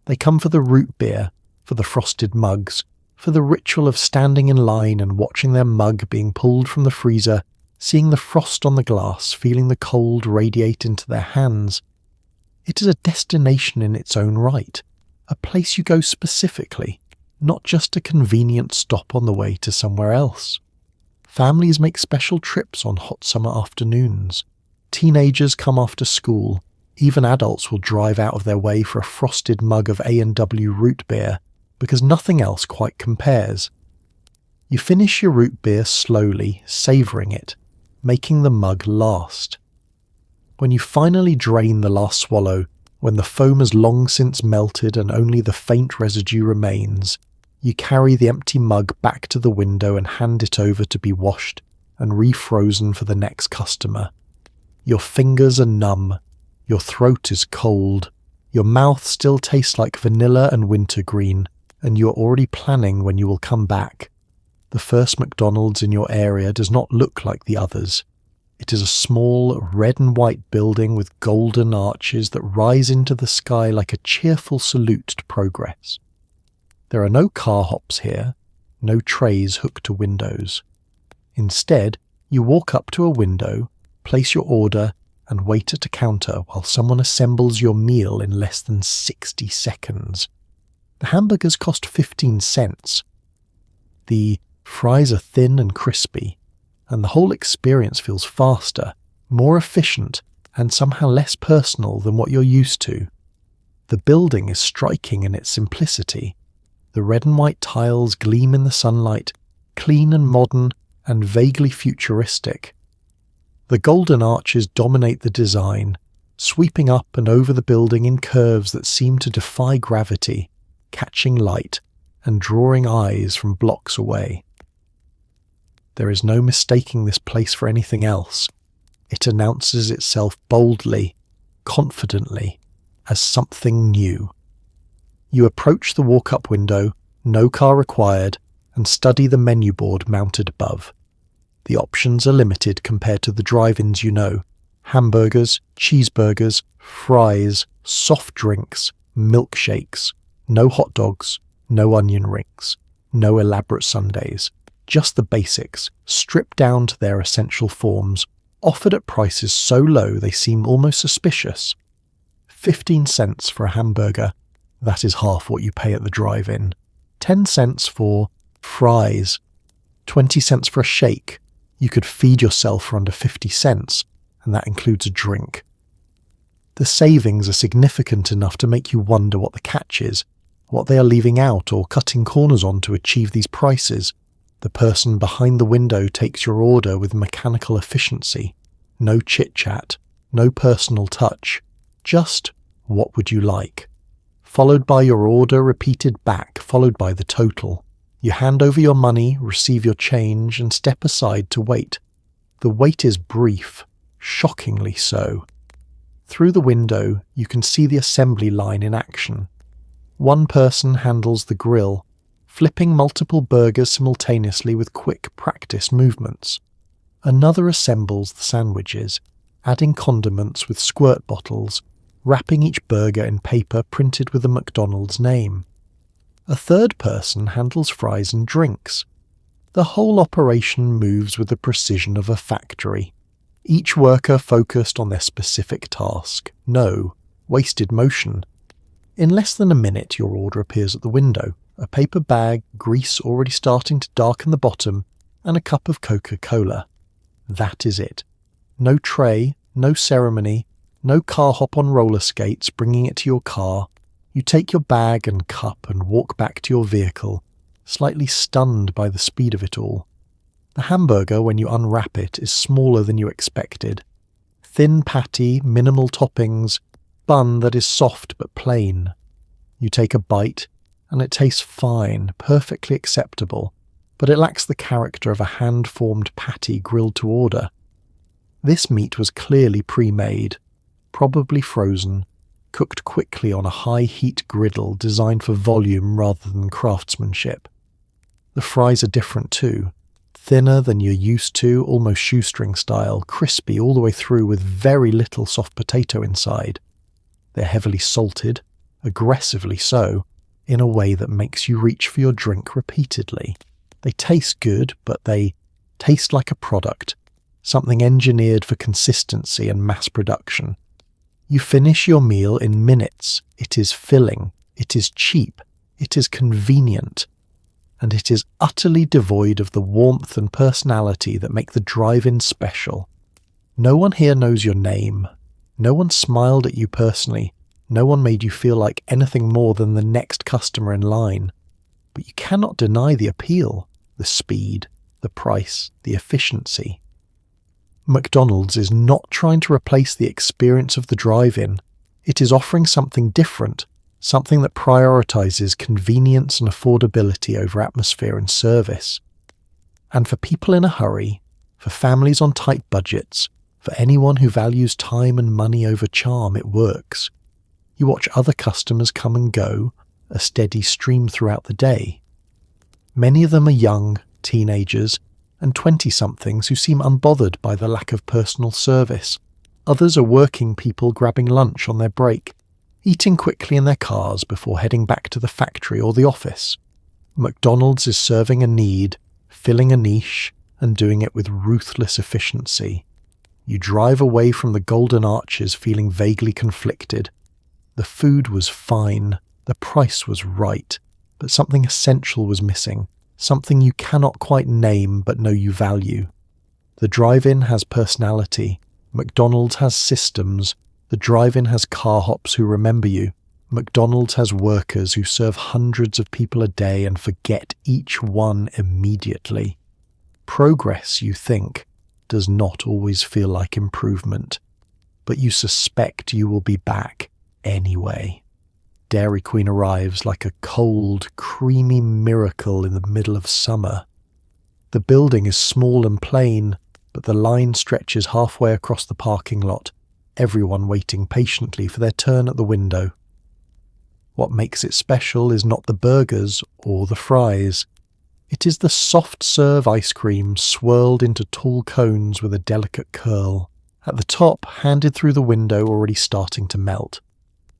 They come for the root beer, for the frosted mugs, for the ritual of standing in line and watching their mug being pulled from the freezer, seeing the frost on the glass, feeling the cold radiate into their hands. It is a destination in its own right, a place you go specifically, not just a convenient stop on the way to somewhere else. Families make special trips on hot summer afternoons. Teenagers come after school. Even adults will drive out of their way for a frosted mug of A&W root beer, because nothing else quite compares. You finish your root beer slowly, savouring it, making the mug last. When you finally drain the last swallow, when the foam has long since melted and only the faint residue remains, you carry the empty mug back to the window and hand it over to be washed and refrozen for the next customer. Your fingers are numb, your throat is cold, your mouth still tastes like vanilla and wintergreen, and you are already planning when you will come back. The first McDonald's in your area does not look like the others. It is a small red and white building with golden arches that rise into the sky like a cheerful salute to progress. There are no carhops here, no trays hooked to windows. Instead, you walk up to a window, place your order, and wait at a counter while someone assembles your meal in less than 60 seconds. The hamburgers cost 15 cents. The fries are thin and crispy, and the whole experience feels faster, more efficient, and somehow less personal than what you're used to. The building is striking in its simplicity. The red and white tiles gleam in the sunlight, clean and modern and vaguely futuristic. The golden arches dominate the design, sweeping up and over the building in curves that seem to defy gravity, catching light and drawing eyes from blocks away. There is no mistaking this place for anything else. It announces itself boldly, confidently, as something new. You approach the walk-up window, no car required, and study the menu board mounted above. The options are limited compared to the drive-ins you know. Hamburgers, cheeseburgers, fries, soft drinks, milkshakes, no hot dogs, no onion rings, no elaborate sundaes. Just the basics, stripped down to their essential forms, offered at prices so low they seem almost suspicious. 15 cents for a hamburger, that is half what you pay at the drive-in. 10 cents for fries. 20 cents for a shake. You could feed yourself for under 50 cents, and that includes a drink. The savings are significant enough to make you wonder what the catch is, what they are leaving out or cutting corners on to achieve these prices. The person behind the window takes your order with mechanical efficiency. No chit-chat, no personal touch, just what would you like? Followed by your order repeated back, followed by the total. You hand over your money, receive your change, and step aside to wait. The wait is brief, shockingly so. Through the window, you can see the assembly line in action. One person handles the grill, flipping multiple burgers simultaneously with quick practice movements. Another assembles the sandwiches, adding condiments with squirt bottles, wrapping each burger in paper printed with the McDonald's name. A third person handles fries and drinks. The whole operation moves with the precision of a factory. Each worker focused on their specific task. No wasted motion. In less than a minute, your order appears at the window. A paper bag, grease already starting to darken the bottom, and a cup of Coca-Cola. That is it. No tray, no ceremony, no car hop on roller skates bringing it to your car. You take your bag and cup and walk back to your vehicle, slightly stunned by the speed of it all. The hamburger, when you unwrap it, is smaller than you expected. Thin patty, minimal toppings, bun that is soft but plain. You take a bite, and it tastes fine, perfectly acceptable, but it lacks the character of a hand-formed patty grilled to order. This meat was clearly pre-made, probably frozen, cooked quickly on a high-heat griddle designed for volume rather than craftsmanship. The fries are different too, thinner than you're used to, almost shoestring style, crispy all the way through with very little soft potato inside. They're heavily salted, aggressively so, in a way that makes you reach for your drink repeatedly. They taste good, but they taste like a product, something engineered for consistency and mass production. You finish your meal in minutes. It is filling, it is cheap, it is convenient, and it is utterly devoid of the warmth and personality that make the drive-in special. No one here knows your name. No one smiled at you personally. No one made you feel like anything more than the next customer in line. But you cannot deny the appeal. the speed, the price, the efficiency. McDonald's is not trying to replace the experience of the drive-in. It is offering something different, something that prioritizes convenience and affordability over atmosphere and service. And for people in a hurry, for families on tight budgets, for anyone who values time and money over charm, it works. You watch other customers come and go, a steady stream throughout the day. Many of them are young, teenagers, and 20-somethings who seem unbothered by the lack of personal service. Others are working people grabbing lunch on their break, eating quickly in their cars before heading back to the factory or the office. McDonald's is serving a need, filling a niche, and doing it with ruthless efficiency. You drive away from the Golden Arches feeling vaguely conflicted. The food was fine, the price was right, but something essential was missing, something you cannot quite name but know you value. The drive-in has personality, McDonald's has systems, the drive-in has carhops who remember you, McDonald's has workers who serve hundreds of people a day and forget each one immediately. Progress, you think, does not always feel like improvement, but you suspect you will be back anyway. Dairy Queen arrives like a cold, creamy miracle in the middle of summer. The building is small and plain, but the line stretches halfway across the parking lot, everyone waiting patiently for their turn at the window. What makes it special is not the burgers or the fries. It is the soft-serve ice cream swirled into tall cones with a delicate curl. At the top, handed through the window, already starting to melt.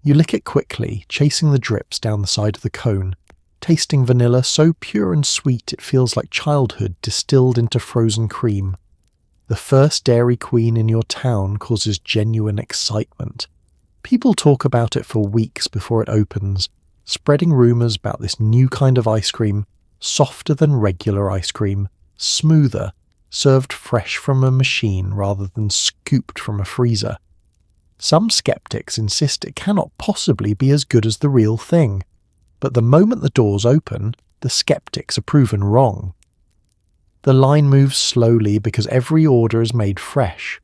You lick it quickly, chasing the drips down the side of the cone, tasting vanilla so pure and sweet it feels like childhood distilled into frozen cream. The first Dairy Queen in your town causes genuine excitement. People talk about it for weeks before it opens, spreading rumours about this new kind of ice cream, softer than regular ice cream, smoother, served fresh from a machine rather than scooped from a freezer. Some skeptics insist it cannot possibly be as good as the real thing, but the moment the doors open, the skeptics are proven wrong. The line moves slowly because every order is made fresh.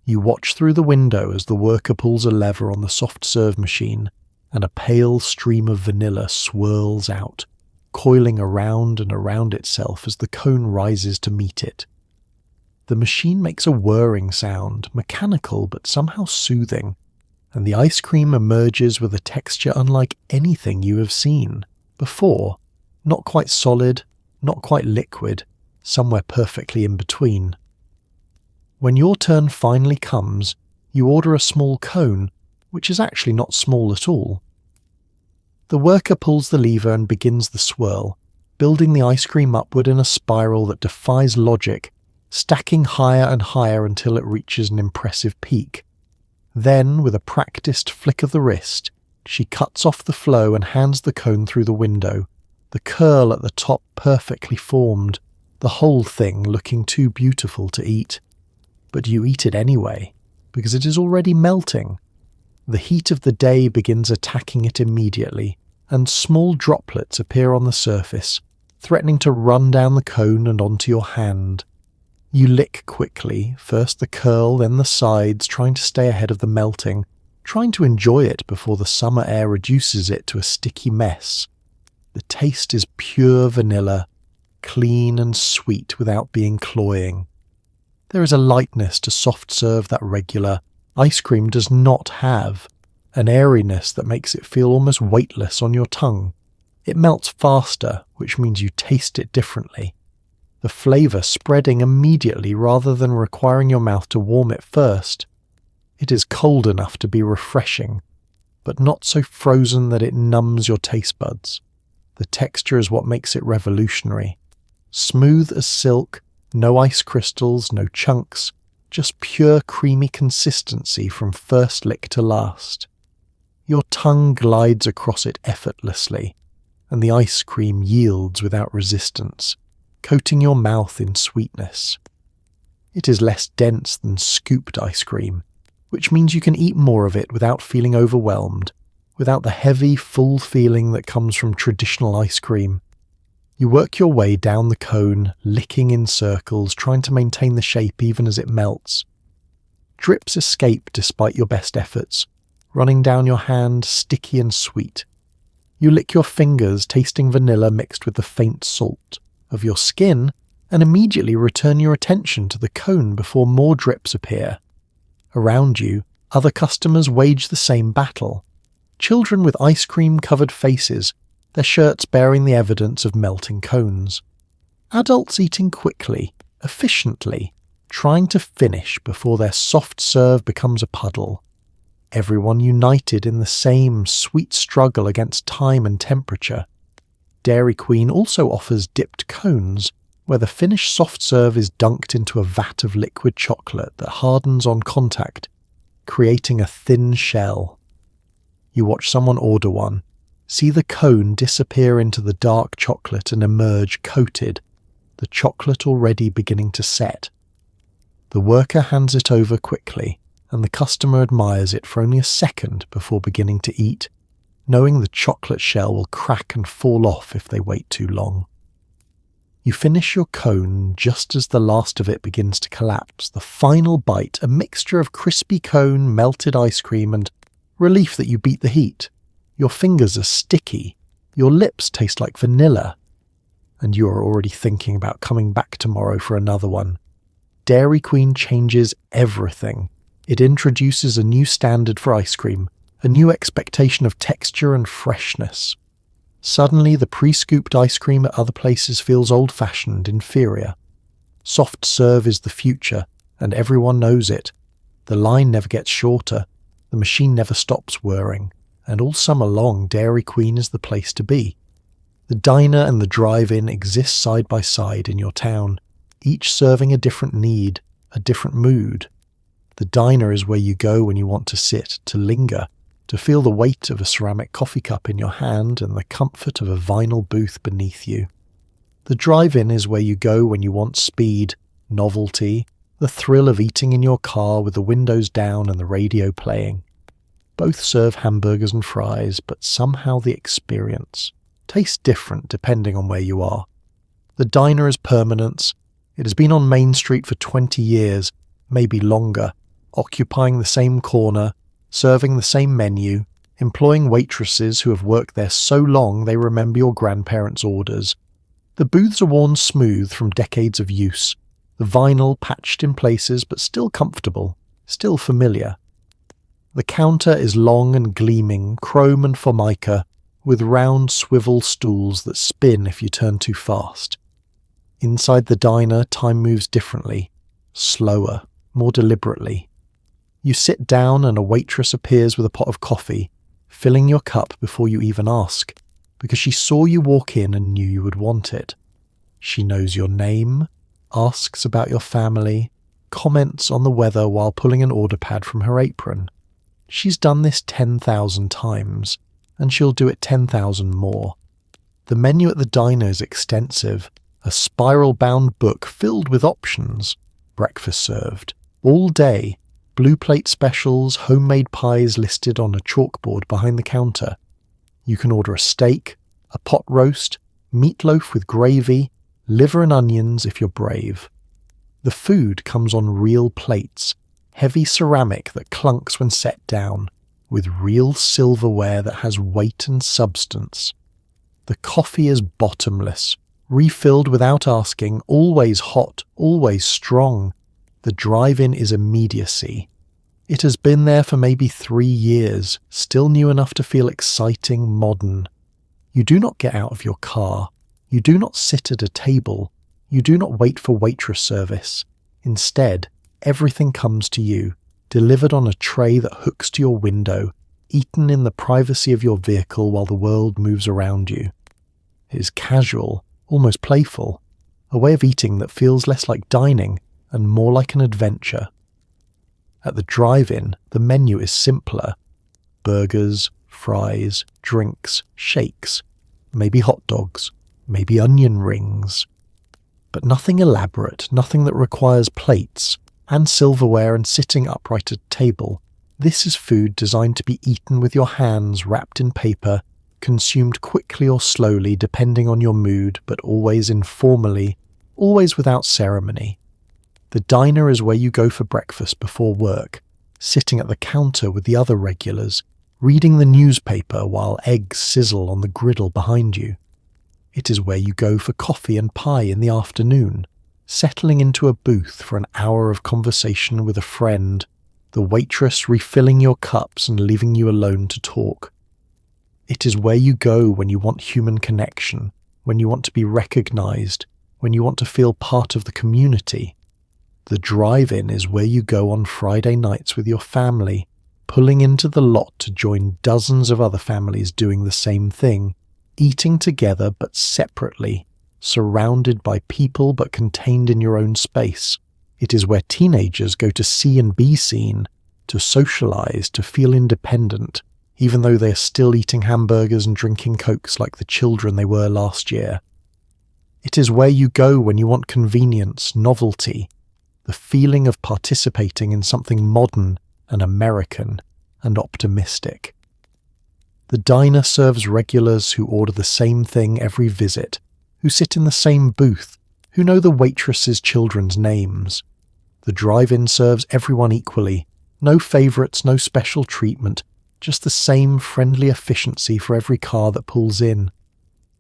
You watch through the window as the worker pulls a lever on the soft-serve machine, and a pale stream of vanilla swirls out, coiling around and around itself as the cone rises to meet it. The machine makes a whirring sound, mechanical but somehow soothing, and the ice cream emerges with a texture unlike anything you have seen before, not quite solid, not quite liquid, somewhere perfectly in between. When your turn finally comes, you order a small cone, which is actually not small at all. The worker pulls the lever and begins the swirl, building the ice cream upward in a spiral that defies logic, stacking higher and higher until it reaches an impressive peak. Then, with a practiced flick of the wrist, she cuts off the flow and hands the cone through the window, the curl at the top perfectly formed, the whole thing looking too beautiful to eat. But you eat it anyway, because it is already melting. The heat of the day begins attacking it immediately, and small droplets appear on the surface, threatening to run down the cone and onto your hand. You lick quickly, first the curl, then the sides, trying to stay ahead of the melting, trying to enjoy it before the summer air reduces it to a sticky mess. The taste is pure vanilla, clean and sweet without being cloying. There is a lightness to soft serve that regular ice cream does not have, an airiness that makes it feel almost weightless on your tongue. It melts faster, which means you taste it differently. The flavour spreading immediately rather than requiring your mouth to warm it first. It is cold enough to be refreshing, but not so frozen that it numbs your taste buds. The texture is what makes it revolutionary. Smooth as silk, no ice crystals, no chunks, just pure creamy consistency from first lick to last. Your tongue glides across it effortlessly, and the ice cream yields without resistance, coating your mouth in sweetness. It is less dense than scooped ice cream, which means you can eat more of it without feeling overwhelmed, without the heavy, full feeling that comes from traditional ice cream. You work your way down the cone, licking in circles, trying to maintain the shape even as it melts. Drips escape despite your best efforts, running down your hand, sticky and sweet. You lick your fingers, tasting vanilla mixed with the faint salt of your skin, and immediately return your attention to the cone before more drips appear. Around you, other customers wage the same battle. Children with ice cream-covered faces, their shirts bearing the evidence of melting cones. Adults eating quickly, efficiently, trying to finish before their soft serve becomes a puddle. Everyone united in the same sweet struggle against time and temperature. Dairy Queen also offers dipped cones, where the finished soft serve is dunked into a vat of liquid chocolate that hardens on contact, creating a thin shell. You watch someone order one, see the cone disappear into the dark chocolate and emerge coated, the chocolate already beginning to set. The worker hands it over quickly, and the customer admires it for only a second before beginning to eat, knowing the chocolate shell will crack and fall off if they wait too long. You finish your cone just as the last of it begins to collapse, the final bite a mixture of crispy cone, melted ice cream, and relief that you beat the heat. Your fingers are sticky, your lips taste like vanilla, and you are already thinking about coming back tomorrow for another one. Dairy Queen changes everything. It introduces a new standard for ice cream, a new expectation of texture and freshness. Suddenly, the pre-scooped ice cream at other places feels old-fashioned, inferior. Soft serve is the future, and everyone knows it. The line never gets shorter, the machine never stops whirring, and all summer long Dairy Queen is the place to be. The diner and the drive-in exist side by side in your town, each serving a different need, a different mood. The diner is where you go when you want to sit, to linger, to feel the weight of a ceramic coffee cup in your hand and the comfort of a vinyl booth beneath you. The drive-in is where you go when you want speed, novelty, the thrill of eating in your car with the windows down and the radio playing. Both serve hamburgers and fries, but somehow the experience tastes different depending on where you are. The diner is permanence. It has been on Main Street for 20 years, maybe longer, occupying the same corner, serving the same menu, employing waitresses who have worked there so long they remember your grandparents' orders. The booths are worn smooth from decades of use, the vinyl patched in places but still comfortable, still familiar. The counter is long and gleaming, chrome and formica, with round swivel stools that spin if you turn too fast. Inside the diner, time moves differently, slower, more deliberately. You sit down and a waitress appears with a pot of coffee, filling your cup before you even ask, because she saw you walk in and knew you would want it. She knows your name, asks about your family, comments on the weather while pulling an order pad from her apron. She's done this 10,000 times, and she'll do it 10,000 more. The menu at the diner is extensive, a spiral-bound book filled with options. Breakfast served, all day, blue plate specials, homemade pies listed on a chalkboard behind the counter. You can order a steak, a pot roast, meatloaf with gravy, liver and onions if you're brave. The food comes on real plates, heavy ceramic that clunks when set down, with real silverware that has weight and substance. The coffee is bottomless, refilled without asking, always hot, always strong. The drive-in is immediacy. It has been there for maybe 3 years, still new enough to feel exciting, modern. You do not get out of your car. You do not sit at a table. You do not wait for waitress service. Instead, everything comes to you, delivered on a tray that hooks to your window, eaten in the privacy of your vehicle while the world moves around you. It is casual, almost playful, a way of eating that feels less like dining and more like an adventure. At the drive-in, the menu is simpler. Burgers, fries, drinks, shakes, maybe hot dogs, maybe onion rings. But nothing elaborate, nothing that requires plates and silverware and sitting upright at a table. This is food designed to be eaten with your hands wrapped in paper, consumed quickly or slowly depending on your mood, but always informally, always without ceremony. The diner is where you go for breakfast before work, sitting at the counter with the other regulars, reading the newspaper while eggs sizzle on the griddle behind you. It is where you go for coffee and pie in the afternoon, settling into a booth for an hour of conversation with a friend, the waitress refilling your cups and leaving you alone to talk. It is where you go when you want human connection, when you want to be recognized, when you want to feel part of the community. The drive-in is where you go on Friday nights with your family, pulling into the lot to join dozens of other families doing the same thing, eating together but separately, surrounded by people but contained in your own space. It is where teenagers go to see and be seen, to socialize, to feel independent, even though they are still eating hamburgers and drinking Cokes like the children they were last year. It is where you go when you want convenience, novelty, the feeling of participating in something modern and American and optimistic. The diner serves regulars who order the same thing every visit, who sit in the same booth, who know the waitress's children's names. The drive-in serves everyone equally, no favourites, no special treatment, just the same friendly efficiency for every car that pulls in.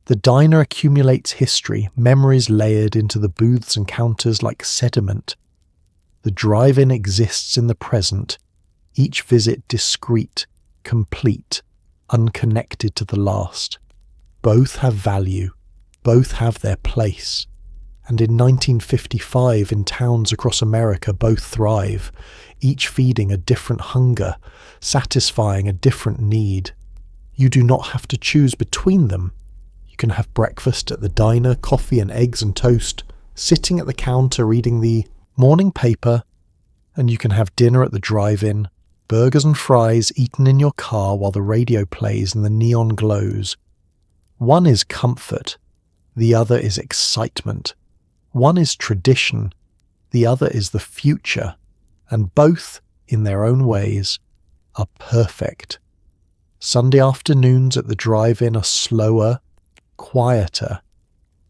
The diner accumulates history, memories layered into the booths and counters like sediment. The drive-in exists in the present, each visit discreet, complete, unconnected to the last. Both have value, both have their place. And in 1955, in towns across America, both thrive, each feeding a different hunger, satisfying a different need. You do not have to choose between them. You can have breakfast at the diner, coffee and eggs and toast, sitting at the counter reading the morning paper, and you can have dinner at the drive-in, burgers and fries eaten in your car while the radio plays and the neon glows. One is comfort, the other is excitement. One is tradition, the other is the future, and both, in their own ways, are perfect. Sunday afternoons at the drive-in are slower, quieter,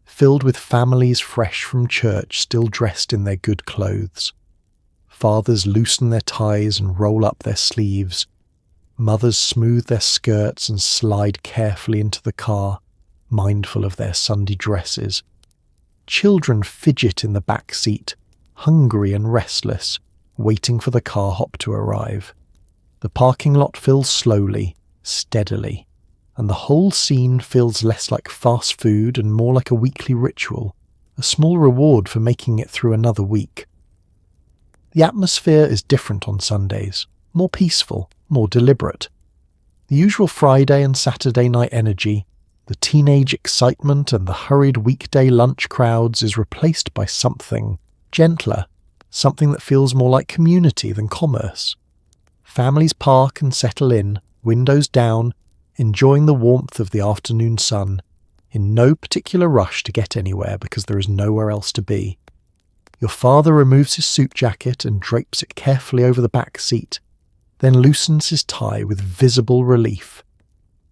filled with families fresh from church still dressed in their good clothes. Fathers loosen their ties and roll up their sleeves. Mothers smooth their skirts and slide carefully into the car, mindful of their Sunday dresses. Children fidget in the back seat, hungry and restless, waiting for the carhop to arrive. The parking lot fills slowly, steadily, and the whole scene feels less like fast food and more like a weekly ritual, a small reward for making it through another week. The atmosphere is different on Sundays, more peaceful, more deliberate. The usual Friday and Saturday night energy, the teenage excitement and the hurried weekday lunch crowds is replaced by something gentler, something that feels more like community than commerce. Families park and settle in, windows down, enjoying the warmth of the afternoon sun, in no particular rush to get anywhere because there is nowhere else to be. Your father removes his suit jacket and drapes it carefully over the back seat, then loosens his tie with visible relief.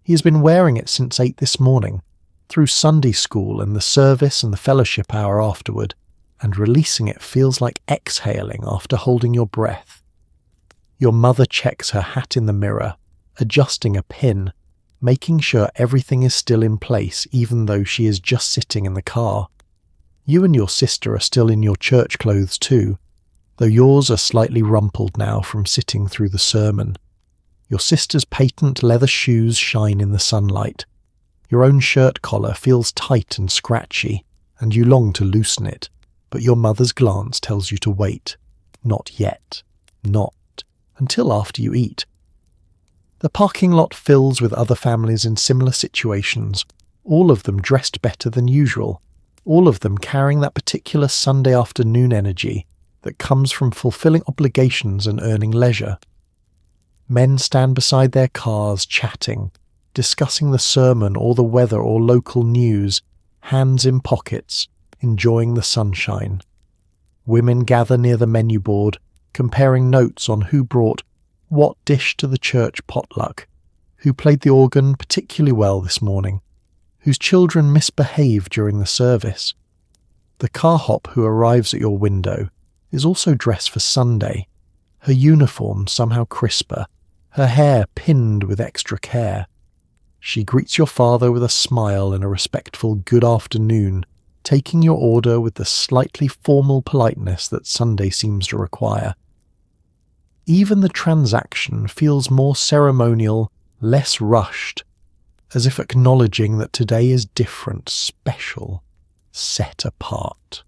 He has been wearing it since 8 this morning, through Sunday school and the service and the fellowship hour afterward, and releasing it feels like exhaling after holding your breath. Your mother checks her hat in the mirror, adjusting a pin, making sure everything is still in place even though she is just sitting in the car. You and your sister are still in your church clothes too, though yours are slightly rumpled now from sitting through the sermon. Your sister's patent leather shoes shine in the sunlight. Your own shirt collar feels tight and scratchy, and you long to loosen it, but your mother's glance tells you to wait. Not yet. Not until after you eat. The parking lot fills with other families in similar situations, all of them dressed better than usual, all of them carrying that particular Sunday afternoon energy that comes from fulfilling obligations and earning leisure. Men stand beside their cars chatting, discussing the sermon or the weather or local news, hands in pockets, enjoying the sunshine. Women gather near the menu board, comparing notes on who brought what dish to the church potluck, who played the organ particularly well this morning, whose children misbehaved during the service. The carhop who arrives at your window is also dressed for Sunday, her uniform somehow crisper, her hair pinned with extra care. She greets your father with a smile and a respectful good afternoon, taking your order with the slightly formal politeness that Sunday seems to require. Even the transaction feels more ceremonial, less rushed, as if acknowledging that today is different, special, set apart.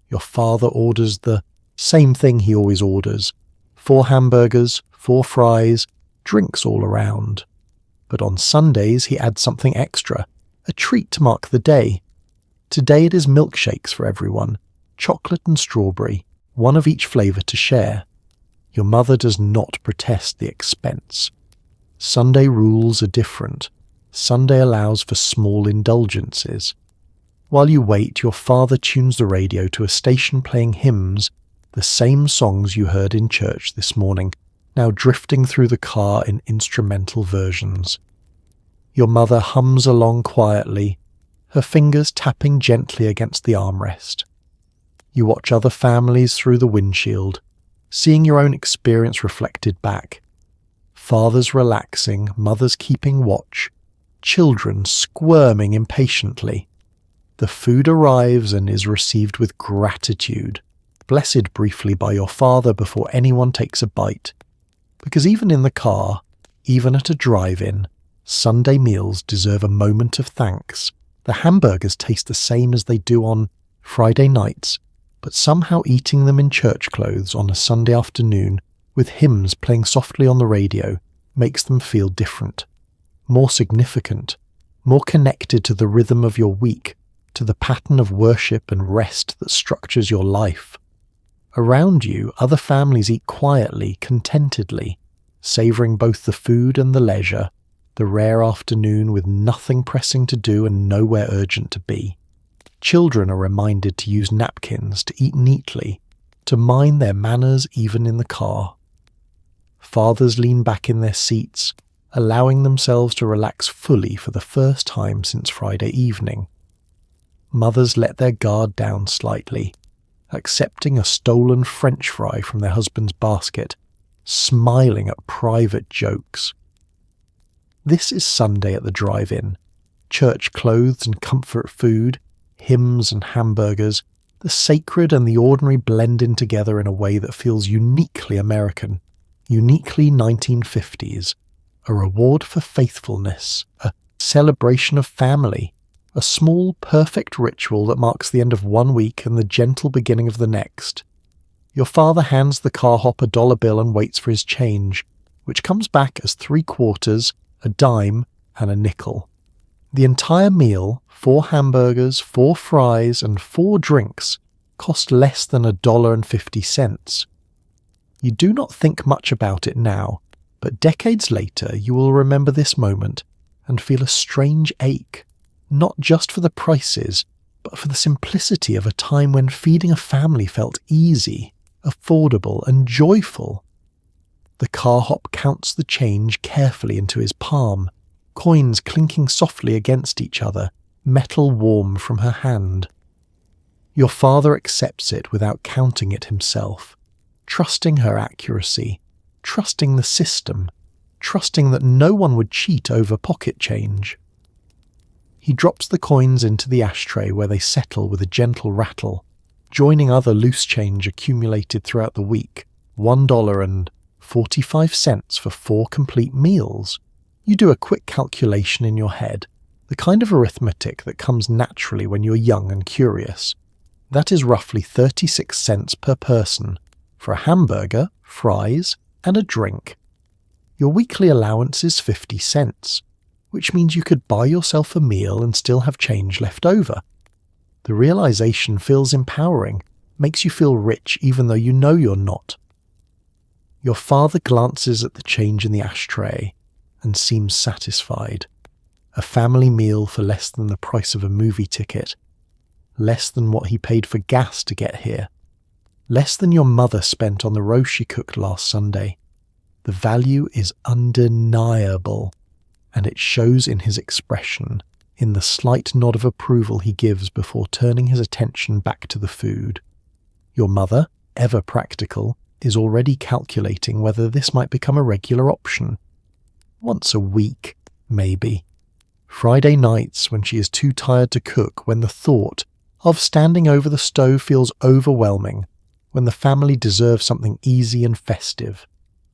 Your father orders the same thing he always orders: 4 hamburgers, 4 fries, drinks all around. But on Sundays he adds something extra, a treat to mark the day. Today it is milkshakes for everyone, chocolate and strawberry, one of each flavour to share. Your mother does not protest the expense. Sunday rules are different. Sunday allows for small indulgences. While you wait, your father tunes the radio to a station playing hymns, the same songs you heard in church this morning, now drifting through the car in instrumental versions. Your mother hums along quietly, her fingers tapping gently against the armrest. You watch other families through the windshield, seeing your own experience reflected back. Fathers relaxing, mothers keeping watch, children squirming impatiently. The food arrives and is received with gratitude, blessed briefly by your father before anyone takes a bite. Because even in the car, even at a drive-in, Sunday meals deserve a moment of thanks. The hamburgers taste the same as they do on Friday nights, but somehow eating them in church clothes on a Sunday afternoon with hymns playing softly on the radio makes them feel different, more significant, more connected to the rhythm of your week, to the pattern of worship and rest that structures your life. Around you, other families eat quietly, contentedly, savouring both the food and the leisure, the rare afternoon with nothing pressing to do and nowhere urgent to be. Children are reminded to use napkins, to eat neatly, to mind their manners even in the car. Fathers lean back in their seats, allowing themselves to relax fully for the first time since Friday evening. Mothers let their guard down slightly, accepting a stolen French fry from their husband's basket, smiling at private jokes. This is Sunday at the drive-in. Church clothes and comfort food, hymns and hamburgers, the sacred and the ordinary blend in together in a way that feels uniquely American, uniquely 1950s, a reward for faithfulness, a celebration of family, a small, perfect ritual that marks the end of one week and the gentle beginning of the next. Your father hands the carhop a $1 bill and waits for his change, which comes back as 3 quarters, a dime, and a nickel. The entire meal, 4 hamburgers, 4 fries, and 4 drinks, cost less than $1.50. You do not think much about it now, but decades later you will remember this moment and feel a strange ache, not just for the prices, but for the simplicity of a time when feeding a family felt easy, affordable, and joyful. The carhop counts the change carefully into his palm, coins clinking softly against each other, metal warm from her hand. Your father accepts it without counting it himself, trusting her accuracy, trusting the system, trusting that no one would cheat over pocket change. He drops the coins into the ashtray where they settle with a gentle rattle, joining other loose change accumulated throughout the week, $1.45 for 4 complete meals. You do a quick calculation in your head, the kind of arithmetic that comes naturally when you're young and curious. That is roughly 36 cents per person for a hamburger, fries, and a drink. Your weekly allowance is 50 cents, which means you could buy yourself a meal and still have change left over. The realization feels empowering, makes you feel rich even though you know you're not. Your father glances at the change in the ashtray and seems satisfied. A family meal for less than the price of a movie ticket, less than what he paid for gas to get here, less than your mother spent on the roast she cooked last Sunday. The value is undeniable. and it shows in his expression, in the slight nod of approval he gives before turning his attention back to the food. Your mother, ever practical, is already calculating whether this might become a regular option. Once a week, maybe. Friday nights when she is too tired to cook, when the thought of standing over the stove feels overwhelming, when the family deserves something easy and festive.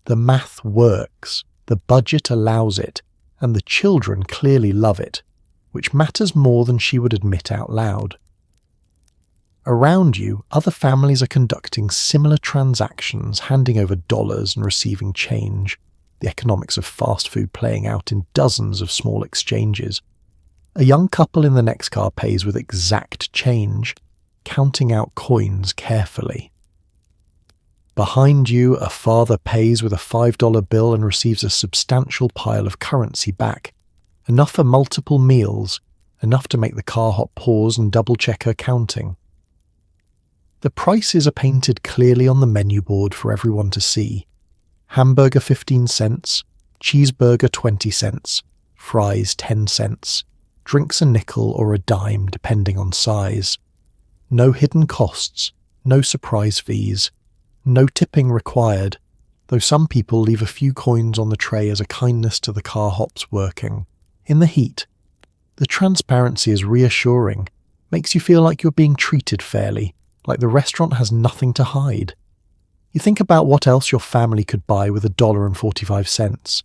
The math works, the budget allows it, and the children clearly love it, which matters more than she would admit out loud. Around you, other families are conducting similar transactions, handing over dollars and receiving change, the economics of fast food playing out in dozens of small exchanges. A young couple in the next car pays with exact change, counting out coins carefully. Behind you, a father pays with a $5 bill and receives a substantial pile of currency back, enough for multiple meals, enough to make the carhop pause and double-check her counting. The prices are painted clearly on the menu board for everyone to see. Hamburger 15 cents, cheeseburger 20 cents, fries 10 cents, drinks a nickel or a dime depending on size. No hidden costs, no surprise fees, no tipping required, though some people leave a few coins on the tray as a kindness to the carhops working. In the heat, the transparency is reassuring, makes you feel like you're being treated fairly, like the restaurant has nothing to hide. You think about what else your family could buy with $1.45.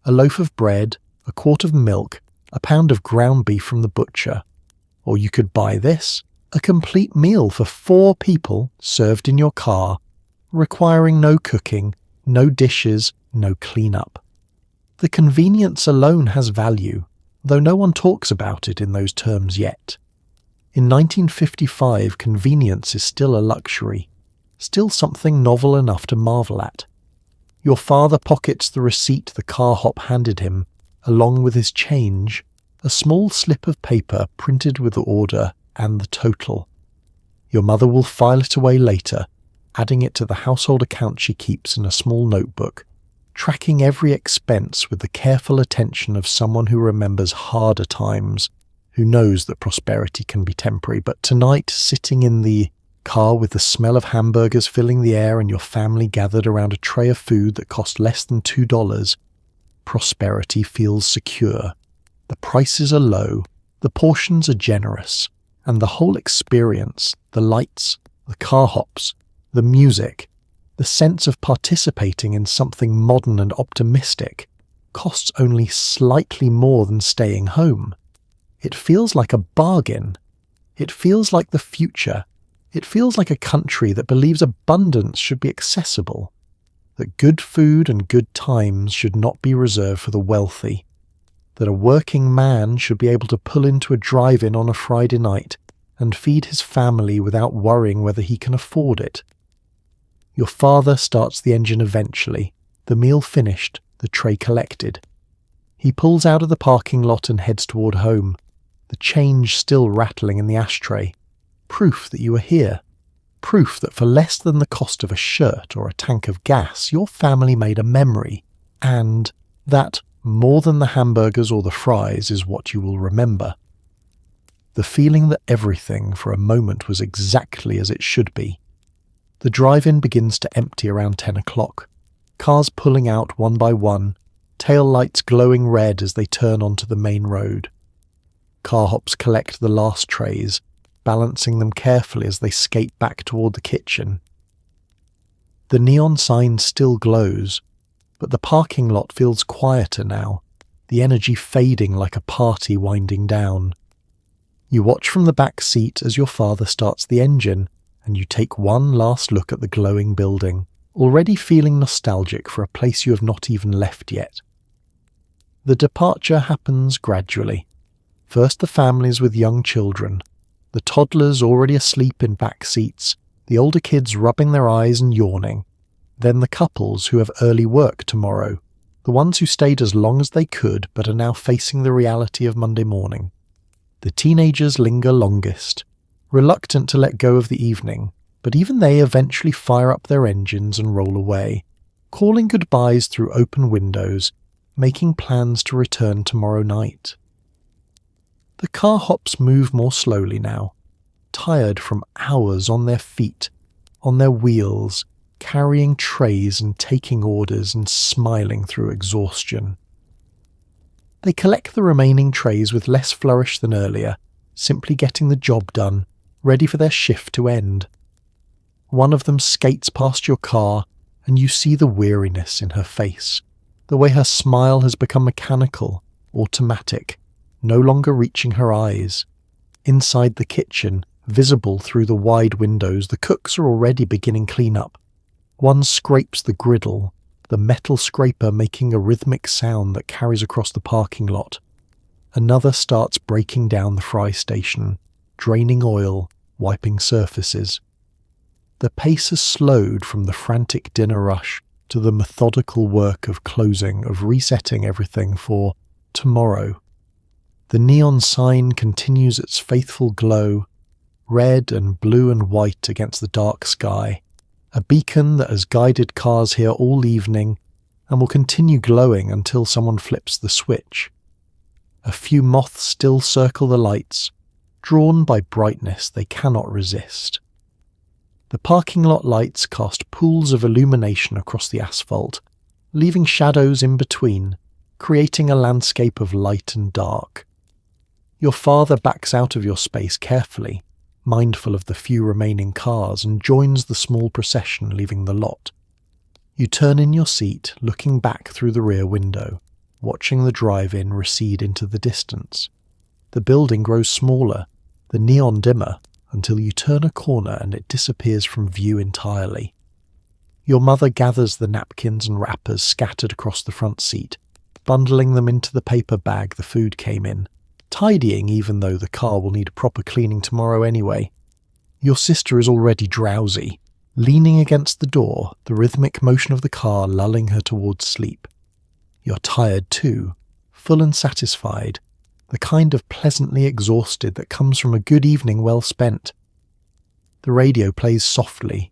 A loaf of bread, a quart of milk, a pound of ground beef from the butcher. Or you could buy this, a complete meal for 4 people served in your car, requiring no cooking, no dishes, no cleanup. The convenience alone has value, though no one talks about it in those terms yet. In 1955, convenience is still a luxury, still something novel enough to marvel at. Your father pockets the receipt the carhop handed him, along with his change, a small slip of paper printed with the order and the total. Your mother will file it away later, adding it to the household account she keeps in a small notebook, tracking every expense with the careful attention of someone who remembers harder times, who knows that prosperity can be temporary. But tonight, sitting in the car with the smell of hamburgers filling the air and your family gathered around a tray of food that cost less than $2, prosperity feels secure. The prices are low, the portions are generous, and the whole experience, the lights, the carhops, the music, the sense of participating in something modern and optimistic, costs only slightly more than staying home. It feels like a bargain. It feels like the future. It feels like a country that believes abundance should be accessible, that good food and good times should not be reserved for the wealthy, that a working man should be able to pull into a drive-in on a Friday night and feed his family without worrying whether he can afford it. Your father starts the engine eventually, the meal finished, the tray collected. He pulls out of the parking lot and heads toward home, the change still rattling in the ashtray. Proof that you are here. Proof that for less than the cost of a shirt or a tank of gas, your family made a memory, and that more than the hamburgers or the fries is what you will remember. The feeling that everything for a moment was exactly as it should be. The drive-in begins to empty around 10 o'clock, cars pulling out one by one, tail lights glowing red as they turn onto the main road. Carhops collect the last trays, balancing them carefully as they skate back toward the kitchen. The neon sign still glows, but the parking lot feels quieter now, the energy fading like a party winding down. You watch from the back seat as your father starts the engine, and you take one last look at the glowing building, already feeling nostalgic for a place you have not even left yet. The departure happens gradually. First the families with young children, the toddlers already asleep in back seats, the older kids rubbing their eyes and yawning. Then the couples who have early work tomorrow, the ones who stayed as long as they could but are now facing the reality of Monday morning. The teenagers linger longest, reluctant to let go of the evening, but even they eventually fire up their engines and roll away, calling goodbyes through open windows, making plans to return tomorrow night. The car hops move more slowly now, tired from hours on their feet, on their wheels, carrying trays and taking orders and smiling through exhaustion. They collect the remaining trays with less flourish than earlier, simply getting the job done, ready for their shift to end. One of them skates past your car, and you see the weariness in her face, the way her smile has become mechanical, automatic, no longer reaching her eyes. Inside the kitchen, visible through the wide windows, the cooks are already beginning cleanup. One scrapes the griddle, the metal scraper making a rhythmic sound that carries across the parking lot. Another starts breaking down the fry station, draining oil, wiping surfaces. The pace has slowed from the frantic dinner rush to the methodical work of closing, of resetting everything for tomorrow. The neon sign continues its faithful glow, red and blue and white against the dark sky, a beacon that has guided cars here all evening and will continue glowing until someone flips the switch. A few moths still circle the lights, drawn by brightness they cannot resist. The parking lot lights cast pools of illumination across the asphalt, leaving shadows in between, creating a landscape of light and dark. Your father backs out of your space carefully, mindful of the few remaining cars, and joins the small procession leaving the lot. You turn in your seat, looking back through the rear window, watching the drive-in recede into the distance. The building grows smaller, the neon dimmer, until you turn a corner and it disappears from view entirely. Your mother gathers the napkins and wrappers scattered across the front seat, bundling them into the paper bag the food came in, tidying even though the car will need proper cleaning tomorrow anyway. Your sister is already drowsy, leaning against the door, the rhythmic motion of the car lulling her towards sleep. You're tired too, full and satisfied, the kind of pleasantly exhausted that comes from a good evening well spent. The radio plays softly,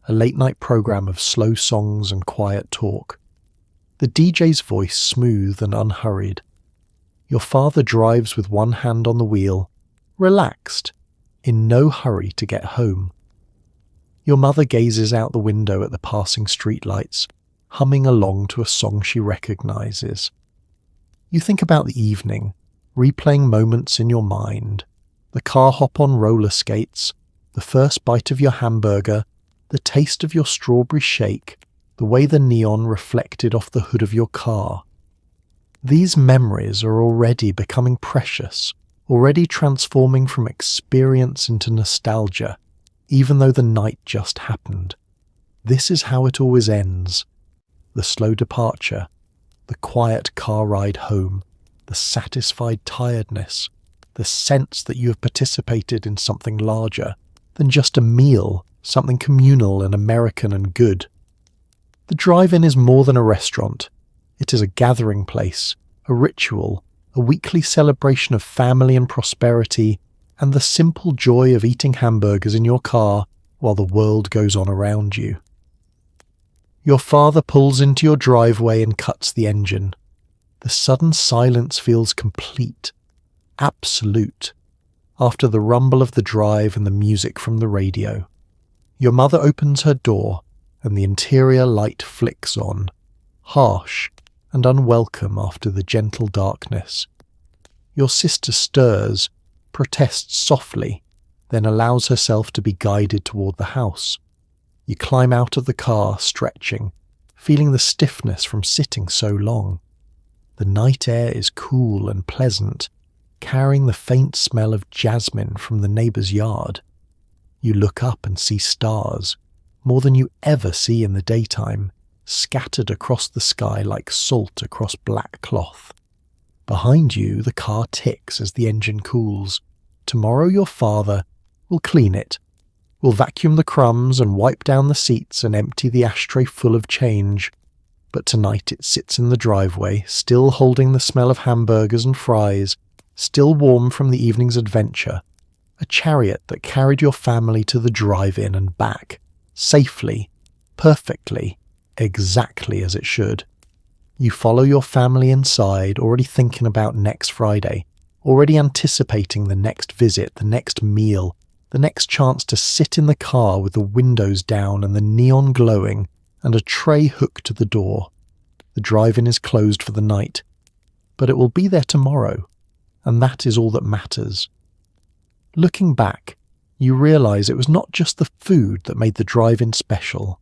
a late-night program of slow songs and quiet talk. The DJ's voice smooth and unhurried. Your father drives with one hand on the wheel, relaxed, in no hurry to get home. Your mother gazes out the window at the passing streetlights, humming along to a song she recognizes. You think about the evening, replaying moments in your mind, the car hop on roller skates, the first bite of your hamburger, the taste of your strawberry shake, the way the neon reflected off the hood of your car. These memories are already becoming precious, already transforming from experience into nostalgia, even though the night just happened. This is how it always ends. The slow departure, the quiet car ride home, the satisfied tiredness, the sense that you have participated in something larger than just a meal, something communal and American and good. The drive-in is more than a restaurant. It is a gathering place, a ritual, a weekly celebration of family and prosperity, and the simple joy of eating hamburgers in your car while the world goes on around you. Your father pulls into your driveway and cuts the engine. The sudden silence feels complete, absolute, after the rumble of the drive and the music from the radio. Your mother opens her door, and the interior light flicks on, harsh and unwelcome after the gentle darkness. Your sister stirs, protests softly, then allows herself to be guided toward the house. You climb out of the car, stretching, feeling the stiffness from sitting so long. The night air is cool and pleasant, carrying the faint smell of jasmine from the neighbour's yard. You look up and see stars, more than you ever see in the daytime, scattered across the sky like salt across black cloth. Behind you, the car ticks as the engine cools. Tomorrow your father will clean it, will vacuum the crumbs and wipe down the seats and empty the ashtray full of change. But tonight it sits in the driveway, still holding the smell of hamburgers and fries, still warm from the evening's adventure, a chariot that carried your family to the drive-in and back, safely, perfectly, exactly as it should. You follow your family inside, already thinking about next Friday, already anticipating the next visit, the next meal, the next chance to sit in the car with the windows down and the neon glowing and a tray hooked to the door. The drive-in is closed for the night, but it will be there tomorrow, and that is all that matters. Looking back, you realise it was not just the food that made the drive-in special.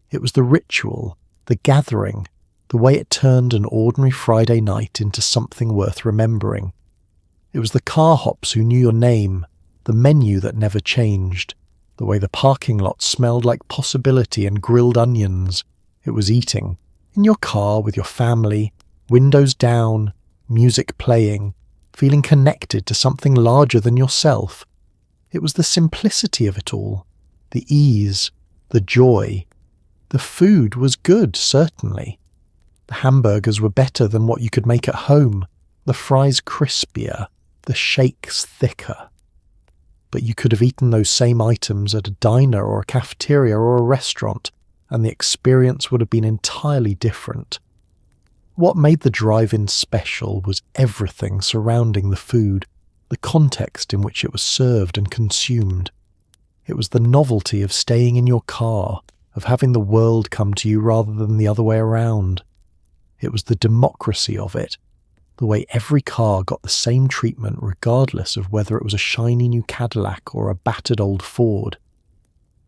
It was the ritual, the gathering, the way it turned an ordinary Friday night into something worth remembering. It was the carhops who knew your name, the menu that never changed, the way the parking lot smelled like possibility and grilled onions. It was eating, in your car with your family, windows down, music playing, feeling connected to something larger than yourself. It was the simplicity of it all, the ease, the joy. The food was good, certainly. The hamburgers were better than what you could make at home, the fries crispier, the shakes thicker. But you could have eaten those same items at a diner or a cafeteria or a restaurant, and the experience would have been entirely different. What made the drive-in special was everything surrounding the food, the context in which it was served and consumed. It was the novelty of staying in your car, of having the world come to you rather than the other way around. It was the democracy of it, the way every car got the same treatment regardless of whether it was a shiny new Cadillac or a battered old Ford.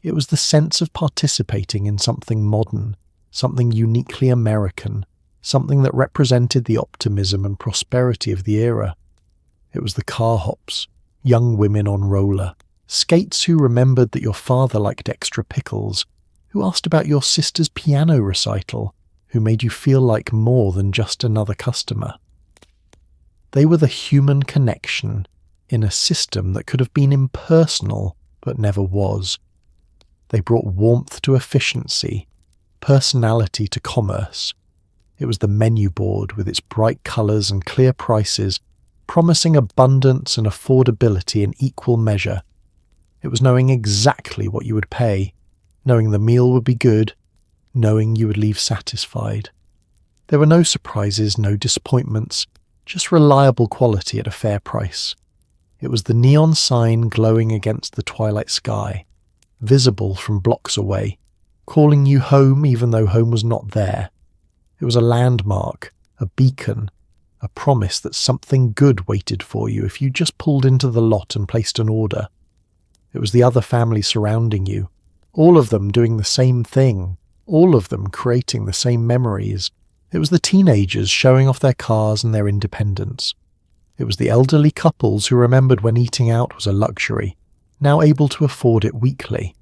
It was the sense of participating in something modern, something uniquely American, something that represented the optimism and prosperity of the era. It was the carhops, young women on roller, skates who remembered that your father liked extra pickles, who asked about your sister's piano recital, who made you feel like more than just another customer. They were the human connection in a system that could have been impersonal but never was. They brought warmth to efficiency, personality to commerce. It was the menu board with its bright colours and clear prices, promising abundance and affordability in equal measure. It was knowing exactly what you would pay, knowing the meal would be good, knowing you would leave satisfied. There were no surprises, no disappointments, just reliable quality at a fair price. It was the neon sign glowing against the twilight sky, visible from blocks away, calling you home even though home was not there. It was a landmark, a beacon, a promise that something good waited for you if you just pulled into the lot and placed an order. It was the other family surrounding you, all of them doing the same thing, all of them creating the same memories. It was the teenagers showing off their cars and their independence. It was the elderly couples who remembered when eating out was a luxury, now able to afford it weekly.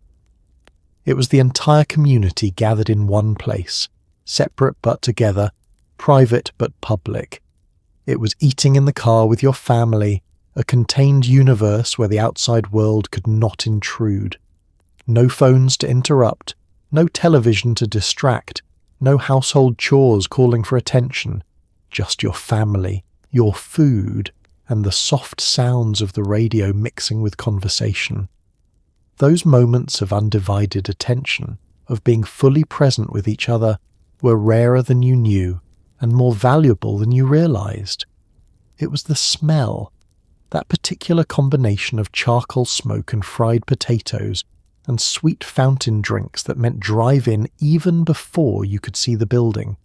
It was the entire community gathered in one place, separate but together, private but public. It was eating in the car with your family, a contained universe where the outside world could not intrude. No phones to interrupt, no television to distract, no household chores calling for attention, just your family, your food, and the soft sounds of the radio mixing with conversation. Those moments of undivided attention, of being fully present with each other, were rarer than you knew, and more valuable than you realized. It was the smell, that particular combination of charcoal smoke and fried potatoes and sweet fountain drinks that meant drive-in even before you could see the building.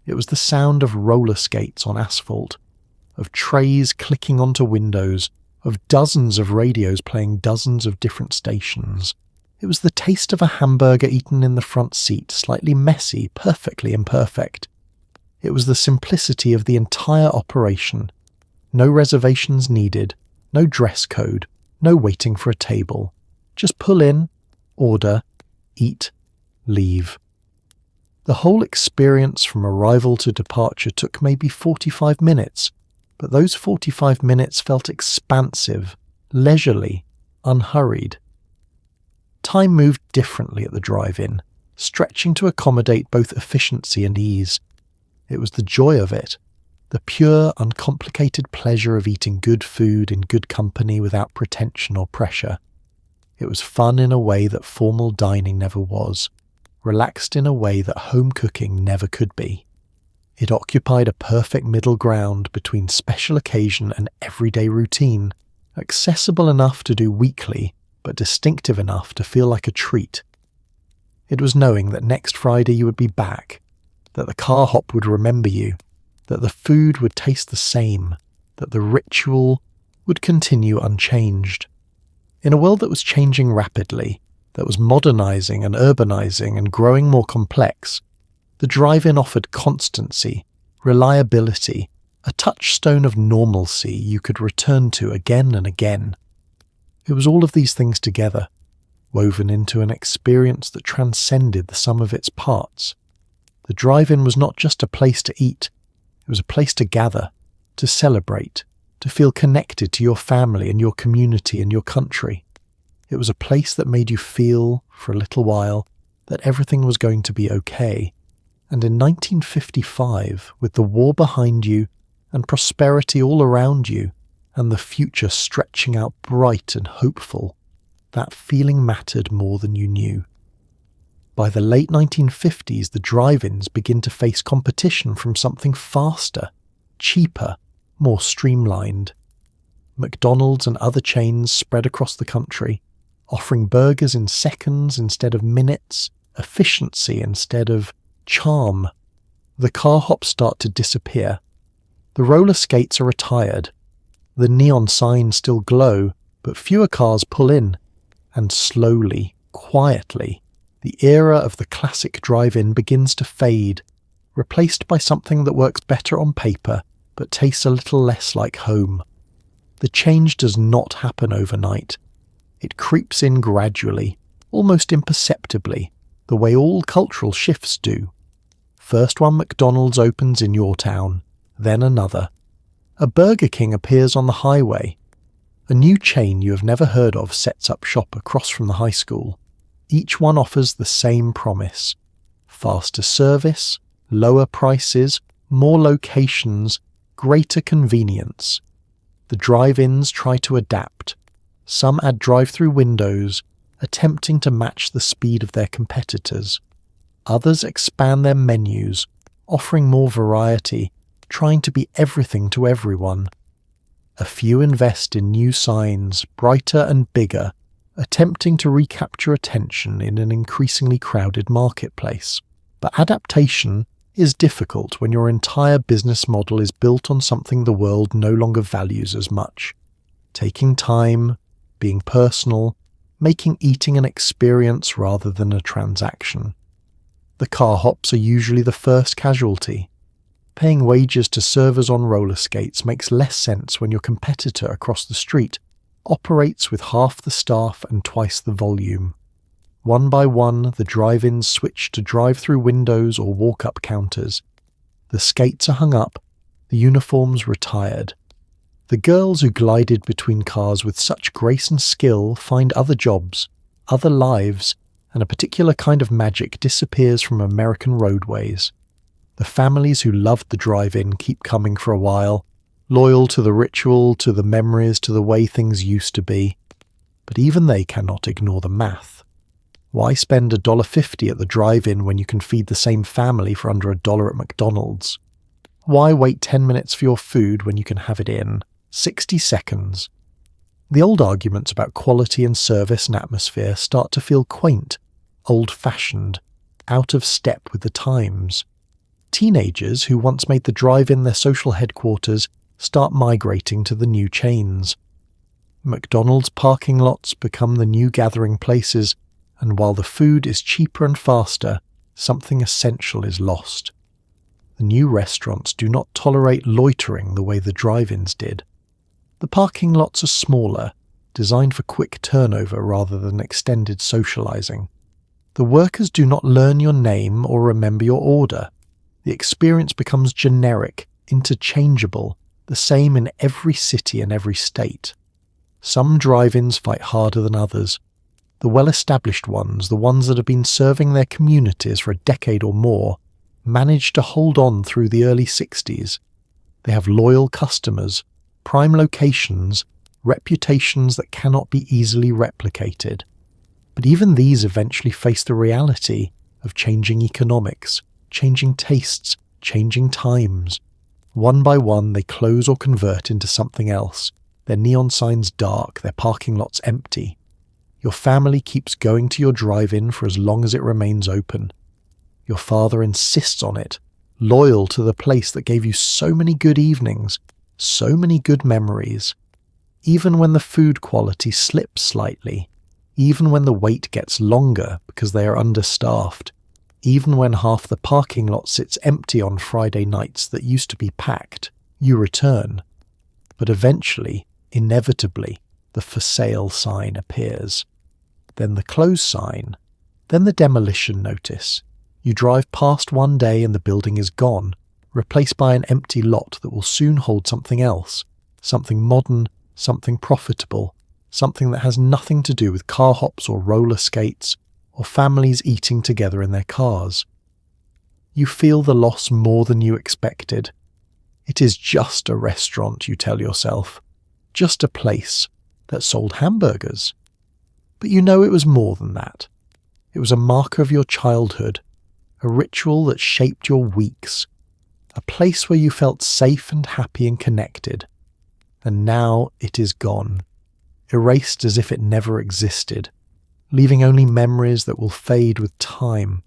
It was the sound of roller skates on asphalt, of trays clicking onto windows, of dozens of radios playing dozens of different stations. It was the taste of a hamburger eaten in the front seat, slightly messy, perfectly imperfect. It was the simplicity of the entire operation. No reservations needed, no dress code, no waiting for a table. Just pull in, order, eat, leave. The whole experience from arrival to departure took maybe 45 minutes, but those 45 minutes felt expansive, leisurely, unhurried. Time moved differently at the drive-in, stretching to accommodate both efficiency and ease. It was the joy of it, the pure, uncomplicated pleasure of eating good food in good company without pretension or pressure. It was fun in a way that formal dining never was, relaxed in a way that home cooking never could be. It occupied a perfect middle ground between special occasion and everyday routine, accessible enough to do weekly, but distinctive enough to feel like a treat. It was knowing that next Friday you would be back, that the carhop would remember you, that the food would taste the same, that the ritual would continue unchanged. In a world that was changing rapidly, that was modernizing and urbanizing and growing more complex, the drive-in offered constancy, reliability, a touchstone of normalcy you could return to again and again. It was all of these things together, woven into an experience that transcended the sum of its parts. The drive-in was not just a place to eat, it was a place to gather, to celebrate, to feel connected to your family and your community and your country. It was a place that made you feel, for a little while, that everything was going to be okay. And in 1955, with the war behind you and prosperity all around you, and the future stretching out bright and hopeful, that feeling mattered more than you knew. By the late 1950s, the drive-ins begin to face competition from something faster, cheaper, more streamlined. McDonald's and other chains spread across the country, offering burgers in seconds instead of minutes, efficiency instead of charm. The carhops start to disappear. The roller skates are retired. The neon signs still glow, but fewer cars pull in. And slowly, quietly, the era of the classic drive-in begins to fade, replaced by something that works better on paper but tastes a little less like home. The change does not happen overnight. It creeps in gradually, almost imperceptibly, the way all cultural shifts do. First one McDonald's opens in your town, then another. A Burger King appears on the highway. A new chain you have never heard of sets up shop across from the high school. Each one offers the same promise: faster service, lower prices, more locations, greater convenience. The drive-ins try to adapt. Some add drive-through windows, attempting to match the speed of their competitors. Others expand their menus, offering more variety, trying to be everything to everyone. A few invest in new signs, brighter and bigger, attempting to recapture attention in an increasingly crowded marketplace. But adaptation is difficult when your entire business model is built on something the world no longer values as much. Taking time, being personal, making eating an experience rather than a transaction. The carhops are usually the first casualty. Paying wages to servers on roller skates makes less sense when your competitor across the street operates with half the staff and twice the volume. One by one, the drive-ins switch to drive-through windows or walk-up counters. The skates are hung up, the uniforms retired. The girls who glided between cars with such grace and skill find other jobs, other lives, and a particular kind of magic disappears from American roadways. The families who loved the drive-in keep coming for a while, loyal to the ritual, to the memories, to the way things used to be. But even they cannot ignore the math. Why spend $1.50 at the drive-in when you can feed the same family for under $1 at McDonald's? Why wait 10 minutes for your food when you can have it in 60 seconds? The old arguments about quality and service and atmosphere start to feel quaint, old-fashioned, out of step with the times. Teenagers who once made the drive-in their social headquarters start migrating to the new chains. McDonald's parking lots become the new gathering places, and while the food is cheaper and faster, something essential is lost. The new restaurants do not tolerate loitering the way the drive-ins did. The parking lots are smaller, designed for quick turnover rather than extended socializing. The workers do not learn your name or remember your order. The experience becomes generic, interchangeable, the same in every city and every state. Some drive-ins fight harder than others. The well-established ones, the ones that have been serving their communities for a decade or more, manage to hold on through the early 60s. They have loyal customers, prime locations, reputations that cannot be easily replicated. But even these eventually face the reality of changing economics, changing tastes, changing times. One by one, they close or convert into something else. Their neon signs dark, their parking lots empty. Your family keeps going to your drive-in for as long as it remains open. Your father insists on it, loyal to the place that gave you so many good evenings, so many good memories. Even when the food quality slips slightly, even when the wait gets longer because they are understaffed, even when half the parking lot sits empty on Friday nights that used to be packed, you return. But eventually, inevitably, the for sale sign appears. Then the close sign, then the demolition notice. You drive past one day and the building is gone, replaced by an empty lot that will soon hold something else, something modern, something profitable, something that has nothing to do with car hops or roller skates or families eating together in their cars. You feel the loss more than you expected. It is just a restaurant, you tell yourself, just a place that sold hamburgers. But you know it was more than that. It was a marker of your childhood, a ritual that shaped your weeks, a place where you felt safe and happy and connected. And now it is gone, erased as if it never existed, leaving only memories that will fade with time.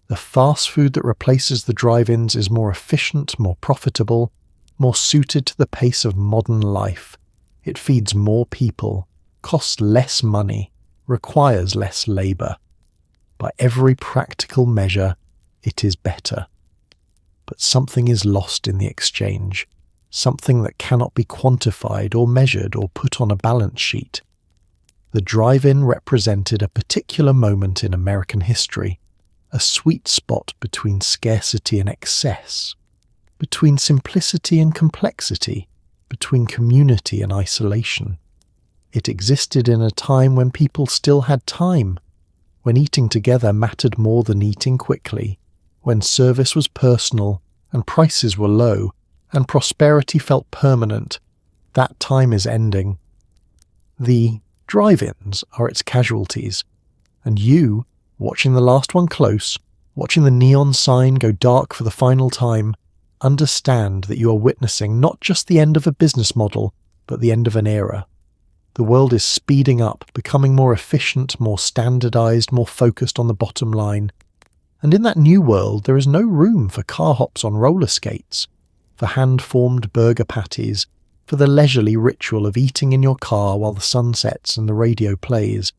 The fast food that replaces the drive-ins is more efficient, more profitable, more suited to the pace of modern life. It feeds more people, costs less money, requires less labour. By every practical measure, it is better. But something is lost in the exchange, something that cannot be quantified or measured or put on a balance sheet. The drive-in represented a particular moment in American history, a sweet spot between scarcity and excess, between simplicity and complexity, between community and isolation. It existed in a time when people still had time, when eating together mattered more than eating quickly, when service was personal and prices were low and prosperity felt permanent. That time is ending. The drive-ins are its casualties, and you, watching the last one close, watching the neon sign go dark for the final time, understand that you are witnessing not just the end of a business model, but the end of an era. The world is speeding up, becoming more efficient, more standardized, more focused on the bottom line. And in that new world, there is no room for car hops on roller skates, for hand-formed burger patties, for the leisurely ritual of eating in your car while the sun sets and the radio plays.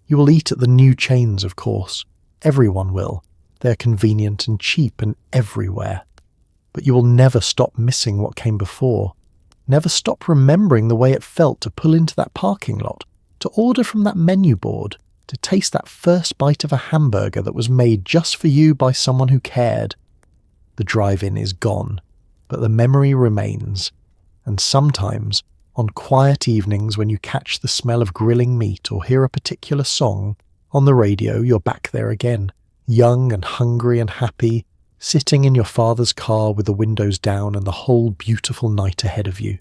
You will eat at the new chains, of course. Everyone will. They are convenient and cheap and everywhere. But you will never stop missing what came before. Never stop remembering the way it felt to pull into that parking lot, to order from that menu board, to taste that first bite of a hamburger that was made just for you by someone who cared. The drive-in is gone, but the memory remains. And sometimes, on quiet evenings when you catch the smell of grilling meat or hear a particular song, on the radio you're back there again, young and hungry and happy, sitting in your father's car with the windows down and the whole beautiful night ahead of you.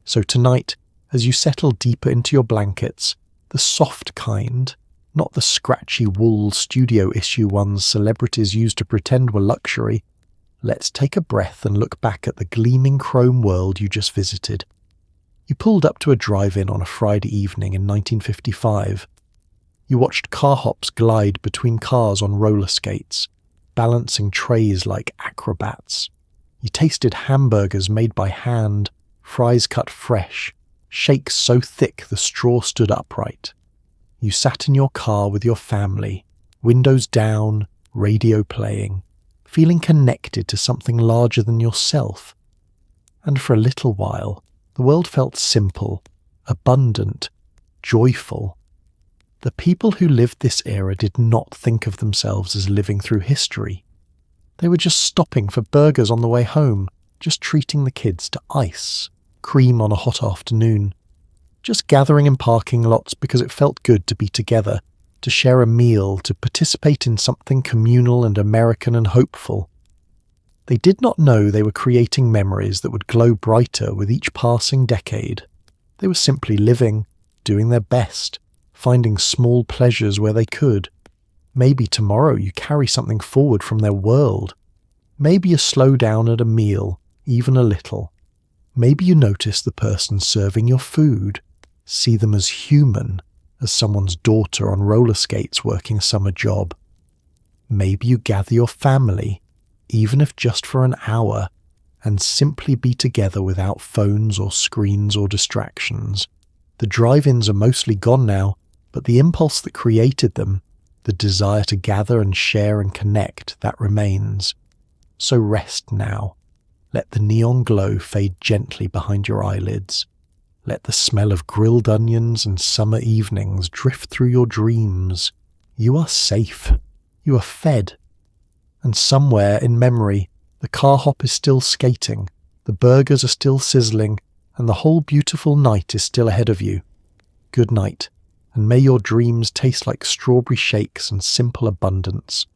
So tonight, as you settle deeper into your blankets, the soft kind, not the scratchy wool studio issue ones celebrities used to pretend were luxury, let's take a breath and look back at the gleaming chrome world you just visited. You pulled up to a drive-in on a Friday evening in 1955. You watched car hops glide between cars on roller skates, balancing trays like acrobats. You tasted hamburgers made by hand, fries cut fresh, shakes so thick the straw stood upright. You sat in your car with your family, windows down, radio playing, feeling connected to something larger than yourself. And for a little while, the world felt simple, abundant, joyful. The people who lived this era did not think of themselves as living through history. They were just stopping for burgers on the way home, just treating the kids to ice, cream on a hot afternoon, just gathering in parking lots because it felt good to be together, to share a meal, to participate in something communal and American and hopeful. They did not know they were creating memories that would glow brighter with each passing decade. They were simply living, doing their best, finding small pleasures where they could. Maybe tomorrow you carry something forward from their world. Maybe you slow down at a meal, even a little. Maybe you notice the person serving your food, see them as human, as someone's daughter on roller skates working a summer job. Maybe you gather your family, even if just for an hour, and simply be together without phones or screens or distractions. The drive-ins are mostly gone now, but the impulse that created them, the desire to gather and share and connect, that remains. So rest now. Let the neon glow fade gently behind your eyelids. Let the smell of grilled onions and summer evenings drift through your dreams. You are safe. You are fed. And somewhere in memory, the carhop is still skating, the burgers are still sizzling, and the whole beautiful night is still ahead of you. Good night, and may your dreams taste like strawberry shakes and simple abundance.